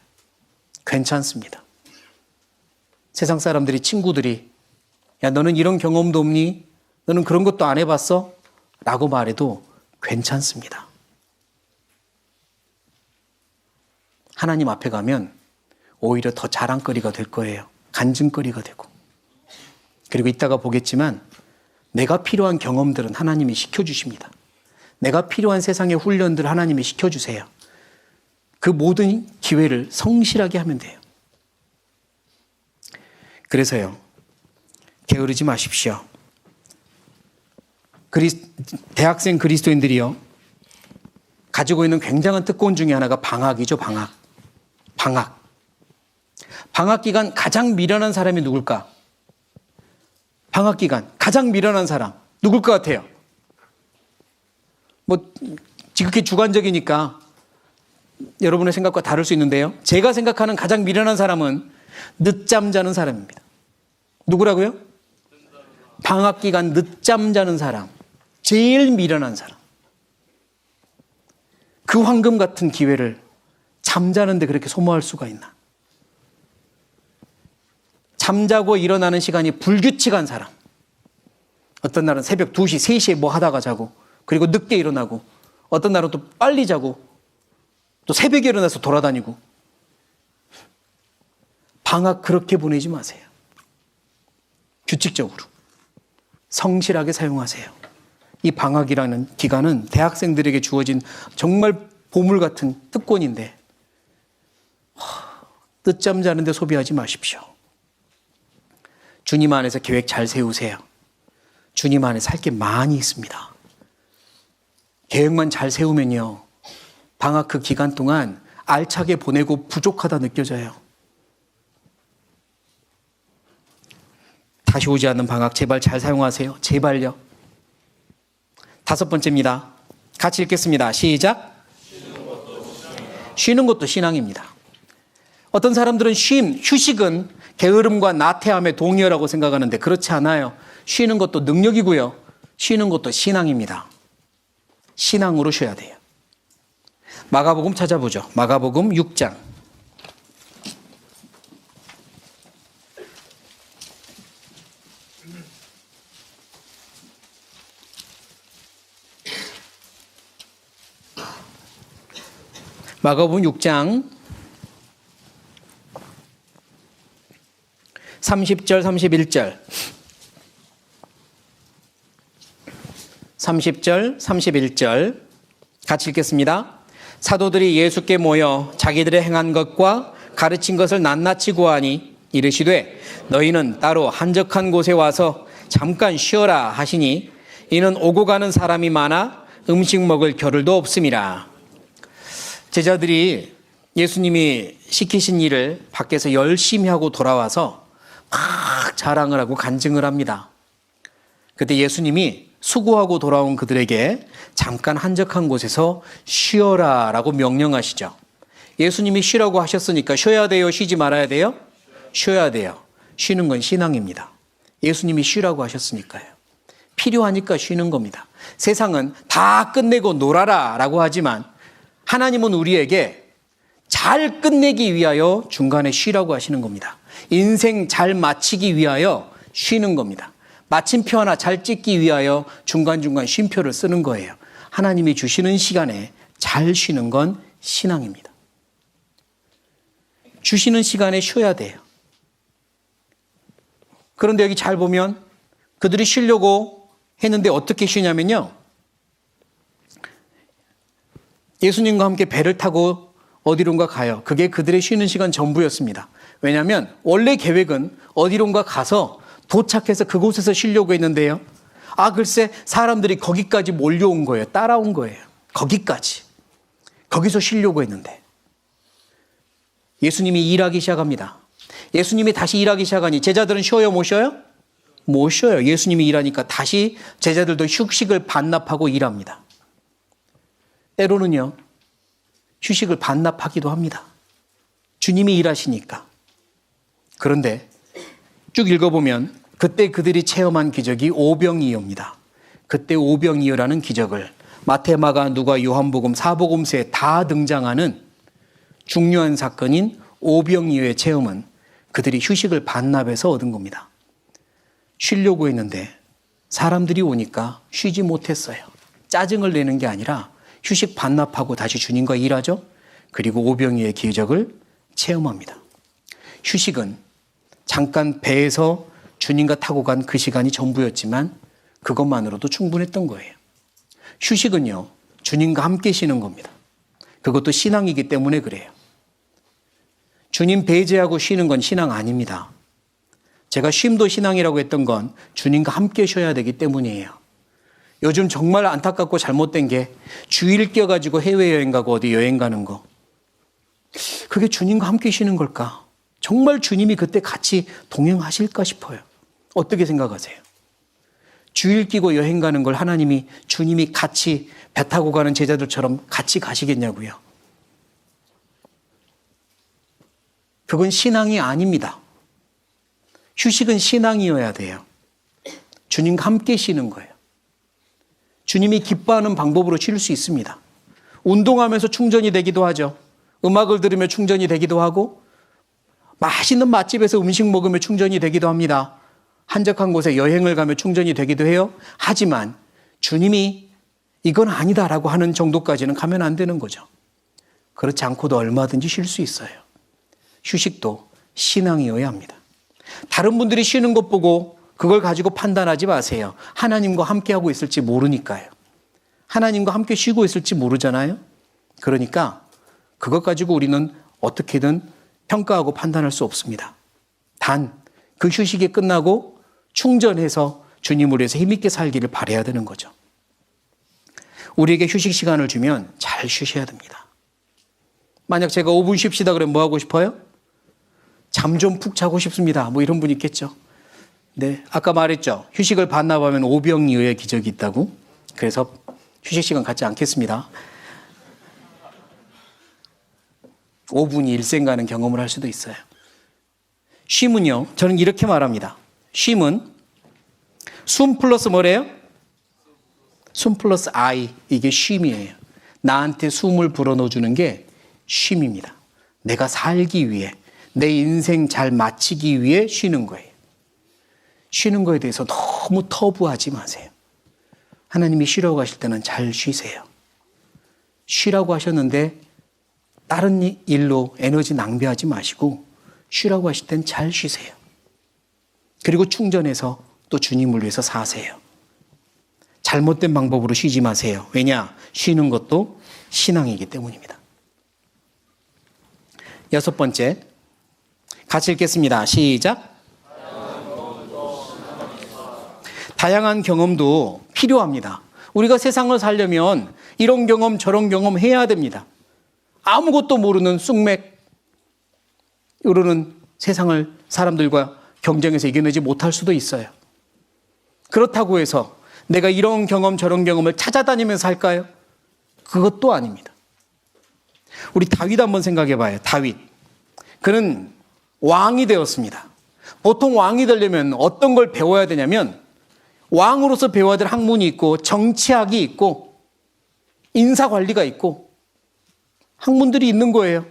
괜찮습니다. 세상 사람들이, 친구들이 야 너는 이런 경험도 없니? 너는 그런 것도 안 해봤어? 라고 말해도 괜찮습니다. 하나님 앞에 가면 오히려 더 자랑거리가 될 거예요. 간증거리가 되고. 그리고 이따가 보겠지만 내가 필요한 경험들은 하나님이 시켜주십니다. 내가 필요한 세상의 훈련들을 하나님이 시켜주세요. 그 모든 기회를 성실하게 하면 돼요. 그래서요, 게으르지 마십시오. 대학생 그리스도인들이요, 가지고 있는 굉장한 특권 중에 하나가 방학이죠. 방학 기간 가장 미련한 사람이 누굴까? 방학 기간 가장 미련한 사람 누굴 것 같아요? 뭐 지극히 주관적이니까 여러분의 생각과 다를 수 있는데요, 제가 생각하는 가장 미련한 사람은 늦잠 자는 사람입니다. 누구라고요? 방학 기간 늦잠 자는 사람, 제일 미련한 사람. 그 황금 같은 기회를 잠자는데 그렇게 소모할 수가 있나? 잠자고 일어나는 시간이 불규칙한 사람. 어떤 날은 새벽 2시, 3시에 뭐 하다가 자고, 그리고 늦게 일어나고, 어떤 날은 또 빨리 자고, 또 새벽에 일어나서 돌아다니고. 방학 그렇게 보내지 마세요. 규칙적으로 성실하게 사용하세요. 이 방학이라는 기간은 대학생들에게 주어진 정말 보물 같은 특권인데 늦잠 자는데 소비하지 마십시오. 주님 안에서 계획 잘 세우세요. 주님 안에서 할 게 많이 있습니다. 계획만 잘 세우면요, 방학 그 기간 동안 알차게 보내고 부족하다 느껴져요. 다시 오지 않는 방학 제발 잘 사용하세요. 제발요. 5번째입니다. 같이 읽겠습니다. 시작. 쉬는 것도 신앙입니다. 어떤 사람들은 휴식은 게으름과 나태함의 동의어라고 생각하는데 그렇지 않아요. 쉬는 것도 능력이고요, 쉬는 것도 신앙입니다. 신앙으로 쉬어야 돼요. 마가복음 찾아보죠. 마가복음 6장. 마가복음 6장 30절 31절 30절 31절 같이 읽겠습니다. 사도들이 예수께 모여 자기들의 행한 것과 가르친 것을 낱낱이 고하니 이르시되 너희는 따로 한적한 곳에 와서 잠깐 쉬어라 하시니 이는 오고 가는 사람이 많아 음식 먹을 겨를도 없음이라. 제자들이 예수님이 시키신 일을 밖에서 열심히 하고 돌아와서 막 자랑을 하고 간증을 합니다. 그때 예수님이 수고하고 돌아온 그들에게 잠깐 한적한 곳에서 쉬어라 라고 명령하시죠. 예수님이 쉬라고 하셨으니까 쉬어야 돼요? 쉬지 말아야 돼요? 쉬어야 돼요. 쉬는 건 신앙입니다. 예수님이 쉬라고 하셨으니까요. 필요하니까 쉬는 겁니다. 세상은 다 끝내고 놀아라 라고 하지만 하나님은 우리에게 잘 끝내기 위하여 중간에 쉬라고 하시는 겁니다. 인생 잘 마치기 위하여 쉬는 겁니다. 마침표 하나 잘 찍기 위하여 중간중간 쉼표를 쓰는 거예요. 하나님이 주시는 시간에 잘 쉬는 건 신앙입니다. 주시는 시간에 쉬어야 돼요. 그런데 여기 잘 보면 그들이 쉬려고 했는데 어떻게 쉬냐면요, 예수님과 함께 배를 타고 어디론가 가요. 그게 그들의 쉬는 시간 전부였습니다. 왜냐하면 원래 계획은 어디론가 가서 도착해서 그곳에서 쉬려고 했는데요, 글쎄 사람들이 거기까지 몰려온 거예요. 따라온 거예요. 거기까지. 거기서 쉬려고 했는데 예수님이 일하기 시작합니다. 예수님이 다시 일하기 시작하니 제자들은 쉬어요, 못 쉬어요? 못 쉬어요. 예수님이 일하니까 다시 제자들도 휴식을 반납하고 일합니다. 때로는요, 휴식을 반납하기도 합니다. 주님이 일하시니까. 그런데 쭉 읽어보면 그때 그들이 체험한 기적이 오병이어입니다. 그때 오병이어라는 기적을 마태, 마가, 누가, 요한복음, 사복음서에 다 등장하는 중요한 사건인 오병이어의 체험은 그들이 휴식을 반납해서 얻은 겁니다. 쉬려고 했는데 사람들이 오니까 쉬지 못했어요. 짜증을 내는 게 아니라 휴식 반납하고 다시 주님과 일하죠. 그리고 오병이어의 기적을 체험합니다. 휴식은 잠깐 배에서 주님과 타고 간 그 시간이 전부였지만 그것만으로도 충분했던 거예요. 휴식은요, 주님과 함께 쉬는 겁니다. 그것도 신앙이기 때문에 그래요. 주님 배제하고 쉬는 건 신앙 아닙니다. 제가 쉼도 신앙이라고 했던 건 주님과 함께 쉬어야 되기 때문이에요. 요즘 정말 안타깝고 잘못된 게 주일 껴가지고 해외여행 가고 어디 여행 가는 거. 그게 주님과 함께 쉬는 걸까? 정말 주님이 그때 같이 동행하실까 싶어요. 어떻게 생각하세요? 주일 끼고 여행 가는 걸 하나님이 주님이 같이 배 타고 가는 제자들처럼 같이 가시겠냐고요? 그건 신앙이 아닙니다. 휴식은 신앙이어야 돼요. 주님과 함께 쉬는 거예요. 주님이 기뻐하는 방법으로 쉴 수 있습니다. 운동하면서 충전이 되기도 하죠. 음악을 들으며 충전이 되기도 하고 맛있는 맛집에서 음식 먹으며 충전이 되기도 합니다. 한적한 곳에 여행을 가며 충전이 되기도 해요. 하지만 주님이 이건 아니다라고 하는 정도까지는 가면 안 되는 거죠. 그렇지 않고도 얼마든지 쉴 수 있어요. 휴식도 신앙이어야 합니다. 다른 분들이 쉬는 것 보고 그걸 가지고 판단하지 마세요. 하나님과 함께하고 있을지 모르니까요. 하나님과 함께 쉬고 있을지 모르잖아요. 그러니까 그것 가지고 우리는 어떻게든 평가하고 판단할 수 없습니다. 단 그 휴식이 끝나고 충전해서 주님을 위해서 힘있게 살기를 바라야 되는 거죠. 우리에게 휴식 시간을 주면 잘 쉬셔야 됩니다. 만약 제가 5분 쉽시다 그러면 뭐 하고 싶어요? 잠 좀 푹 자고 싶습니다. 뭐 이런 분 있겠죠. 네, 아까 말했죠. 휴식을 반납하면 오병이어의 기적이 있다고. 그래서 휴식 시간 갖지 않겠습니다. 5분이 일생 가는 경험을 할 수도 있어요. 쉼은요, 저는 이렇게 말합니다. 쉼은 숨 플러스 뭐래요? 숨 플러스 I, 이게 쉼이에요. 나한테 숨을 불어넣어주는 게 쉼입니다. 내가 살기 위해, 내 인생 잘 마치기 위해 쉬는 거예요. 쉬는 거에 대해서 너무 터부하지 마세요. 하나님이 쉬라고 하실 때는 잘 쉬세요. 쉬라고 하셨는데 다른 일로 에너지 낭비하지 마시고 쉬라고 하실 땐 잘 쉬세요. 그리고 충전해서 또 주님을 위해서 사세요. 잘못된 방법으로 쉬지 마세요. 왜냐? 쉬는 것도 신앙이기 때문입니다. 6번째, 같이 읽겠습니다. 시작. 다양한 경험도 필요합니다. 우리가 세상을 살려면 이런 경험 저런 경험 해야 됩니다. 아무것도 모르는 쑥맥 이러는 세상을 사람들과 경쟁해서 이겨내지 못할 수도 있어요. 그렇다고 해서 내가 이런 경험 저런 경험을 찾아다니면서 할까요? 그것도 아닙니다. 우리 다윗 한번 생각해 봐요. 다윗. 그는 왕이 되었습니다. 보통 왕이 되려면 어떤 걸 배워야 되냐면 왕으로서 배워야 될 학문이 있고 정치학이 있고 인사관리가 있고 학문들이 있는 거예요.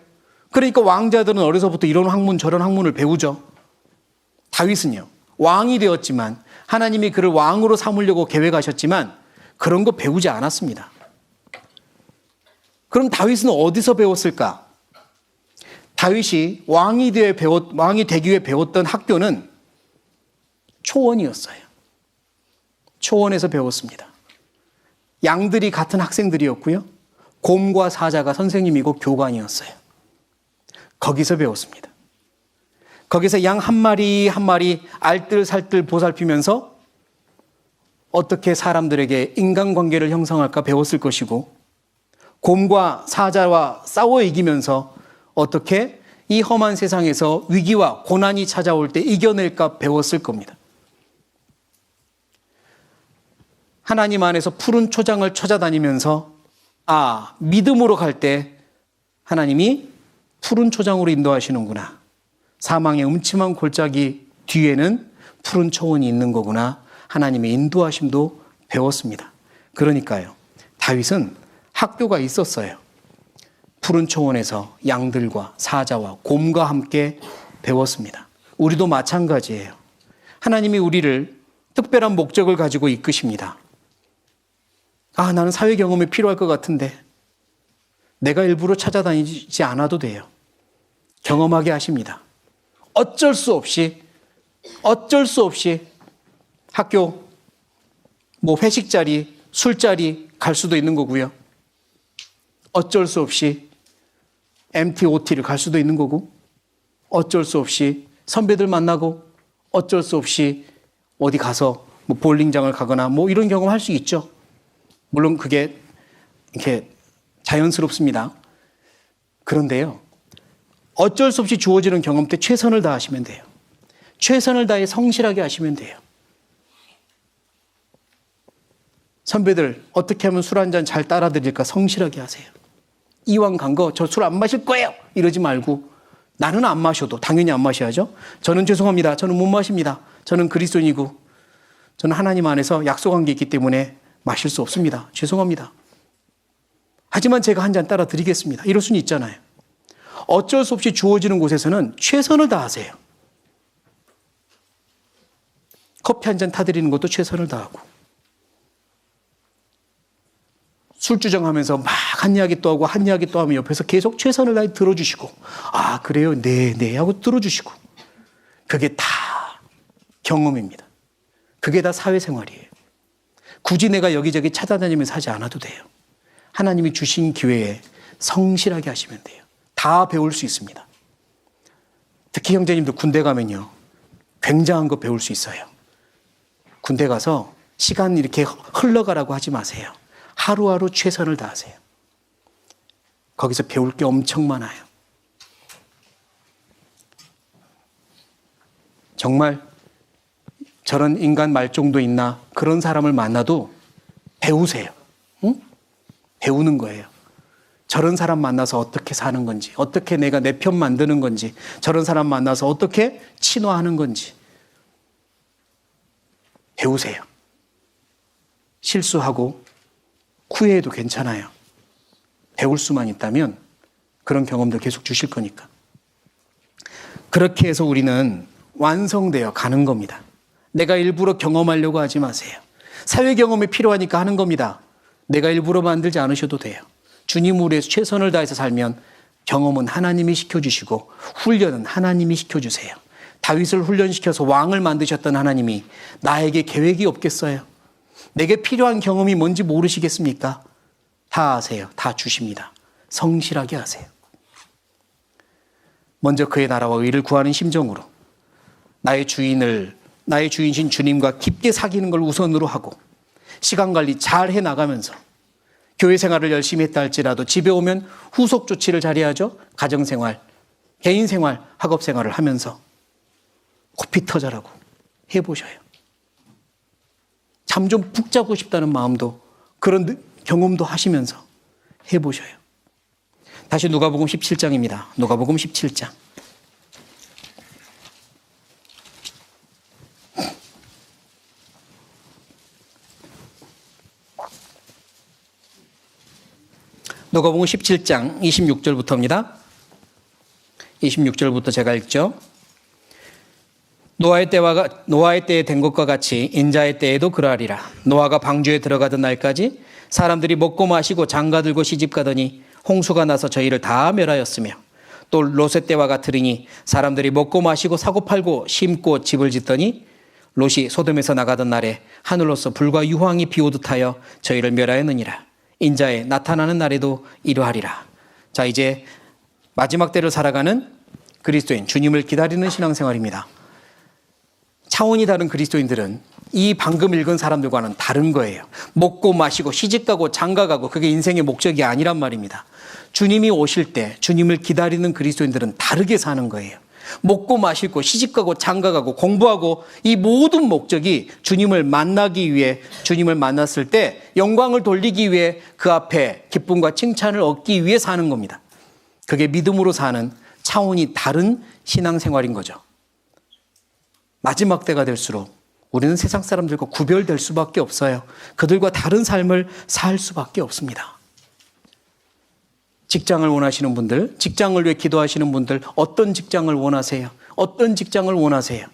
그러니까 왕자들은 어려서부터 이런 학문 저런 학문을 배우죠. 다윗은요, 왕이 되었지만 하나님이 그를 왕으로 삼으려고 계획하셨지만 그런 거 배우지 않았습니다. 그럼 다윗은 어디서 배웠을까? 다윗이 왕이 되기 위해 배웠던 학교는 초원이었어요. 초원에서 배웠습니다. 양들이 같은 학생들이었고요. 곰과 사자가 선생님이고 교관이었어요. 거기서 배웠습니다. 거기서 양 한 마리 한 마리 알뜰살뜰 보살피면서 어떻게 사람들에게 인간관계를 형성할까 배웠을 것이고 곰과 사자와 싸워 이기면서 어떻게 이 험한 세상에서 위기와 고난이 찾아올 때 이겨낼까 배웠을 겁니다. 하나님 안에서 푸른 초장을 찾아다니면서 믿음으로 갈 때 하나님이 푸른 초장으로 인도하시는구나. 사망의 음침한 골짜기 뒤에는 푸른 초원이 있는 거구나. 하나님의 인도하심도 배웠습니다. 그러니까요, 다윗은 학교가 있었어요. 푸른 초원에서 양들과 사자와 곰과 함께 배웠습니다. 우리도 마찬가지예요. 하나님이 우리를 특별한 목적을 가지고 이끄십니다. 나는 사회 경험이 필요할 것 같은데 내가 일부러 찾아다니지 않아도 돼요. 경험하게 하십니다. 어쩔 수 없이 학교 회식 자리, 술자리 갈 수도 있는 거고요. 어쩔 수 없이 MTOT를 갈 수도 있는 거고, 어쩔 수 없이 선배들 만나고, 어쩔 수 없이 어디 가서 볼링장을 가거나 이런 경험 할 수 있죠. 물론 그게 이렇게 자연스럽습니다. 그런데요, 어쩔 수 없이 주어지는 경험 때 최선을 다하시면 돼요. 최선을 다해 성실하게 하시면 돼요. 선배들 어떻게 하면 술 한잔 잘 따라드릴까 성실하게 하세요. 이왕 간 거 저 술 안 마실 거예요 이러지 말고, 나는 안 마셔도 당연히 안 마셔야죠. 저는 죄송합니다. 저는 못 마십니다. 저는 그리스도인이고 저는 하나님 안에서 약속한 게 있기 때문에 마실 수 없습니다. 죄송합니다. 하지만 제가 한 잔 따라 드리겠습니다. 이럴 수는 있잖아요. 어쩔 수 없이 주어지는 곳에서는 최선을 다하세요. 커피 한 잔 타드리는 것도 최선을 다하고, 술주정하면서 막 한 이야기 또 하고 한 이야기 또 하면 옆에서 계속 최선을 다해 들어주시고, 그래요? 네 하고 들어주시고, 그게 다 경험입니다. 그게 다 사회생활이에요. 굳이 내가 여기저기 찾아다니면서 하지 않아도 돼요. 하나님이 주신 기회에 성실하게 하시면 돼요. 다 배울 수 있습니다. 특히 형제님들 군대 가면요, 굉장한 거 배울 수 있어요. 군대 가서 시간 이렇게 흘러가라고 하지 마세요. 하루하루 최선을 다하세요. 거기서 배울 게 엄청 많아요. 정말 저런 인간 말종도 있나, 그런 사람을 만나도 배우세요. 응? 배우는 거예요. 저런 사람 만나서 어떻게 사는 건지, 어떻게 내가 내 편 만드는 건지, 저런 사람 만나서 어떻게 친화하는 건지 배우세요. 실수하고 후회해도 괜찮아요. 배울 수만 있다면 그런 경험도 계속 주실 거니까. 그렇게 해서 우리는 완성되어 가는 겁니다. 내가 일부러 경험하려고 하지 마세요. 사회 경험이 필요하니까 하는 겁니다. 내가 일부러 만들지 않으셔도 돼요. 주님을 위해서 최선을 다해서 살면 경험은 하나님이 시켜주시고 훈련은 하나님이 시켜주세요. 다윗을 훈련시켜서 왕을 만드셨던 하나님이 나에게 계획이 없겠어요? 내게 필요한 경험이 뭔지 모르시겠습니까? 다 아세요. 다 주십니다. 성실하게 하세요. 먼저 그의 나라와 의를 구하는 심정으로 나의 주인이신 주님과 깊게 사귀는 걸 우선으로 하고, 시간 관리 잘 해나가면서 교회 생활을 열심히 했다 할지라도 집에 오면 후속 조치를 잘 해야죠. 가정생활, 개인생활, 학업생활을 하면서 코피 터져라고 해보셔요. 잠 좀 푹 자고 싶다는 마음도, 그런 경험도 하시면서 해보셔요. 다시 누가복음 17장입니다. 누가복음 17장. 누가복음 17장 26절부터입니다. 26절부터 제가 읽죠. 노아의 때에 된 것과 같이 인자의 때에도 그러하리라. 노아가 방주에 들어가던 날까지 사람들이 먹고 마시고 장가들고 시집가더니 홍수가 나서 저희를 다 멸하였으며, 또 롯의 때와 같으리니 사람들이 먹고 마시고 사고 팔고 심고 집을 짓더니 롯이 소돔에서 나가던 날에 하늘로서 불과 유황이 비오듯 하여 저희를 멸하였느니라. 인자에 나타나는 날에도 이러하리라. 자, 이제 마지막 때를 살아가는 그리스도인, 주님을 기다리는 신앙생활입니다. 차원이 다른 그리스도인들은 이 방금 읽은 사람들과는 다른 거예요. 먹고 마시고 시집가고 장가가고 그게 인생의 목적이 아니란 말입니다. 주님이 오실 때 주님을 기다리는 그리스도인들은 다르게 사는 거예요. 먹고 마시고 시집가고 장가가고 공부하고 이 모든 목적이 주님을 만나기 위해, 주님을 만났을 때 영광을 돌리기 위해 그 앞에 기쁨과 칭찬을 얻기 위해 사는 겁니다. 그게 믿음으로 사는 차원이 다른 신앙생활인 거죠. 마지막 때가 될수록 우리는 세상 사람들과 구별될 수밖에 없어요. 그들과 다른 삶을 살 수밖에 없습니다. 직장을 원하시는 분들, 직장을 위해 기도하시는 분들, 어떤 직장을 원하세요? 어떤 직장을 원하세요?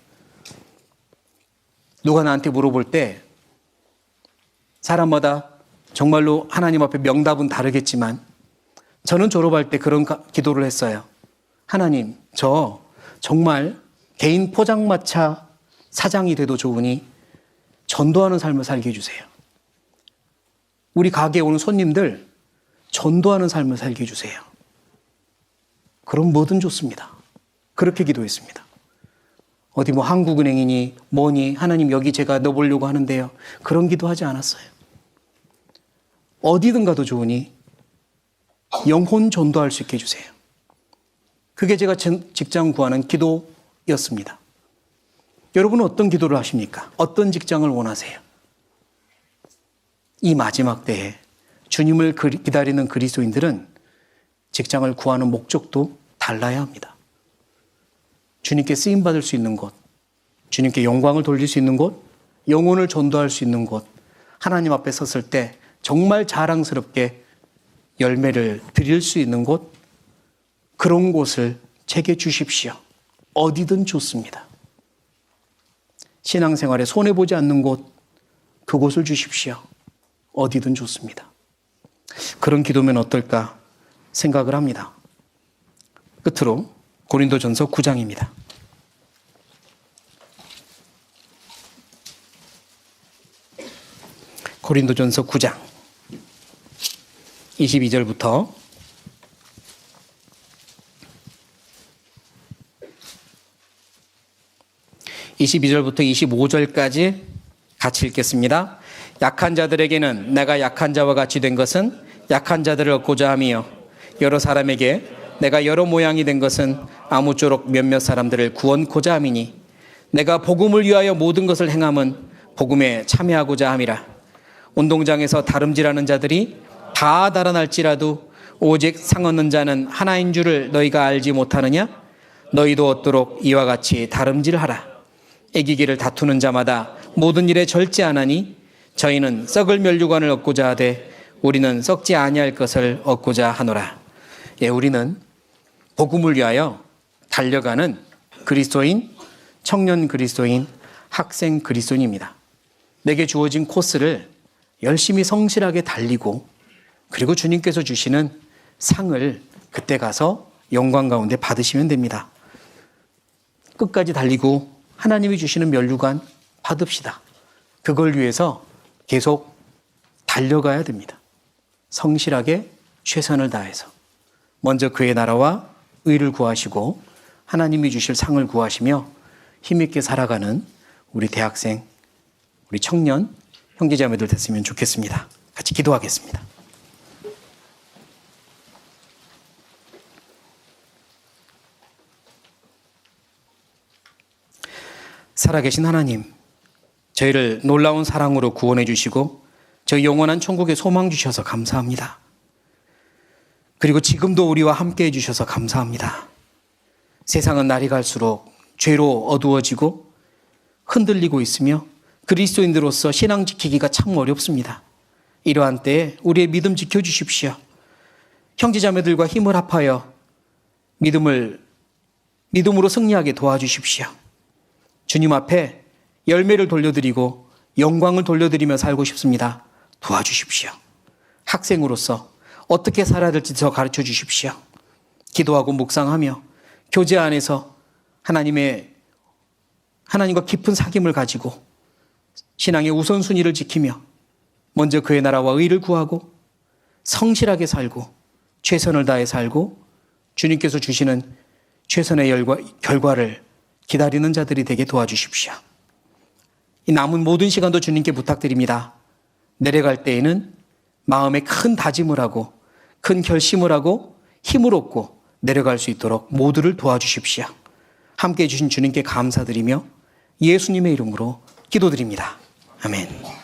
누가 나한테 물어볼 때 사람마다 정말로 하나님 앞에 명답은 다르겠지만 저는 졸업할 때 그런 기도를 했어요. 하나님, 저 정말 개인 포장마차 사장이 돼도 좋으니 전도하는 삶을 살게 해주세요. 우리 가게에 오는 손님들 전도하는 삶을 살게 해주세요. 그럼 뭐든 좋습니다. 그렇게 기도했습니다. 어디 뭐 한국은행이니 뭐니 하나님 여기 제가 넣어보려고 하는데요. 그런 기도하지 않았어요. 어디든 가도 좋으니 영혼 전도할 수 있게 해주세요. 그게 제가 직장 구하는 기도였습니다. 여러분은 어떤 기도를 하십니까? 어떤 직장을 원하세요? 이 마지막 때에 주님을 기다리는 그리스도인들은 직장을 구하는 목적도 달라야 합니다. 주님께 쓰임받을 수 있는 곳, 주님께 영광을 돌릴 수 있는 곳, 영혼을 전도할 수 있는 곳, 하나님 앞에 섰을 때 정말 자랑스럽게 열매를 드릴 수 있는 곳, 그런 곳을 제게 주십시오. 어디든 좋습니다. 신앙생활에 손해보지 않는 곳, 그곳을 주십시오. 어디든 좋습니다. 그런 기도면 어떨까 생각을 합니다. 끝으로 고린도전서 9장입니다. 고린도전서 9장 22절부터 22절부터 25절까지 같이 읽겠습니다. 약한 자들에게는 내가 약한 자와 같이 된 것은 약한 자들을 얻고자 함이요 여러 사람에게 내가 여러 모양이 된 것은 아무쪼록 몇몇 사람들을 구원코자 함이니 내가 복음을 위하여 모든 것을 행함은 복음에 참여하고자 함이라. 운동장에서 다름질하는 자들이 다 달아날지라도 오직 상 얻는 자는 하나인 줄을 너희가 알지 못하느냐? 너희도 얻도록 이와 같이 다름질하라. 애기기를 다투는 자마다 모든 일에 절제하나니 저희는 썩을 면류관을 얻고자 하되 우리는 썩지 아니할 것을 얻고자 하노라. 예, 우리는 복음을 위하여 달려가는 그리스도인, 청년 그리스도인, 학생 그리스도인입니다. 내게 주어진 코스를 열심히 성실하게 달리고 그리고 주님께서 주시는 상을 그때 가서 영광 가운데 받으시면 됩니다. 끝까지 달리고 하나님이 주시는 면류관 받읍시다. 그걸 위해서 계속 달려가야 됩니다. 성실하게 최선을 다해서 먼저 그의 나라와 의를 구하시고 하나님이 주실 상을 구하시며 힘있게 살아가는 우리 대학생, 우리 청년, 형제자매들 됐으면 좋겠습니다. 같이 기도하겠습니다. 살아계신 하나님, 저희를 놀라운 사랑으로 구원해 주시고 저희 영원한 천국에 소망 주셔서 감사합니다. 그리고 지금도 우리와 함께 해주셔서 감사합니다. 세상은 날이 갈수록 죄로 어두워지고 흔들리고 있으며 그리스도인들로서 신앙 지키기가 참 어렵습니다. 이러한 때에 우리의 믿음 지켜주십시오. 형제자매들과 힘을 합하여 믿음으로 승리하게 도와주십시오. 주님 앞에 열매를 돌려드리고 영광을 돌려드리며 살고 싶습니다. 도와주십시오. 학생으로서 어떻게 살아야 될지 더 가르쳐 주십시오. 기도하고 묵상하며 교제 안에서 하나님과 깊은 사귐을 가지고 신앙의 우선순위를 지키며 먼저 그의 나라와 의를 구하고 성실하게 살고 최선을 다해 살고 주님께서 주시는 최선의 결과를 기다리는 자들이 되게 도와주십시오. 이 남은 모든 시간도 주님께 부탁드립니다. 내려갈 때에는 마음에 큰 다짐을 하고 큰 결심을 하고 힘을 얻고 내려갈 수 있도록 모두를 도와주십시오. 함께해 주신 주님께 감사드리며 예수님의 이름으로 기도드립니다. 아멘.